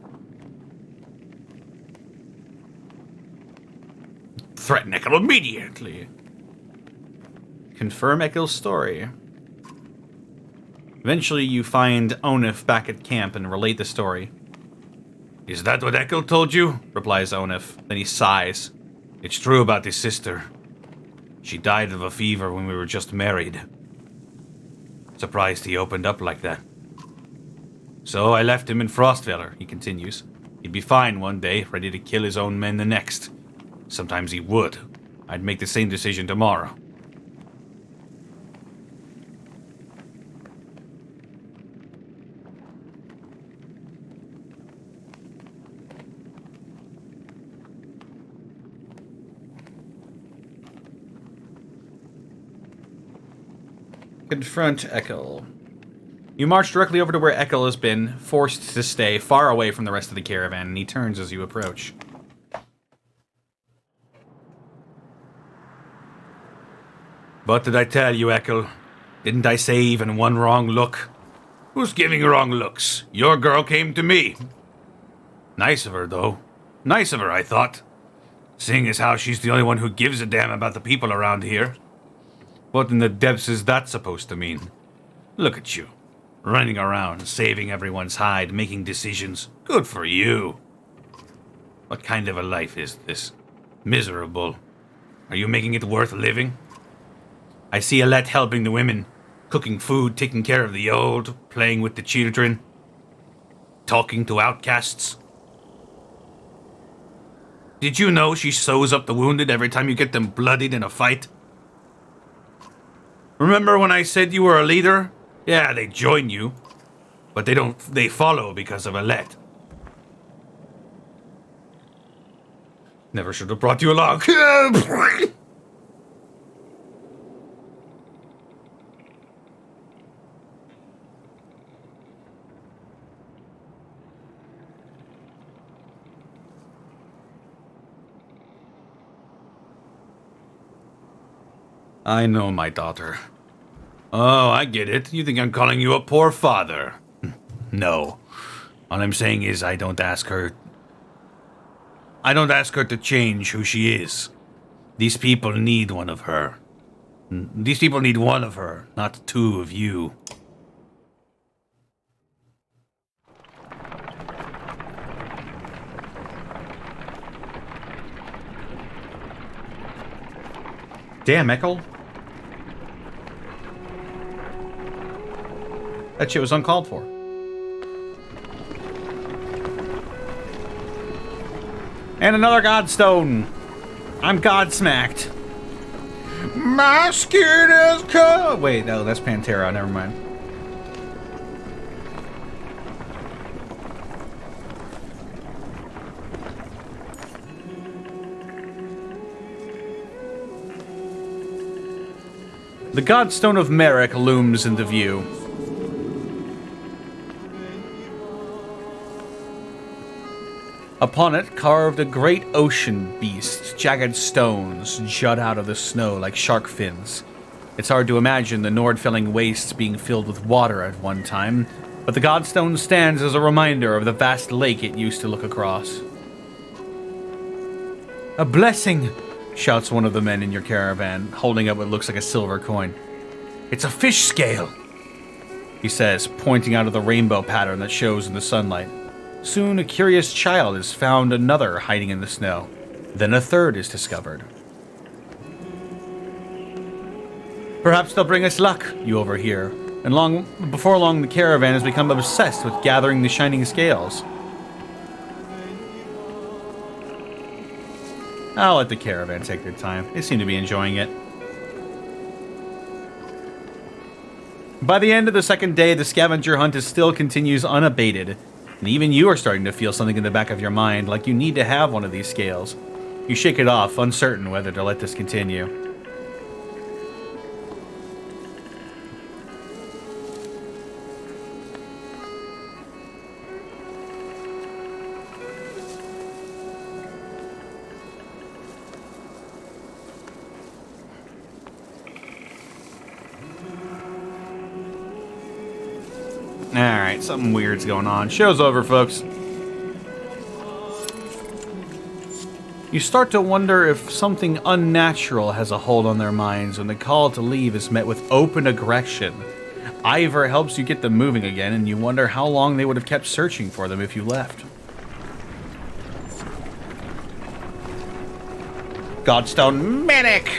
[SPEAKER 3] Threaten Ekel immediately.
[SPEAKER 1] Confirm Ekel's story. Eventually, you find Onif back at camp and relate the story.
[SPEAKER 3] Is that what Ekel told you?
[SPEAKER 1] Replies Onif. Then he sighs.
[SPEAKER 3] It's true about his sister. She died of a fever when we were just married. Surprised he opened up like that. So I left him in Frostfeller, he continues. He'd be fine one day, ready to kill his own men the next. Sometimes he would. I'd make the same decision tomorrow.
[SPEAKER 1] Confront Ekel. You march directly over to where Ekel has been, forced to stay far away from the rest of the caravan, and he turns as you approach.
[SPEAKER 3] What did I tell you, Ekel? Didn't I say even one wrong look? Who's giving wrong looks? Your girl came to me. Nice of her, though. Nice of her, I thought. Seeing as how she's the only one who gives a damn about the people around here. What in the depths is that supposed to mean? Look at you. Running around, saving everyone's hide, making decisions. Good for you. What kind of a life is this? Miserable. Are you making it worth living? I see Alette helping the women, cooking food, taking care of the old, playing with the children, talking to outcasts. Did you know she sews up the wounded every time you get them bloodied in a fight? Remember when I said you were a leader? Yeah, they join you, but they follow because of Alette. Never should have brought you along. I know, my daughter. Oh, I get it. You think I'm calling you a poor father. No. All I'm saying is I don't ask her to change who she is. These people need one of her. These people need one of her, not two of you.
[SPEAKER 1] Damn, Ekkel. That shit was uncalled for. And another Godstone. I'm godsmacked. My skin is cold. Wait, no, that's Pantera. Never mind. The Godstone of Merrick looms into view. Upon it, carved a great ocean beast. Jagged stones jut out of the snow like shark fins. It's hard to imagine the Nordfelling wastes being filled with water at one time, but the Godstone stands as a reminder of the vast lake it used to look across. A blessing, shouts one of the men in your caravan, holding up what looks like a silver coin. It's a fish scale, he says, pointing out of the rainbow pattern that shows in the sunlight. Soon a curious child is found, another hiding in the snow. Then a third is discovered. Perhaps they'll bring us luck, you overhear. And before long, the caravan has become obsessed with gathering the shining scales. I'll let the caravan take their time. They seem to be enjoying it. By the end of the second day, the scavenger hunt still continues unabated. And even you are starting to feel something in the back of your mind, like you need to have one of these scales. You shake it off, uncertain whether to let this continue. Alright, something weird's going on. Show's over, folks. You start to wonder if something unnatural has a hold on their minds when the call to leave is met with open aggression. Ivor helps you get them moving again, and you wonder how long they would have kept searching for them if you left. Godstone Medic!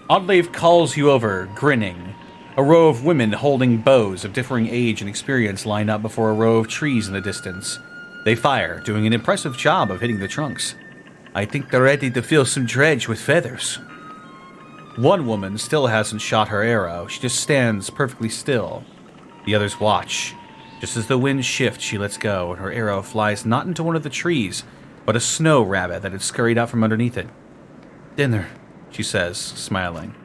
[SPEAKER 1] Oddleif calls you over, grinning. A row of women holding bows of differing age and experience line up before a row of trees in the distance. They fire, doing an impressive job of hitting the trunks. I think they're ready to fill some dredge with feathers. One woman still hasn't shot her arrow. She just stands perfectly still. The others watch. Just as the winds shift, she lets go, and her arrow flies not into one of the trees, but a snow rabbit that had scurried out from underneath it. Dinner, she says, smiling.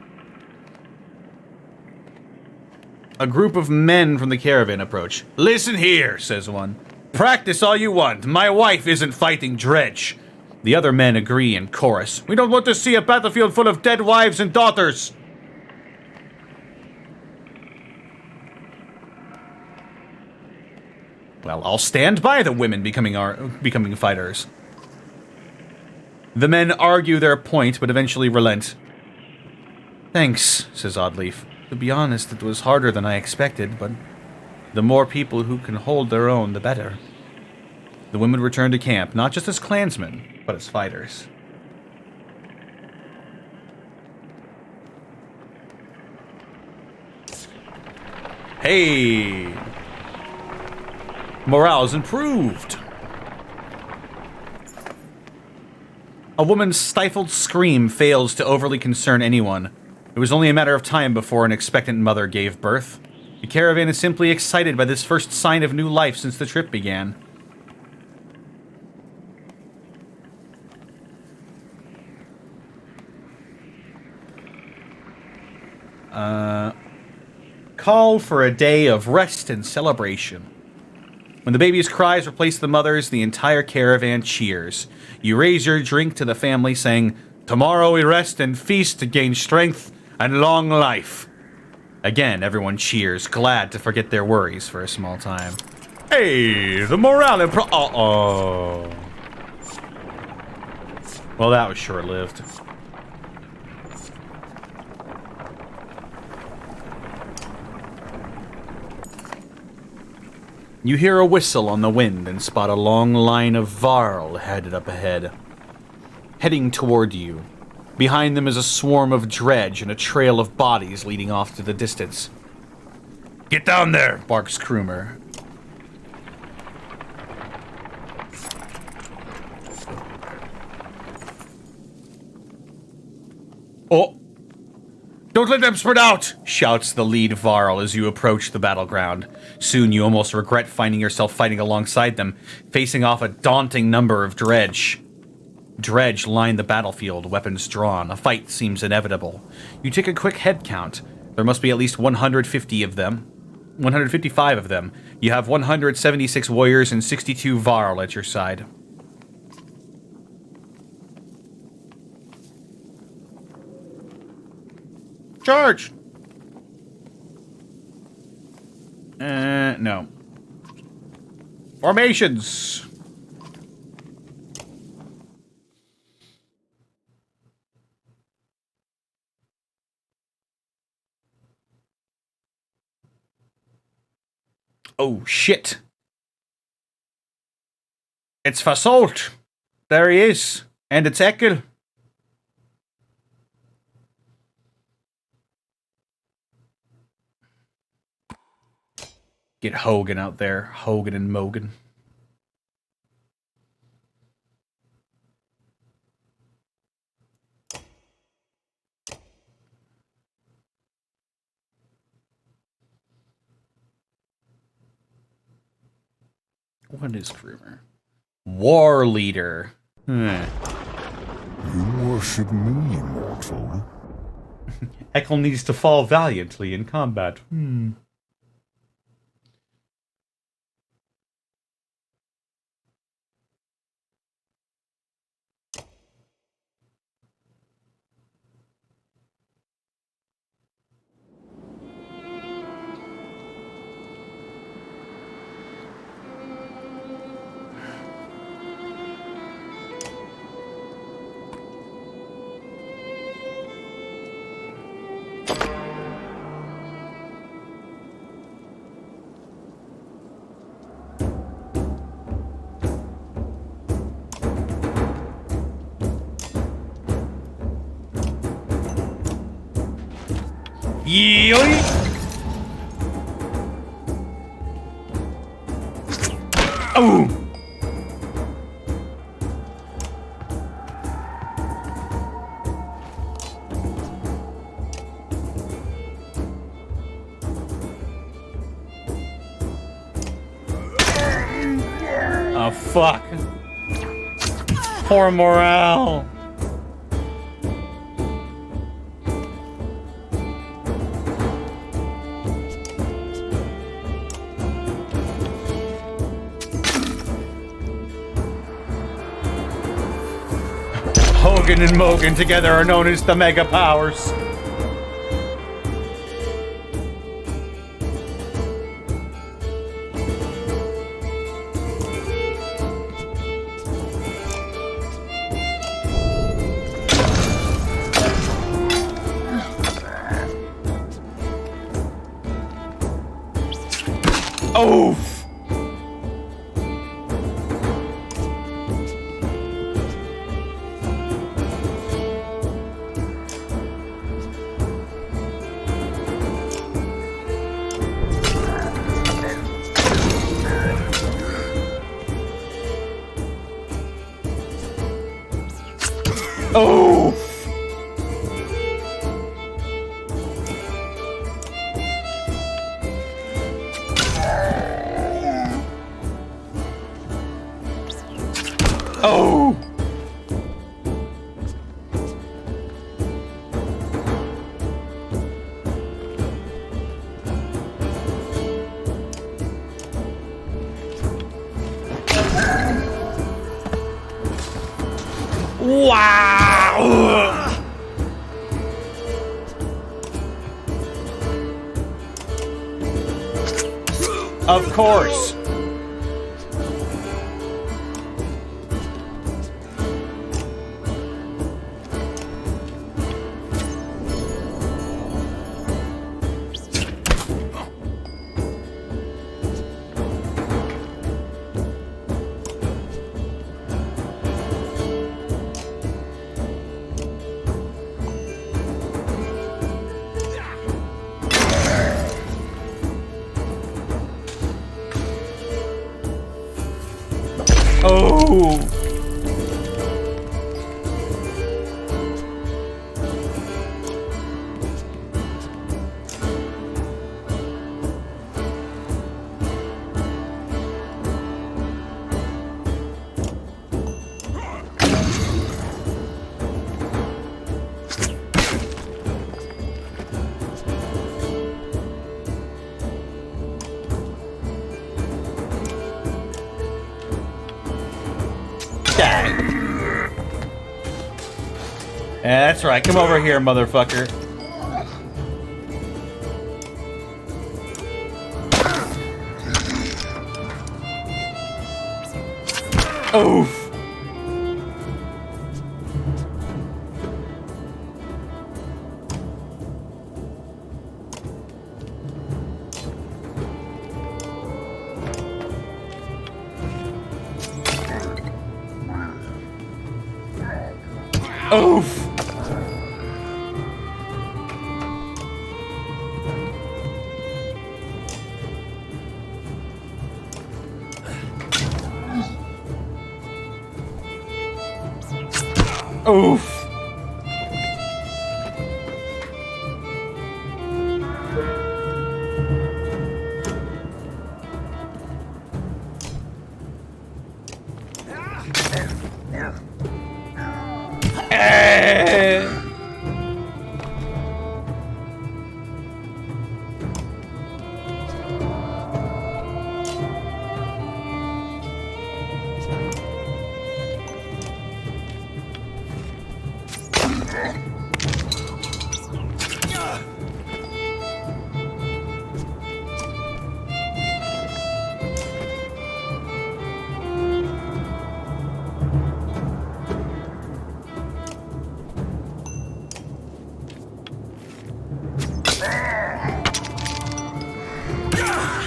[SPEAKER 1] A group of men from the caravan approach. Listen here, says one. Practice all you want. My wife isn't fighting dredge. The other men agree in chorus. We don't want to see a battlefield full of dead wives and daughters. Well, I'll stand by the women becoming fighters. The men argue their point, but eventually relent. Thanks, says Oddleif. To be honest, it was harder than I expected, but the more people who can hold their own, the better. The women return to camp, not just as clansmen, but as fighters. Hey! Morale's improved! A woman's stifled scream fails to overly concern anyone. It was only a matter of time before an expectant mother gave birth. The caravan is simply excited by this first sign of new life since the trip began. call for a day of rest and celebration. When the baby's cries replace the mother's, the entire caravan cheers. You raise your drink to the family, saying, "Tomorrow we rest and feast to gain strength and long life." Again, everyone cheers, glad to forget their worries for a small time. Hey, the morale and uh-oh. Well, that was short-lived. You hear a whistle on the wind and spot a long line of Varl headed up ahead. Heading toward you. Behind them is a swarm of dredge and a trail of bodies leading off to the distance.
[SPEAKER 2] Get down there!
[SPEAKER 1] Barks Krumer. Oh!
[SPEAKER 2] Don't let them spread out!
[SPEAKER 1] Shouts the lead Varl as you approach the battleground. Soon you almost regret finding yourself fighting alongside them, facing off a daunting number of dredge. Dredge line the battlefield, weapons drawn. A fight seems inevitable. You take a quick head count. There must be at least 150 of them. 155 of them. You have 176 warriors and 62 Varl at your side. Charge! No. Formations! Oh, shit. It's Fasolt. There he is. And it's Ekkel. Get Hogan out there. Hogan and Mogan. What is Krumer? War leader.
[SPEAKER 6] You worship me, mortal.
[SPEAKER 1] Ekkel needs to fall valiantly in combat. Yoink! Oh! Oh, fuck. Poor morale. Hogan and Mogan together are known as the Mega Powers. Oh! Oh! Oh! Wow! Of course. Oh! Yeah, that's right. Come over here, motherfucker. Oof. Oof. Oof.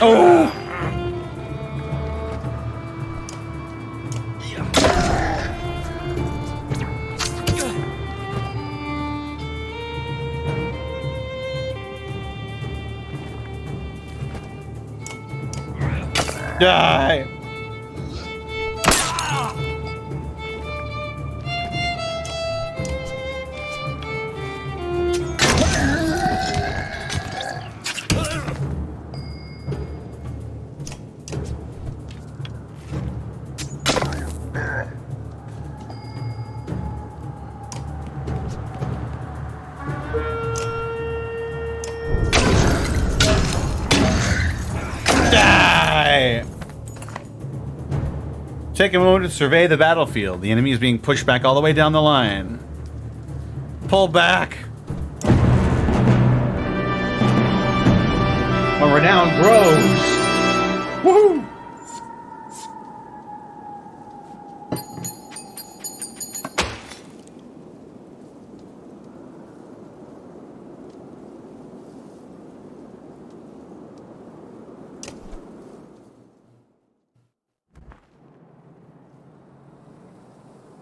[SPEAKER 1] Oh! Die! Die! Take a moment to survey the battlefield. The enemy is being pushed back all the way down the line. Pull back. My renown grows. Woohoo!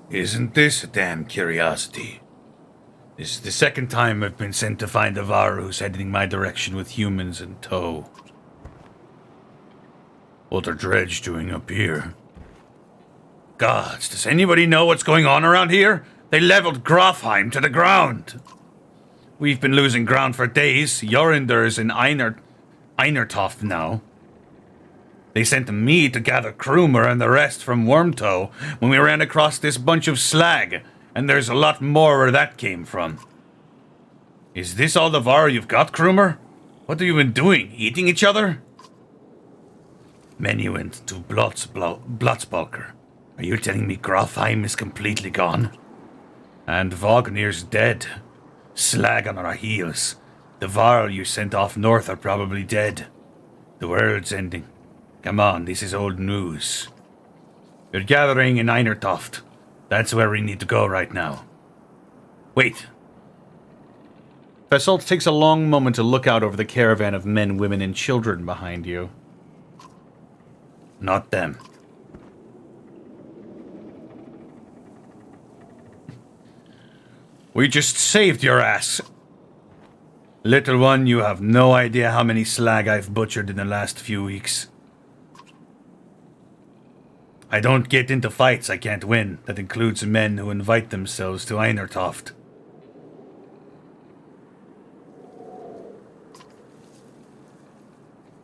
[SPEAKER 3] Isn't this a damn curiosity? This is the second time I've been sent to find a Varus heading my direction with humans in tow. What are Dredge doing up here? Gods, does anybody know what's going on around here? They leveled Grofheim to the ground. We've been losing ground for days. Jorinder's in Einertoft now. They sent me to gather Krumer and the rest from Wormtoe when we ran across this bunch of slag, and there's a lot more where that came from. Is this all the Var you've got, Krumer? What have you been doing? Eating each other? Menuint to Blotzbalker. Are you telling me Grofheim is completely gone? And Vognir's dead. Slag on our heels. The Varl you sent off north are probably dead. The world's ending. Come on, this is old news. You're gathering in Einertoft. That's where we need to go right now. Wait.
[SPEAKER 1] Fasolt takes a long moment to look out over the caravan of men, women, and children behind you.
[SPEAKER 3] Not them. We just saved your ass. Little one, you have no idea how many slag I've butchered in the last few weeks. I don't get into fights I can't win. That includes men who invite themselves to Einertoft.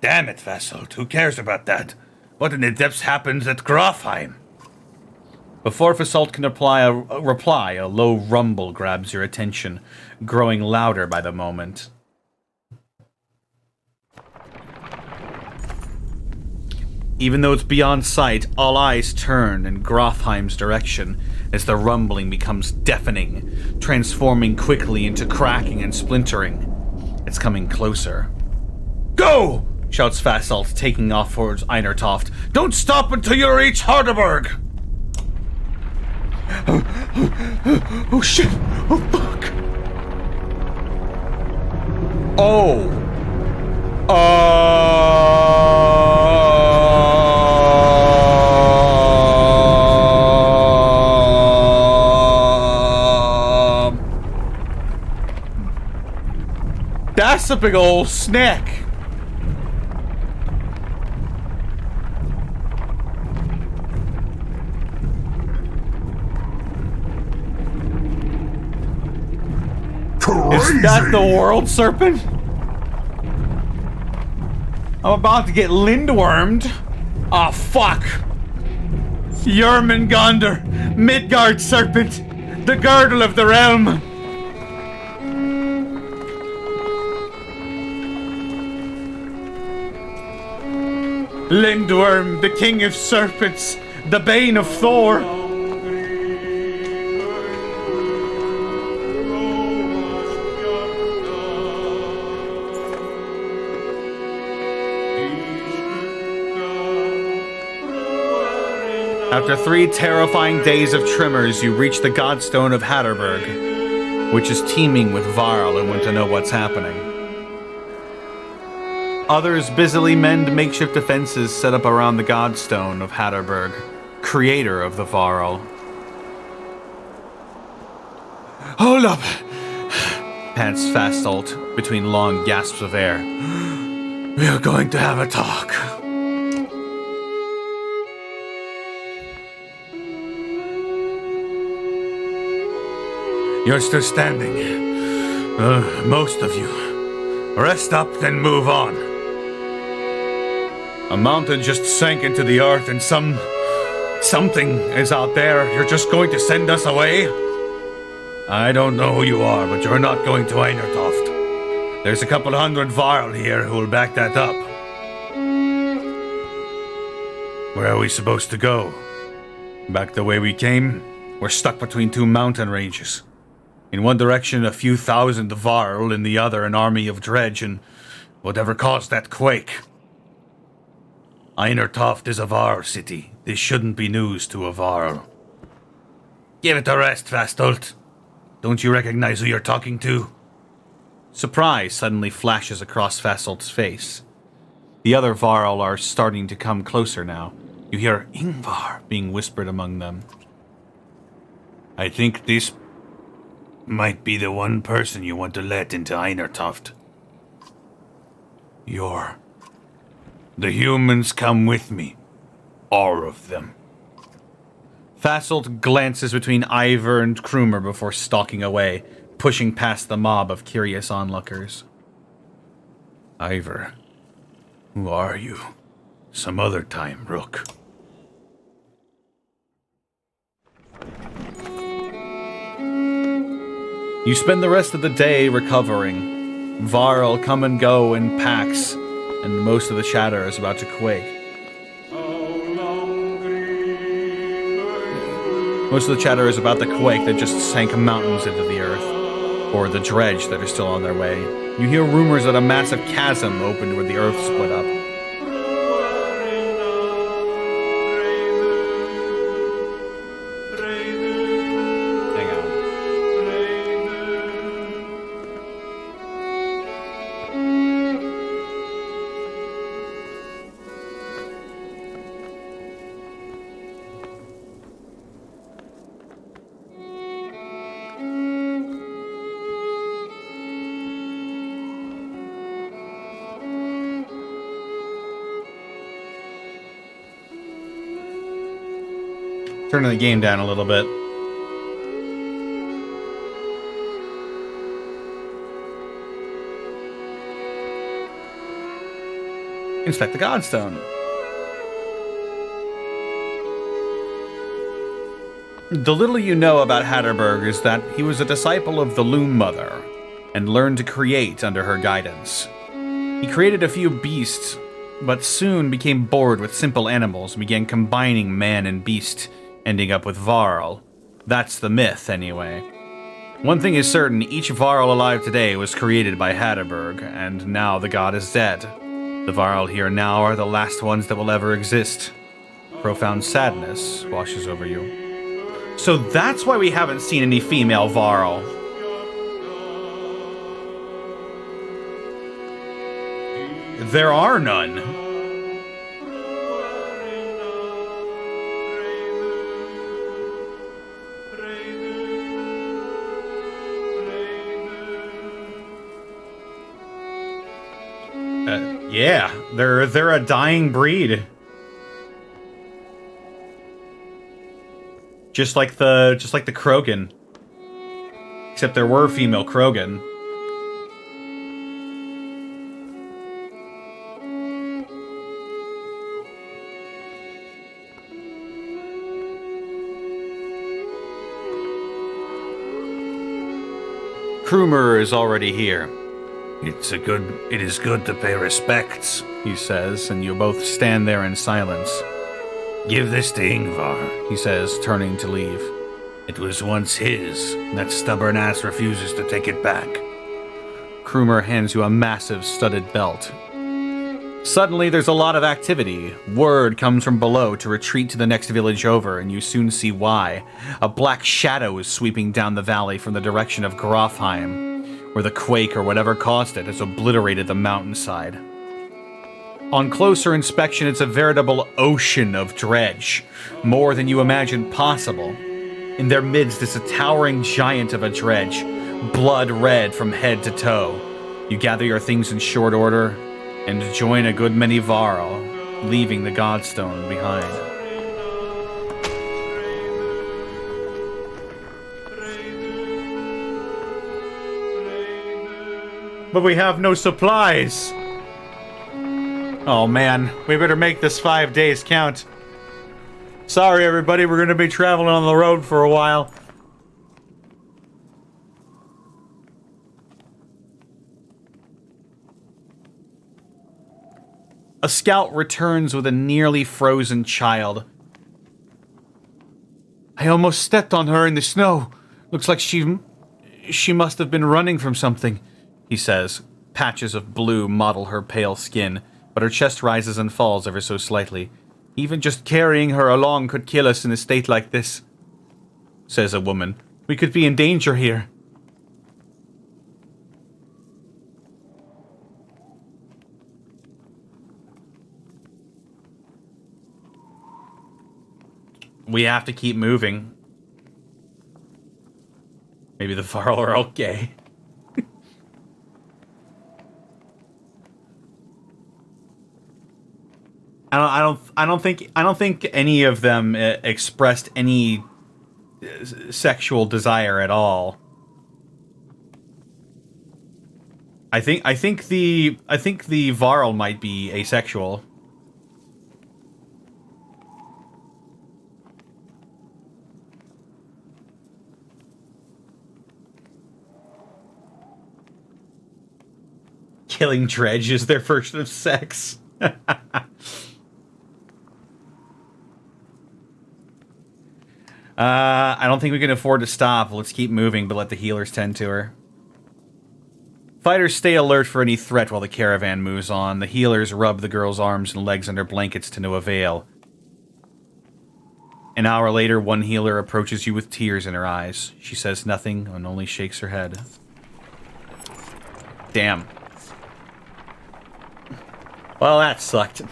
[SPEAKER 3] Damn it, Fasolt. Who cares about that? What in the depths happens at Grofheim?
[SPEAKER 1] Before Fasolt can reply, a low rumble grabs your attention, growing louder by the moment. Even though it's beyond sight, all eyes turn in Grofheim's direction as the rumbling becomes deafening, transforming quickly into cracking and splintering. It's coming closer.
[SPEAKER 3] Go!
[SPEAKER 1] Shouts Fasolt, taking off towards Einertoft.
[SPEAKER 3] Don't stop until you reach Hardenberg!
[SPEAKER 5] Oh shit! Oh fuck!
[SPEAKER 1] Oh! That's a big old snack! Is that the world serpent? I'm about to get lindwormed. Ah, fuck. Jörmungandr, Midgard serpent, the girdle of the realm. Lindworm, the king of serpents, the bane of Thor. After 3 terrifying days of tremors, you reach the Godstone of Hatterberg, which is teeming with Varl and want to know what's happening. Others busily mend makeshift defenses set up around the Godstone of Hatterberg, creator of the Varl.
[SPEAKER 5] Hold up!
[SPEAKER 1] Pants Fasolt between long gasps of air.
[SPEAKER 5] We are going to have a talk.
[SPEAKER 3] You're still standing. Most of you. Rest up, then move on. A mountain just sank into the earth and something is out there. You're just going to send us away? I don't know who you are, but you're not going to Einertoft. There's a couple hundred Varl here who will back that up. Where are we supposed to go? Back the way we came? We're stuck between 2 mountain ranges. In one direction, a few thousand Varl, in the other, an army of dredge, and whatever caused that quake. Einertoft is a Varl city. This shouldn't be news to a Varl. Give it a rest, Fastolt. Don't you recognize who you're talking to?
[SPEAKER 1] Surprise suddenly flashes across Fasolt's face. The other Varl are starting to come closer now. You hear Ingvar being whispered among them.
[SPEAKER 3] I think this might be the one person you want to let into Einertoft. The humans come with me. All of them.
[SPEAKER 1] Fasolt glances between Ivor and Krumer before stalking away, pushing past the mob of curious onlookers.
[SPEAKER 3] Ivor, who are you? Some other time, Rook.
[SPEAKER 1] You spend the rest of the day recovering. Varl come and go in packs, and most of the chatter is about to quake. Most of the chatter is about the quake that just sank mountains into the earth, or the dredge that are still on their way. You hear rumors that a massive chasm opened where the earth split up. Turning the game down a little bit. Inspect the Godstone. The little you know about Hatterberg is that he was a disciple of the Loom Mother and learned to create under her guidance. He created a few beasts, but soon became bored with simple animals and began combining man and beast, ending up with Varl. That's the myth, anyway. One thing is certain, each Varl alive today was created by Hatterberg, and now the god is dead. The Varl here now are the last ones that will ever exist. Profound sadness washes over you. So that's why we haven't seen any female Varl. There are none. Yeah, they're a dying breed. Just like the Krogan. Except there were female Krogan. Krumer is already here.
[SPEAKER 2] It is good to pay respects,
[SPEAKER 1] He says, and you both stand there in silence.
[SPEAKER 2] Give this to Ingvar,
[SPEAKER 1] He says, turning to leave.
[SPEAKER 2] It was once his. That stubborn ass refuses to take it back.
[SPEAKER 1] Krumer hands you a massive studded belt. Suddenly, there's a lot of activity. Word comes from below to retreat to the next village over, and you soon see why. A black shadow is sweeping down the valley from the direction of Grofheim, where the quake or whatever caused it has obliterated the mountainside. On closer inspection, it's a veritable ocean of dredge, more than you imagined possible. In their midst is a towering giant of a dredge, blood red from head to toe. You gather your things in short order and join a good many Varl, leaving the Godstone behind. But we have no supplies! Oh man, we better make this 5 days count. Sorry everybody, we're gonna be traveling on the road for a while. A scout returns with a nearly frozen child. I almost stepped on her in the snow. Looks like she must have been running from something, he says. Patches of blue mottle her pale skin, but her chest rises and falls ever so slightly. Even just carrying her along could kill us in a state like this, says a woman. We could be in danger here. We have to keep moving. Maybe the Varl are okay. I don't think any of them expressed any sexual desire at all. I think the Varl might be asexual. Killing Dredge is their version of sex. I don't think we can afford to stop. Let's keep moving, but let the healers tend to her. Fighters stay alert for any threat while the caravan moves on. The healers rub the girl's arms and legs under blankets to no avail. An hour later, one healer approaches you with tears in her eyes. She says nothing and only shakes her head. Damn. Well, that sucked.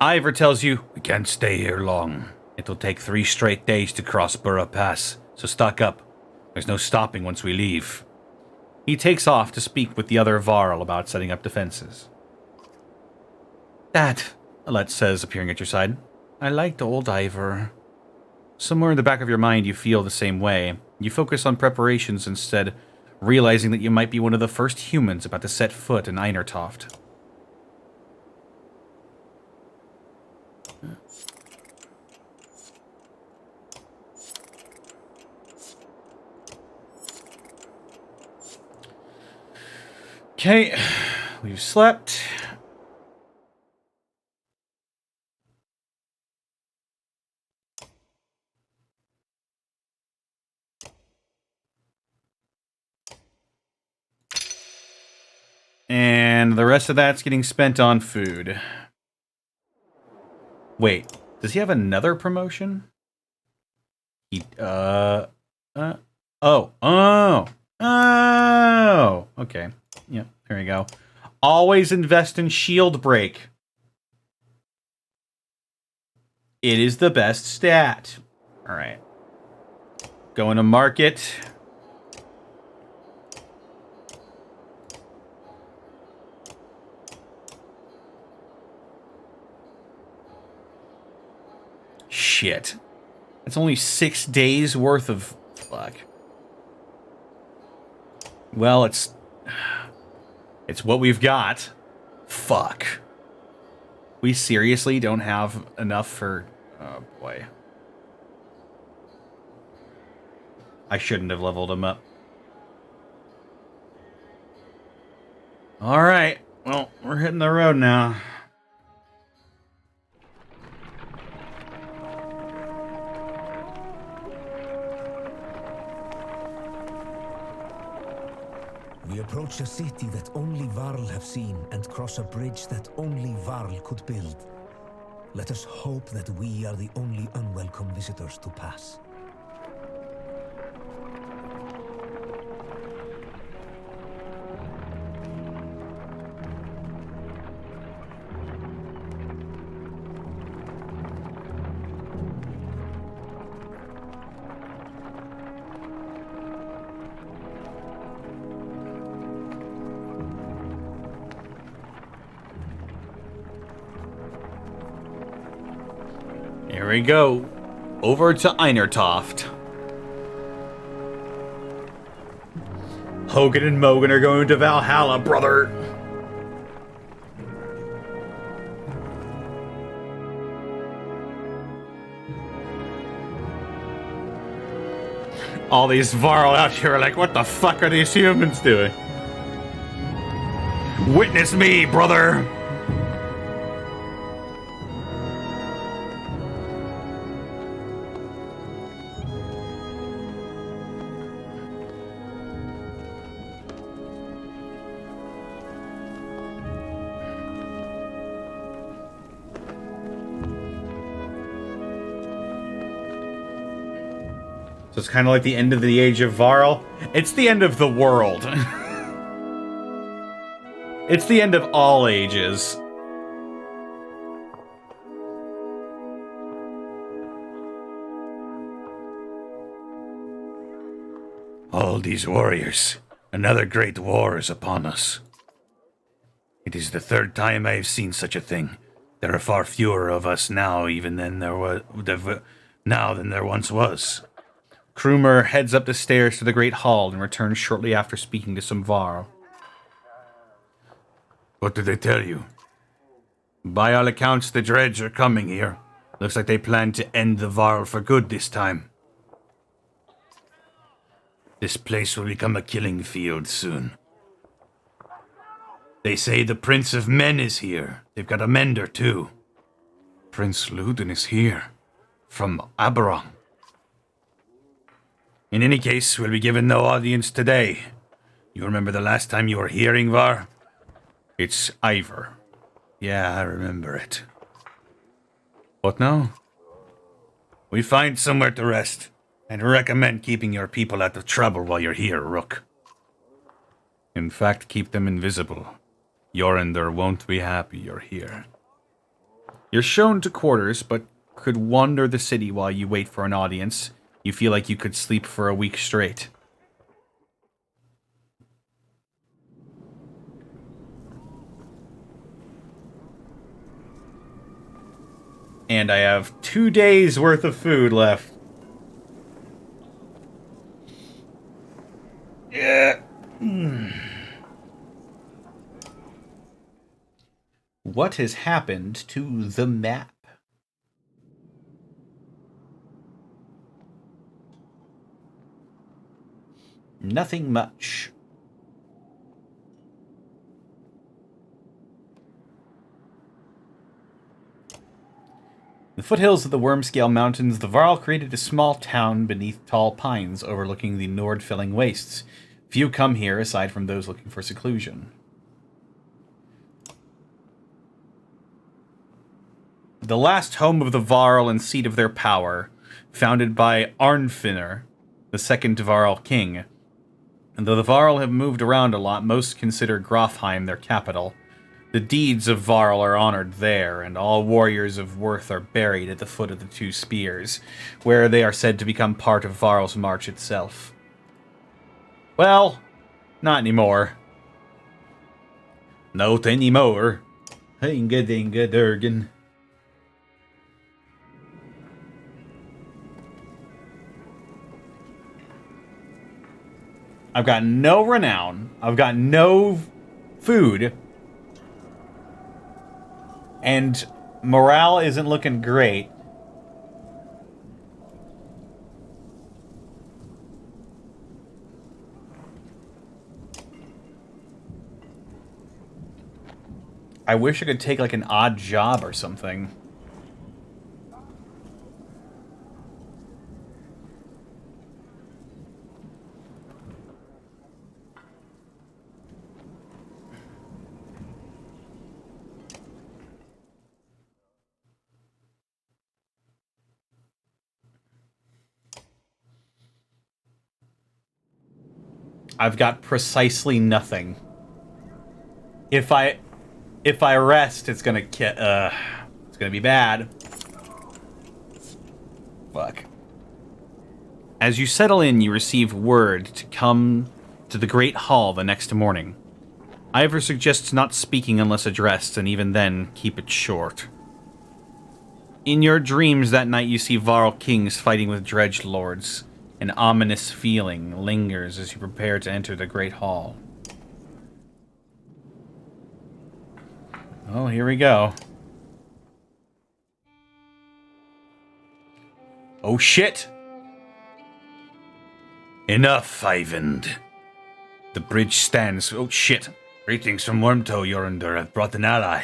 [SPEAKER 1] Ivor tells you,
[SPEAKER 2] We can't stay here long. It'll take 3 straight days to cross Burra Pass, so stock up. There's no stopping once we leave.
[SPEAKER 1] he takes off to speak with the other Varl about setting up defenses. Dad, Alette says, appearing at your side. I liked old Ivor. Somewhere in the back of your mind you feel the same way. You focus on preparations instead, realizing that you might be one of the first humans about to set foot in Einertoft. Okay, we've slept. And the rest of that's getting spent on food. Wait, does he have another promotion? He, oh, okay. Yep, there you go. Always invest in shield break. It is the best stat. All right. Going to market. Shit. It's only 6 days worth of... Fuck. Well, it's what we've got. Fuck. We seriously don't have enough for... Oh, boy. I shouldn't have leveled him up. Alright. Well, we're hitting the road now.
[SPEAKER 7] We approach a city that only Varl have seen and cross a bridge that only Varl could build. Let us hope that we are the only unwelcome visitors to pass.
[SPEAKER 1] Here we go. Over to Einertoft. Hogan and Mogan are going to Valhalla, brother. All these Varl out here are like, what the fuck are these humans doing? Witness me, brother. So it's kind of like the end of the age of Varl. It's the end of the world. It's the end of all ages.
[SPEAKER 2] All these warriors. Another great war is upon us. It is the 3rd time I have seen such a thing. There are far fewer of us now even than there was now than there once was.
[SPEAKER 1] Krumer heads up the stairs to the Great Hall and returns shortly after speaking to some Varl.
[SPEAKER 3] What did they tell you? By all accounts, the Dredge are coming here. Looks like they plan to end the Varl for good this time. This place will become a killing field soon. They say the Prince of Men is here. They've got a mender, too.
[SPEAKER 2] Prince Luden is here. From Aberon.
[SPEAKER 3] In any case, we'll be given no audience today. You remember the last time you were here, Ingvar?
[SPEAKER 2] It's Ivor.
[SPEAKER 3] Yeah, I remember it.
[SPEAKER 2] What now?
[SPEAKER 3] We find somewhere to rest, and recommend keeping your people out of trouble while you're here, Rook.
[SPEAKER 2] In fact, keep them invisible. Jorundr won't be happy you're here.
[SPEAKER 1] You're shown to quarters, but could wander the city while you wait for an audience. You feel like you could sleep for a week straight. And I have 2 days worth of food left. Yeah. What has happened to the map? Nothing much. In the foothills of the Wormscale Mountains, the Varl created a small town beneath tall pines overlooking the Nord-filling wastes. Few come here aside from those looking for seclusion. The last home of the Varl and seat of their power, founded by Arnfinnr, the second Varl king. And though the Varl have moved around a lot, most consider Grofheim their capital. The deeds of Varl are honored there, and all warriors of worth are buried at the foot of the two spears, where they are said to become part of Varl's march itself. Well, not anymore. Not anymore. Hinga dinga durgan. I've got no renown. I've got no food. And morale isn't looking great. I wish I could take like an odd job or something. I've got precisely nothing. If I rest, it's gonna be bad. Fuck. As you settle in, you receive word to come to the Great Hall the next morning. Ivor suggests not speaking unless addressed, and even then, keep it short. In your dreams that night, you see Varl kings fighting with dredge lords. An ominous feeling lingers as you prepare to enter the Great Hall. Oh, here we go. Oh, shit!
[SPEAKER 3] Enough, Eyvind. The bridge stands. Oh, shit. Greetings from Wormtoe, Jorundr. I've brought an ally.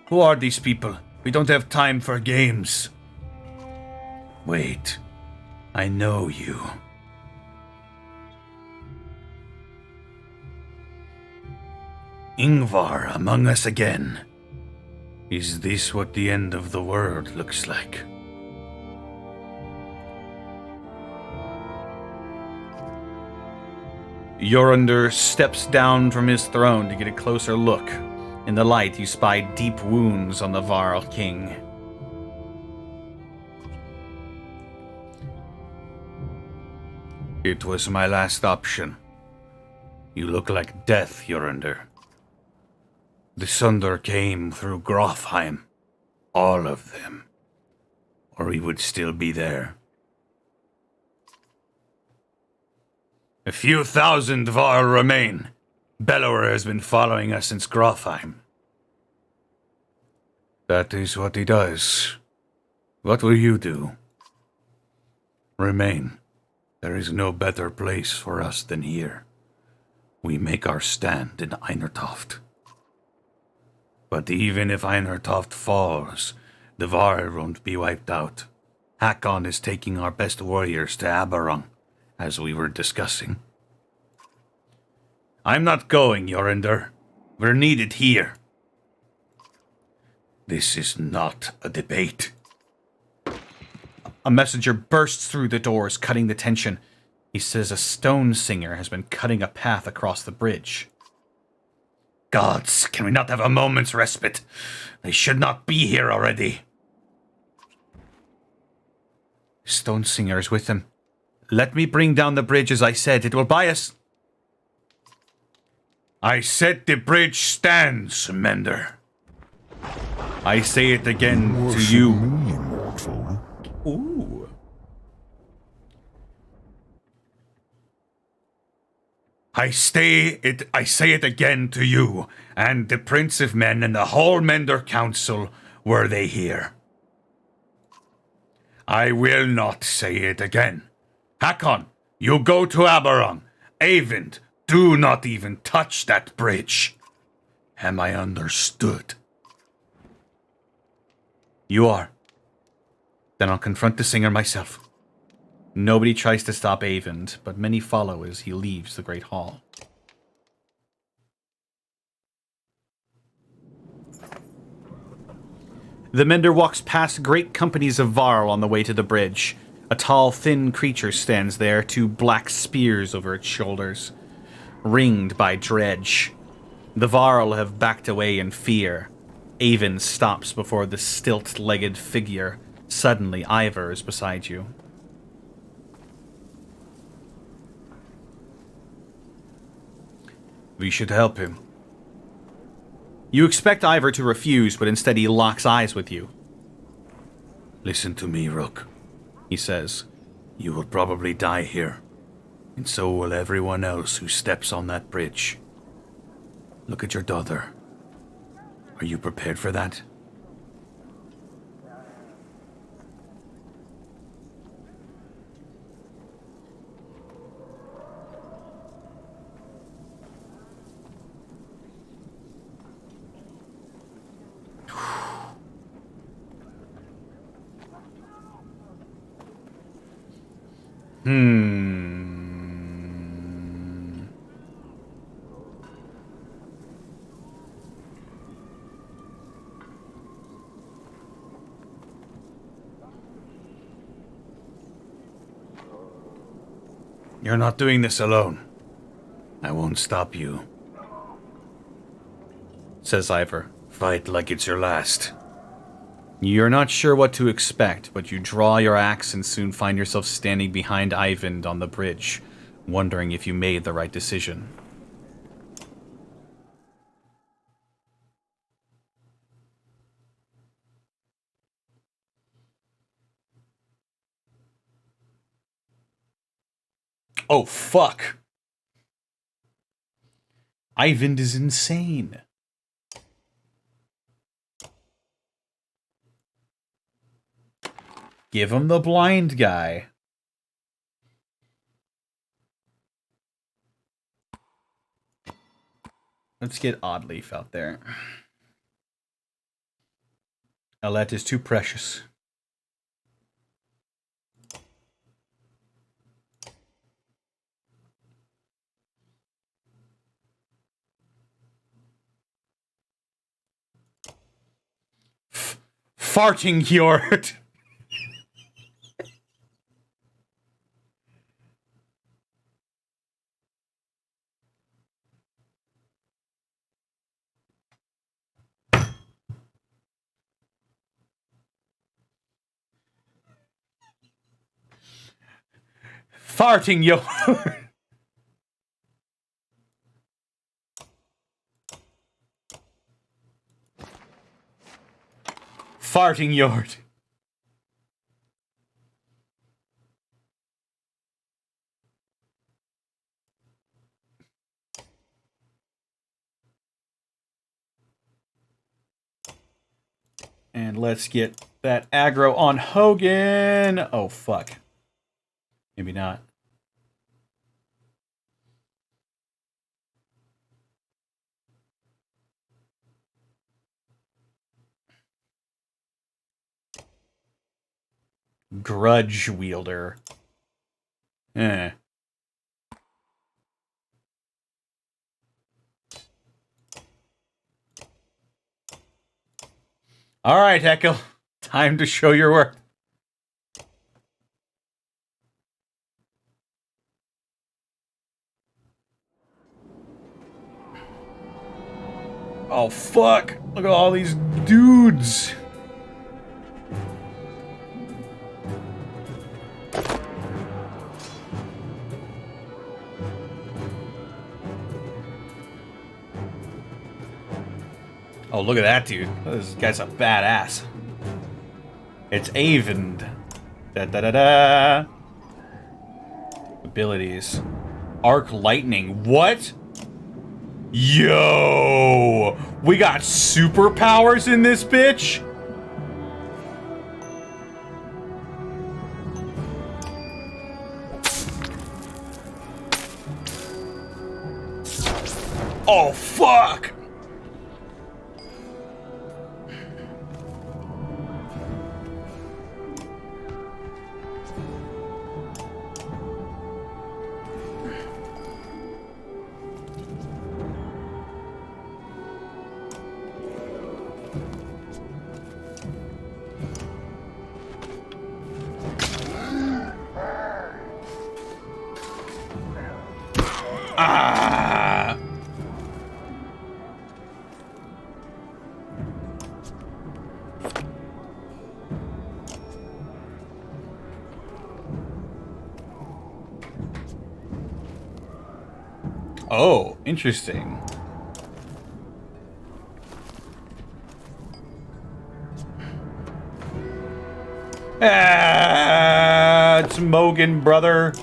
[SPEAKER 3] Who are these people? We don't have time for games. Wait. I know you. Ingvar among us again. Is this what the end of the world looks like?
[SPEAKER 1] Jorundr steps down from his throne to get a closer look. In the light, you spy deep wounds on the Varl king.
[SPEAKER 3] It was my last option. You look like death, Jorundr. The Sunder came through Grofheim. All of them. or he would still be there. A few thousand Var remain. Bellower has been following us since Grofheim. That is what he does. What will you do? Remain. There is no better place for us than here. We make our stand in Einertoft. But even if Einertoft falls, the Var won't be wiped out. Hakon is taking our best warriors to Aberrung, as we were discussing. I'm not going, Jorinder. We're needed here. This is not a debate.
[SPEAKER 1] A messenger bursts through the doors, cutting the tension. He says a stone singer has been cutting a path across the bridge.
[SPEAKER 3] Gods, can we not have a moment's respite? They should not be here already.
[SPEAKER 1] Stone singer is with him. Let me bring down the bridge as I said. It will buy us.
[SPEAKER 3] I said the bridge stands, Mender. I say it again to you.
[SPEAKER 6] Me, mortal.
[SPEAKER 1] Ooh.
[SPEAKER 3] I say it again to you, and the Prince of Men and the whole Mender Council, were they here. I will not say it again. Hakon, you go to Aberrung. Eyvind, do not even touch that bridge. Am I understood?
[SPEAKER 1] You are. Then I'll confront the singer myself. Nobody tries to stop Eyvind, but many follow as he leaves the Great Hall. The Mender walks past great companies of Varl on the way to the bridge. A tall, thin creature stands there, two black spears over its shoulders, ringed by dredge. The Varl have backed away in fear. Eyvind stops before the stilt-legged figure. Suddenly, Ivar is beside you.
[SPEAKER 3] We should help him.
[SPEAKER 1] You expect Ivar to refuse, but instead he locks eyes with you.
[SPEAKER 3] Listen to me, Rook, he says. You will probably die here, and so will everyone else who steps on that bridge. Look at your daughter. Are you prepared for that? You're not doing this alone. I won't stop you, says Ivar. Fight like it's your last.
[SPEAKER 1] You're not sure what to expect, but you draw your axe and soon find yourself standing behind Eyvind on the bridge, wondering if you made the right decision. Oh, fuck! Eyvind is insane. Give him the blind guy. Let's get Oddleaf out there. Alette is too precious. Farting Hjord. Farting Hjord. Farting Hjord. And let's get that aggro on Hogan. Oh, fuck. Maybe not. Grudge wielder. Eh. All right, Heckle. Time to show your work. Oh, fuck. Look at all these dudes. Oh, look at that dude. This guy's a badass. It's Avend. Da-da-da-da. Abilities. Arc Lightning. What? Yo! We got superpowers in this bitch? Oh, fuck! Ah! Oh, interesting. Ah, it's Mogan, brother.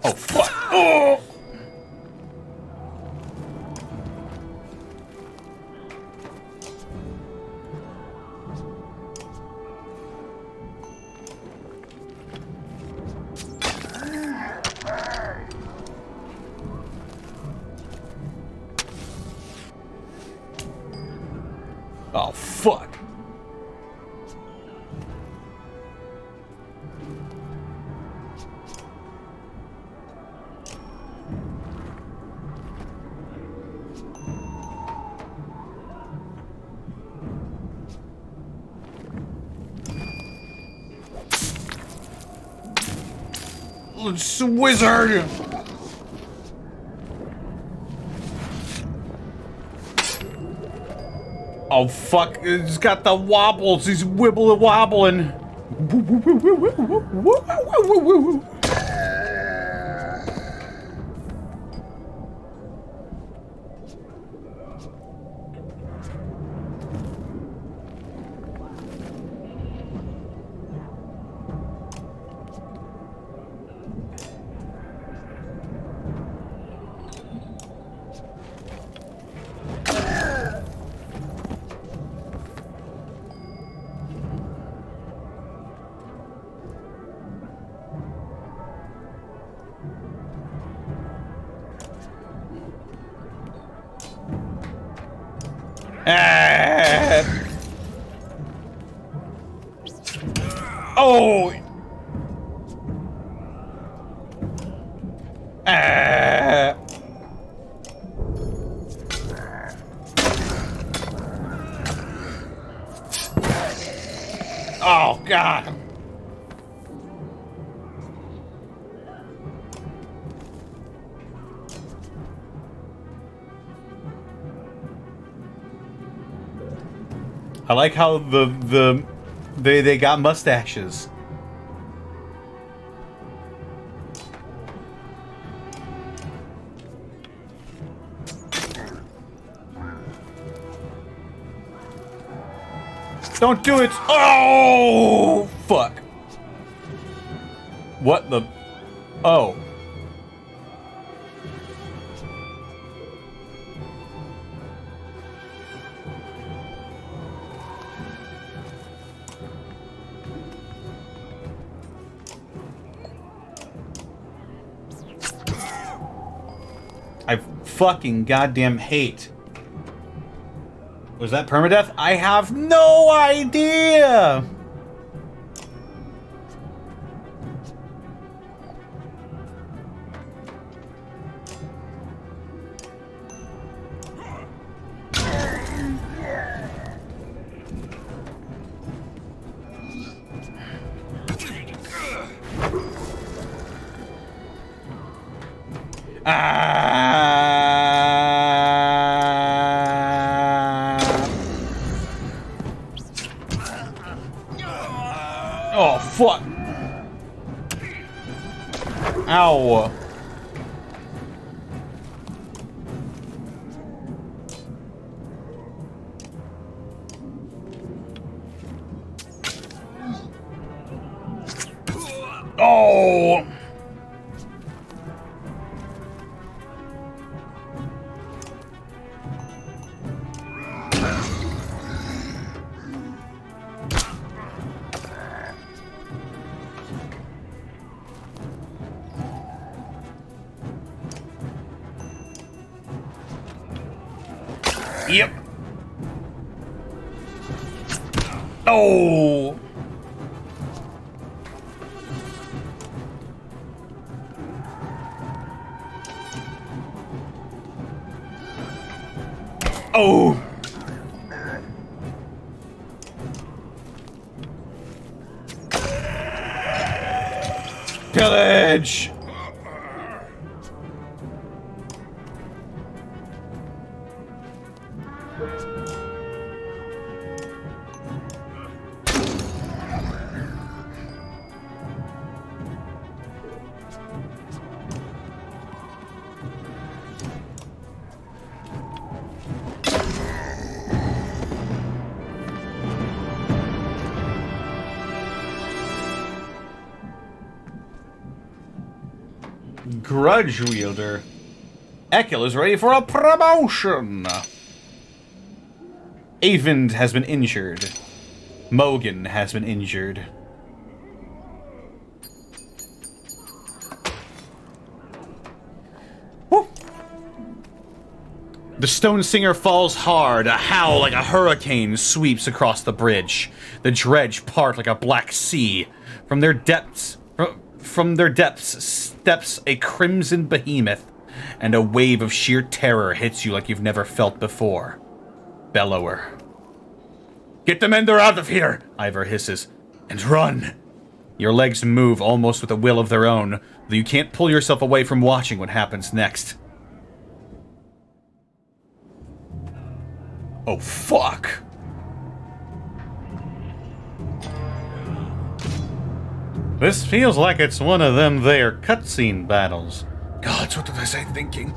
[SPEAKER 1] Oh, fuck. Oh! Oh, fuck. It's a wizard. Oh, fuck. It's got the wobbles. He's wibbling wobbling. Oh! Oh, God. I like how they got mustaches. Don't do it! Oh, fuck. What the? Oh. I fucking goddamn hate. Was that permadeath? I have no idea! Oh, fuck. Ow. Oh. Yep. Oh. Oh. Pillage. Grudge wielder. Ekel is ready for a promotion. Avend has been injured. Mogan has been injured. Woo. The stone singer falls hard. A howl like a hurricane sweeps across the bridge. The dredge part like a black sea. From their depths steps a crimson behemoth, and a wave of sheer terror hits you like you've never felt before. Bellower. Get the mender out of here, Ivor hisses, and run. Your legs move almost with a will of their own, though you can't pull yourself away from watching what happens next. Oh, fuck. This feels like it's one of them there cutscene battles.
[SPEAKER 3] Gods, what was I thinking?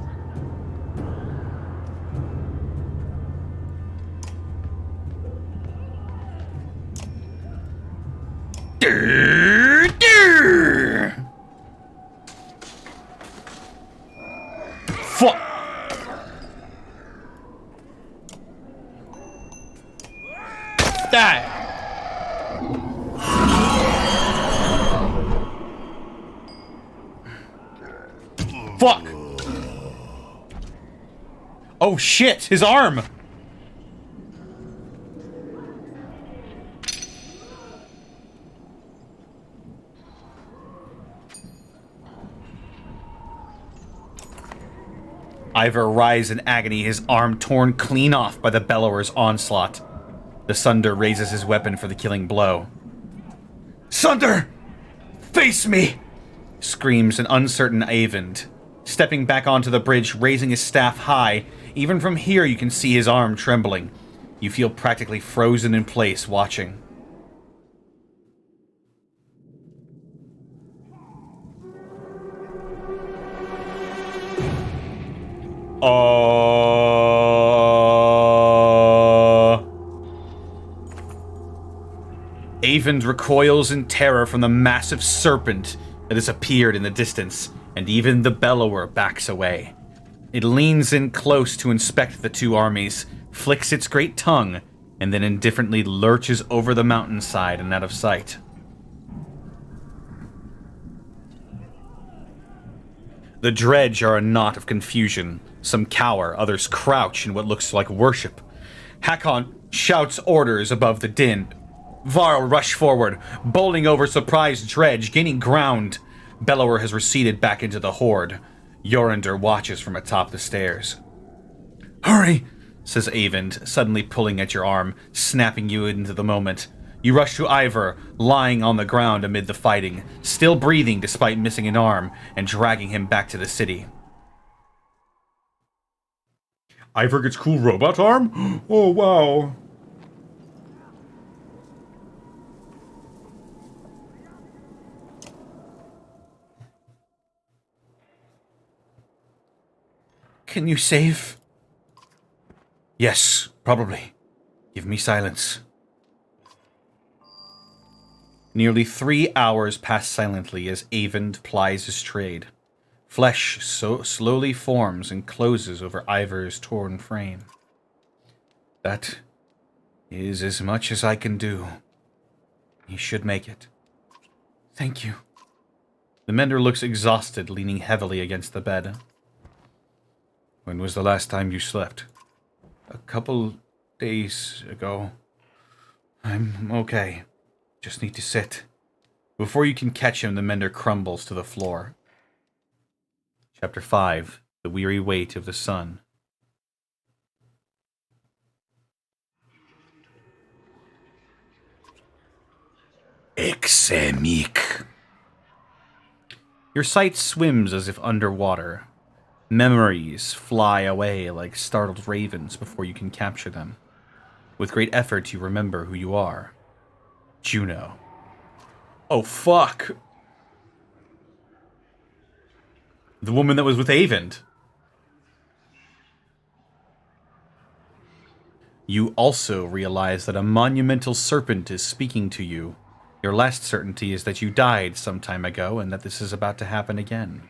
[SPEAKER 1] Fuck. Die. Fuck! Oh shit, his arm! Ivor writhes in agony, his arm torn clean off by the bellower's onslaught. The Sunder raises his weapon for the killing blow.
[SPEAKER 3] Sunder! Face me!
[SPEAKER 1] Screams an uncertain Avend. Stepping back onto the bridge, raising his staff high. Even from here you can see his arm trembling. You feel practically frozen in place watching. Avend recoils in terror from the massive serpent that has appeared in the distance, and even the bellower backs away. It leans in close to inspect the two armies, flicks its great tongue, and then indifferently lurches over the mountainside and out of sight. The dredge are a knot of confusion. Some cower, others crouch in what looks like worship. Hakon shouts orders above the din. Varl rush forward, bowling over surprised dredge, gaining ground. Bellower has receded back into the horde. Yorander watches from atop the stairs. "Hurry," says Avend, suddenly pulling at your arm, snapping you into the moment. You rush to Ivor, lying on the ground amid the fighting, still breathing despite missing an arm, and dragging him back to the city. Ivor gets cool robot arm? Oh, wow.
[SPEAKER 5] Can you save?
[SPEAKER 1] Yes, probably. Give me silence. Nearly 3 hours pass silently as Avend plies his trade. Flesh so slowly forms and closes over Ivor's torn frame. That is as much as I can do. He should make it.
[SPEAKER 5] Thank you.
[SPEAKER 1] The mender looks exhausted, leaning heavily against the bed. When was the last time you slept? A couple days ago. I'm okay. Just need to sit. Before you can catch him, the mender crumbles to the floor. Chapter 5. The Weary Weight of the Sun.
[SPEAKER 2] Exemic.
[SPEAKER 1] Your sight swims as if underwater. Memories fly away like startled ravens before you can capture them. With great effort, you remember who you are. Juno. Oh, fuck! The woman that was with Avend. You also realize that a monumental serpent is speaking to you. Your last certainty is that you died some time ago and that this is about to happen again.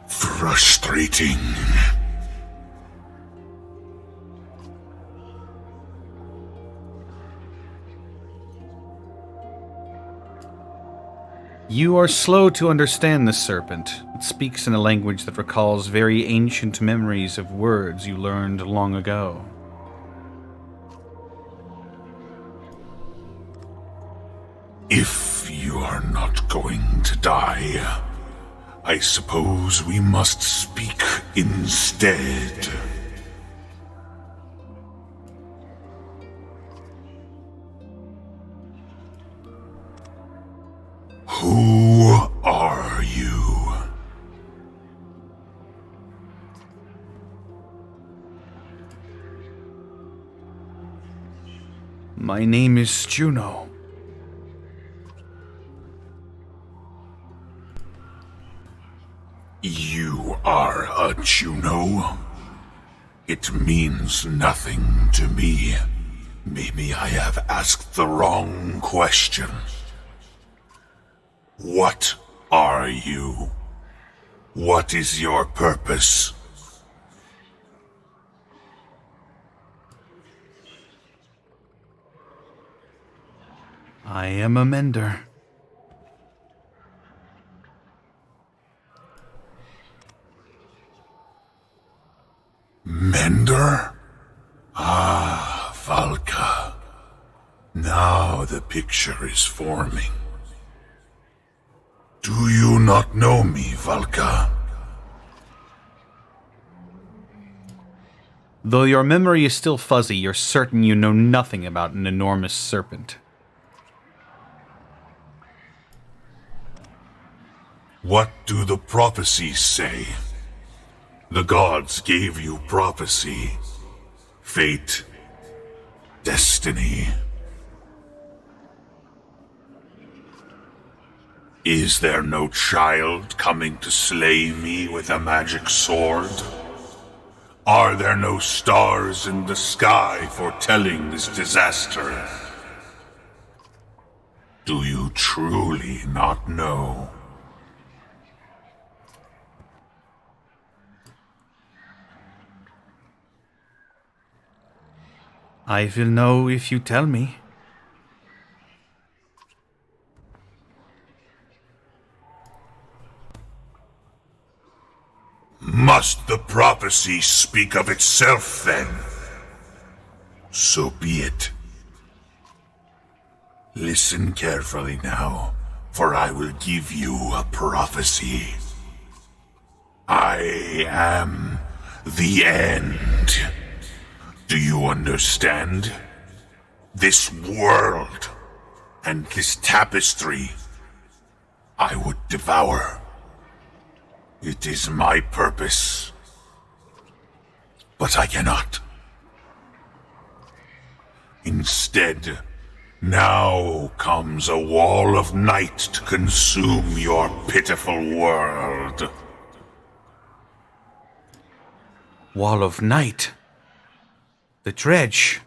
[SPEAKER 2] Frustrating.
[SPEAKER 1] You are slow to understand the serpent. It speaks in a language that recalls very ancient memories of words you learned long ago.
[SPEAKER 2] If you are not going to die, I suppose we must speak instead. Who are you?
[SPEAKER 1] My name is Juno.
[SPEAKER 2] You are a Juno? It means nothing to me. Maybe I have asked the wrong question. What are you? What is your purpose?
[SPEAKER 1] I am a mender.
[SPEAKER 2] Mender? Ah, Valka. Now the picture is forming. Do you not know me, Valka?
[SPEAKER 1] Though your memory is still fuzzy, you're certain you know nothing about an enormous serpent.
[SPEAKER 2] What do the prophecies say? The gods gave you prophecy, fate, destiny. Is there no child coming to slay me with a magic sword? Are there no stars in the sky foretelling this disaster? Do you truly not know?
[SPEAKER 5] I will know if you tell me.
[SPEAKER 2] Must the prophecy speak of itself, then? So be it. Listen carefully now, for I will give you a prophecy. I am the end. Do you understand? This world and this tapestry I would devour. It is my purpose. But I cannot. Instead, now comes a wall of night to consume your pitiful world.
[SPEAKER 5] Wall of Night. The dredge.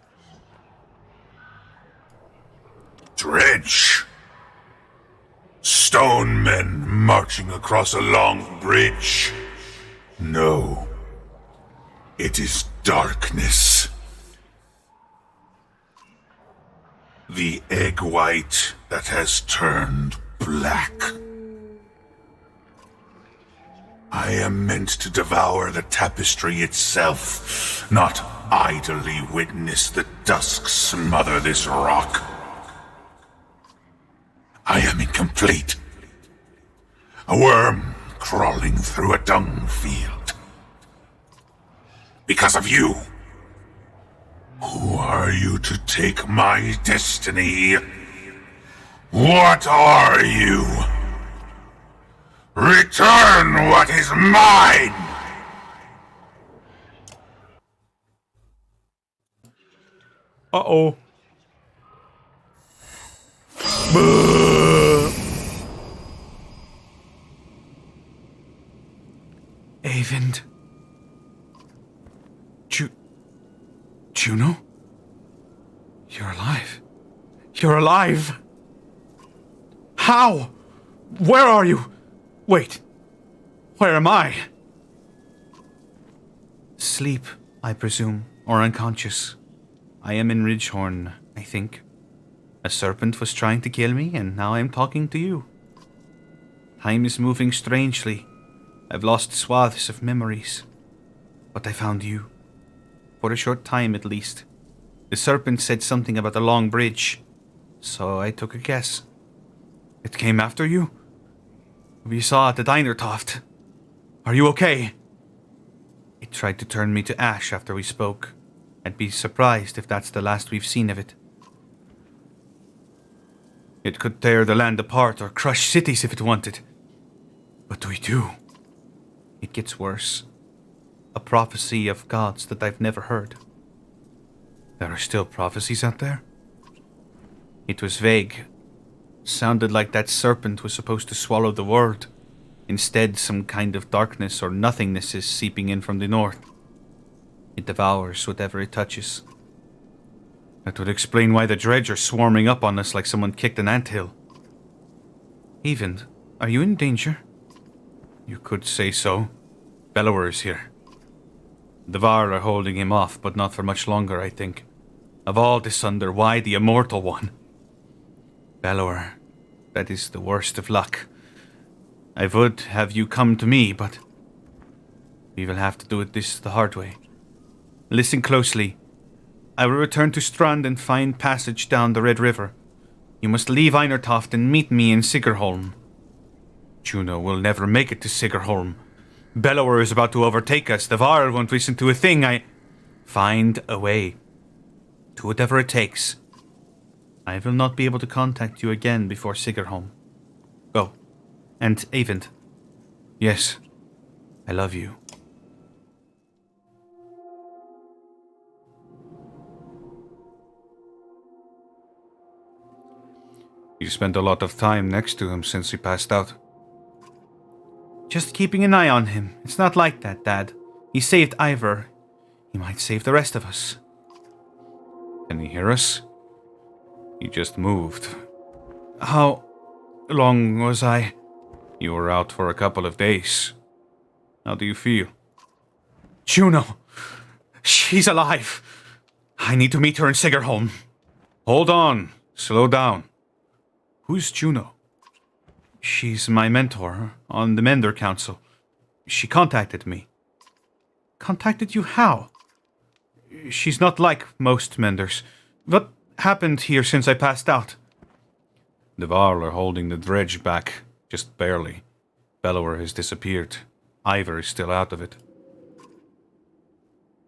[SPEAKER 2] Dredge? Stone men marching across a long bridge? No. It is darkness. The egg white that has turned black. I am meant to devour the tapestry itself, not idly witness the dusk smother this rock. I am incomplete. A worm crawling through a dung field. Because of you. Who are you to take my destiny? What are you? Return what is mine!
[SPEAKER 5] Uh-oh. Eyvind. Juno? You're alive. You're alive! How? Where are you? Wait. Where am I? Sleep, I presume, or unconscious. I am in Ridgehorn, I think. A serpent was trying to kill me, and now I am talking to you. Time is moving strangely. I've lost swaths of memories. But I found you. For a short time, at least. The serpent said something about a long bridge, so I took a guess. It came after you? We saw it at Einertoft. Are you okay? It tried to turn me to ash after we spoke. I'd be surprised if that's the last we've seen of it. It could tear the land apart or crush cities if it wanted. What do we do? It gets worse. A prophecy of gods that I've never heard. There are still prophecies out there? It was vague. Sounded like that serpent was supposed to swallow the world. Instead, some kind of darkness or nothingness is seeping in from the north. It devours whatever it touches. That would explain why the dredge are swarming up on us like someone kicked an anthill. Eyvind, are you in danger? You could say so. Bellower is here. The Var are holding him off, but not for much longer, I think. Of all Disunder, why the immortal one? Bellower, that is the worst of luck. I would have you come to me, but we will have to do it this the hard way. Listen closely. I will return to Strand and find passage down the Red River. You must leave Einertoft and meet me in Sigerholm. Juno will never make it to Sigerholm. Bellower is about to overtake us. The Var won't listen to a thing. Find a way. Do whatever it takes. I will not be able to contact you again before Sigerholm. Go. And Eyvind. Yes. I love you. You spent a lot of time next to him since he passed out. Just keeping an eye on him. It's not like that, Dad. He saved Ivor. He might save the rest of us.
[SPEAKER 3] Can he hear us? He just moved.
[SPEAKER 5] How long was I?
[SPEAKER 3] You were out for a couple of days. How do you feel?
[SPEAKER 5] Juno! She's alive! I need to meet her in Sigerholm.
[SPEAKER 3] Hold on. Slow down.
[SPEAKER 5] Who's Juno? She's my mentor on the Mender Council. She contacted me. Contacted you how? She's not like most Menders. What happened here since I passed out?
[SPEAKER 3] The Varl are holding the dredge back, just barely. Bellower has disappeared. Ivor is still out of it.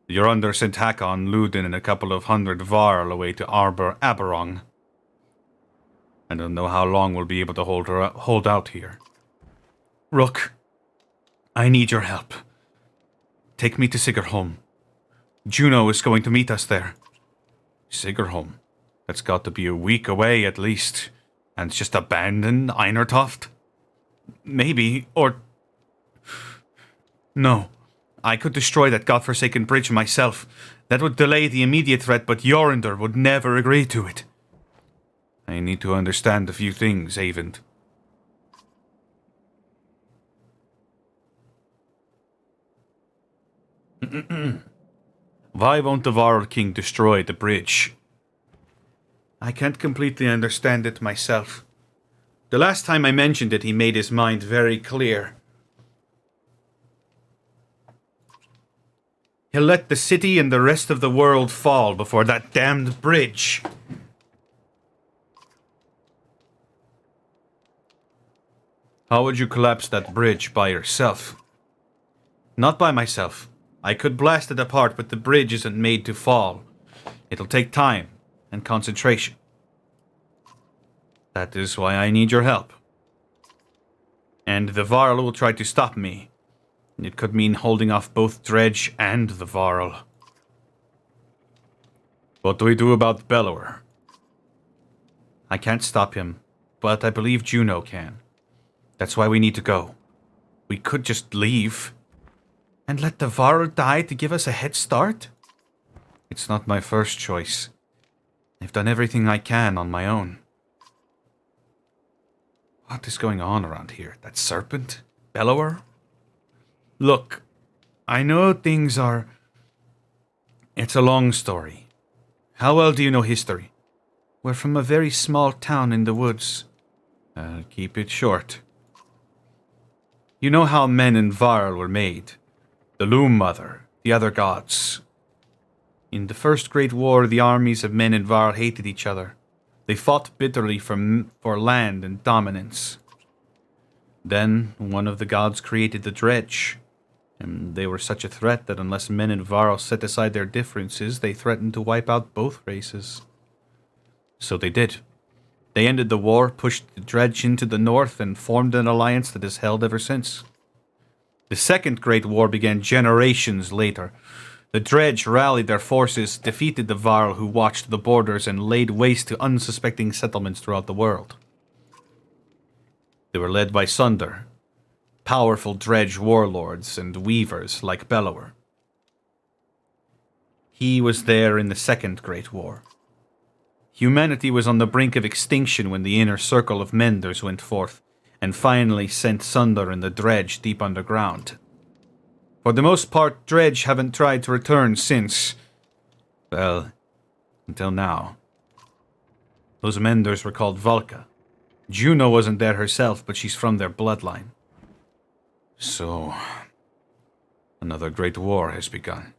[SPEAKER 3] You're under sent Hakon, Ludin, and a couple of hundred Varl away to Aberong. I don't know how long we'll be able to hold out here.
[SPEAKER 5] Rook, I need your help. Take me to Sigerholm. Juno is going to meet us there.
[SPEAKER 3] Sigerholm? That's got to be a week away at least. And it's just abandoned Einertoft?
[SPEAKER 5] Maybe, or... No. I could destroy that godforsaken bridge myself. That would delay the immediate threat, but Jorinder would never agree to it.
[SPEAKER 3] I need to understand a few things, Avent. Why won't the Varl King destroy the bridge?
[SPEAKER 5] I can't completely understand it myself. The last time I mentioned it, he made his mind very clear. He'll let the city and the rest of the world fall before that damned bridge.
[SPEAKER 3] How would you collapse that bridge by yourself?
[SPEAKER 5] Not by myself. I could blast it apart, but the bridge isn't made to fall. It'll take time and concentration. That is why I need your help. And the Varl will try to stop me. It could mean holding off both Dredge and the Varl.
[SPEAKER 3] What do we do about Bellower?
[SPEAKER 5] I can't stop him, but I believe Juno can. That's why we need to go. We could just leave. And let the Varl die to give us a head start? It's not my first choice. I've done everything I can on my own. What is going on around here? That serpent? Bellower? Look, I know things are... It's a long story. How well do you know history? We're from a very small town in the woods.
[SPEAKER 3] I'll keep it short.
[SPEAKER 5] You know how men and Varl were made. The Loom Mother, the other gods. In the First Great War, the armies of men and Varl hated each other. They fought bitterly for land and dominance. Then, one of the gods created the Dredge. And they were such a threat that unless men and Varl set aside their differences, they threatened to wipe out both races. So they did. They ended the war, pushed the Dredge into the north, and formed an alliance that has held ever since. The Second Great War began generations later. The Dredge rallied their forces, defeated the Varl who watched the borders, and laid waste to unsuspecting settlements throughout the world. They were led by Sunder, powerful Dredge warlords and weavers like Bellower. He was there in the Second Great War. Humanity was on the brink of extinction when the inner circle of Menders went forth, and finally sent Sunder and the Dredge deep underground. For the most part, Dredge haven't tried to return since. Well, until now. Those Menders were called Valka. Juno wasn't there herself, but she's from their bloodline.
[SPEAKER 3] So, another great war has begun.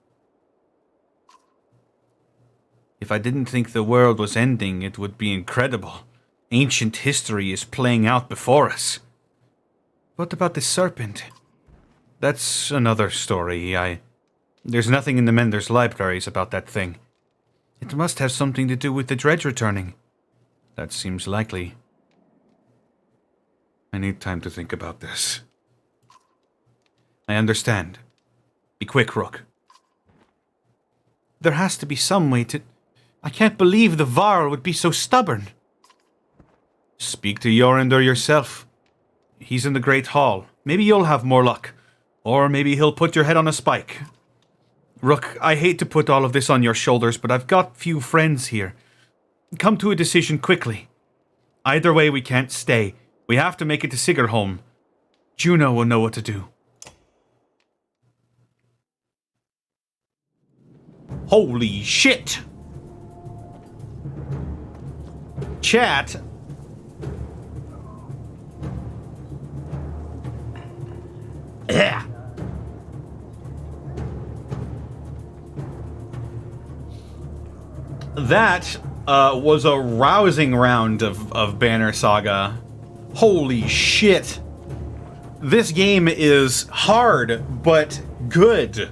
[SPEAKER 5] If I didn't think the world was ending, it would be incredible. Ancient history is playing out before us. What about the serpent? That's another story. There's nothing in the Menders' libraries about that thing. It must have something to do with the Dredge returning. That seems likely.
[SPEAKER 3] I need time to think about this.
[SPEAKER 5] I understand. Be quick, Rook. There has to be some way to... I can't believe the Varl would be so stubborn. Speak to Jorinder yourself. He's in the Great Hall. Maybe you'll have more luck. Or maybe he'll put your head on a spike. Rook, I hate to put all of this on your shoulders, but I've got few friends here. Come to a decision quickly. Either way, we can't stay. We have to make it to Sigerholm. Juno will know what to do.
[SPEAKER 1] Holy shit! Chat. Yeah. That was a rousing round of Banner Saga. Holy shit. This game is hard, but good.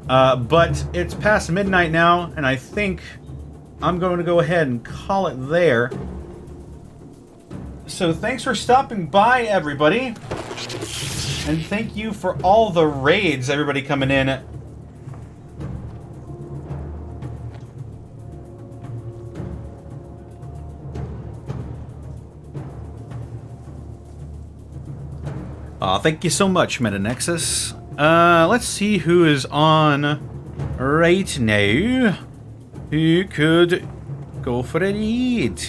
[SPEAKER 1] But it's past midnight now, and I think I'm going to go ahead and call it there. So thanks for stopping by, everybody. And thank you for all the raids, everybody coming in. Thank you so much, MetaNexus. Let's see who is on right now. Who could go for a raid?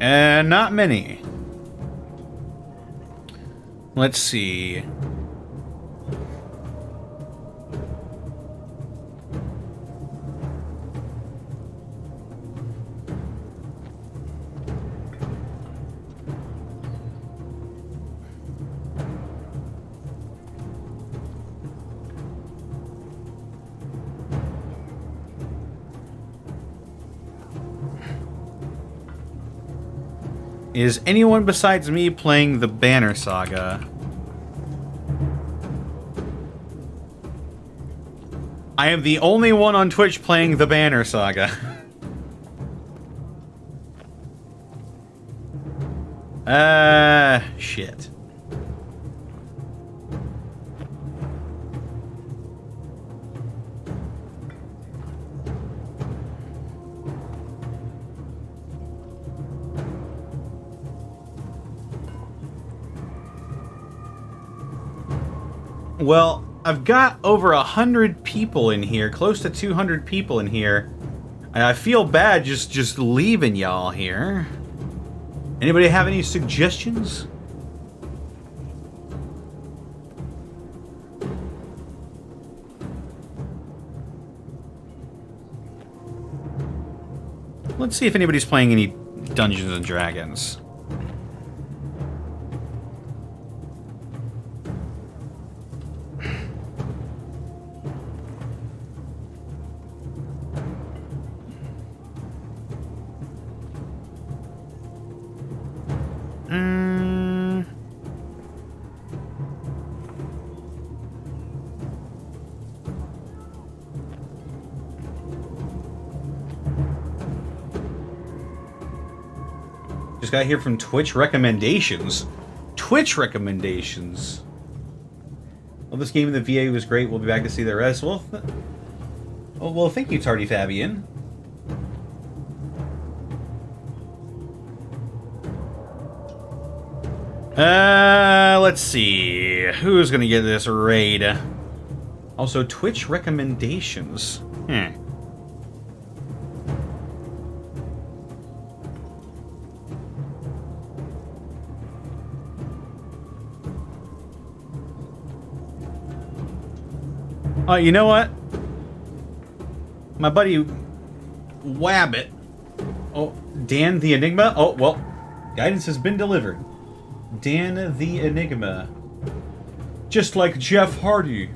[SPEAKER 1] Not many. Let's see. Is anyone besides me playing the Banner Saga? I am the only one on Twitch playing the Banner Saga. Shit. Well, I've got over 100 people in here, close to 200 people in here, and I feel bad just leaving y'all here. Anybody have any suggestions? Let's see if anybody's playing any Dungeons and Dragons. Just got here from Twitch recommendations. Twitch recommendations. Well, this game in the VA was great. We'll be back to see the rest. Well, well, thank you, Tardy Fabian. Let's see. Who's gonna get this raid? Also, Twitch recommendations. You know what? My buddy Wabbit. Oh, Dan the Enigma? Oh, well, guidance has been delivered. Dan the Enigma. Just like Jeff Hardy.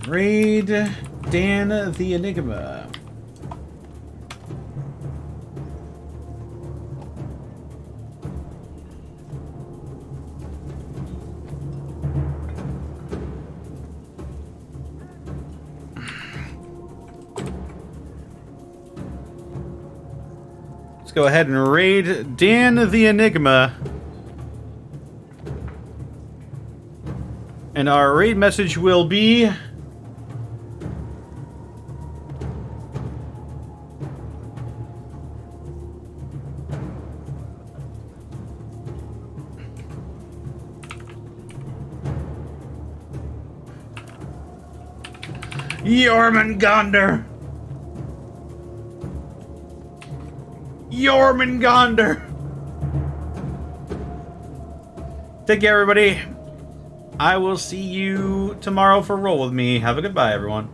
[SPEAKER 1] Raid Dan the Enigma. Let's go ahead and raid Dan the Enigma. And our raid message will be... Jormungandr! Jormungandr! Take care, everybody. I will see you tomorrow for Roll With Me. Have a good bye, everyone.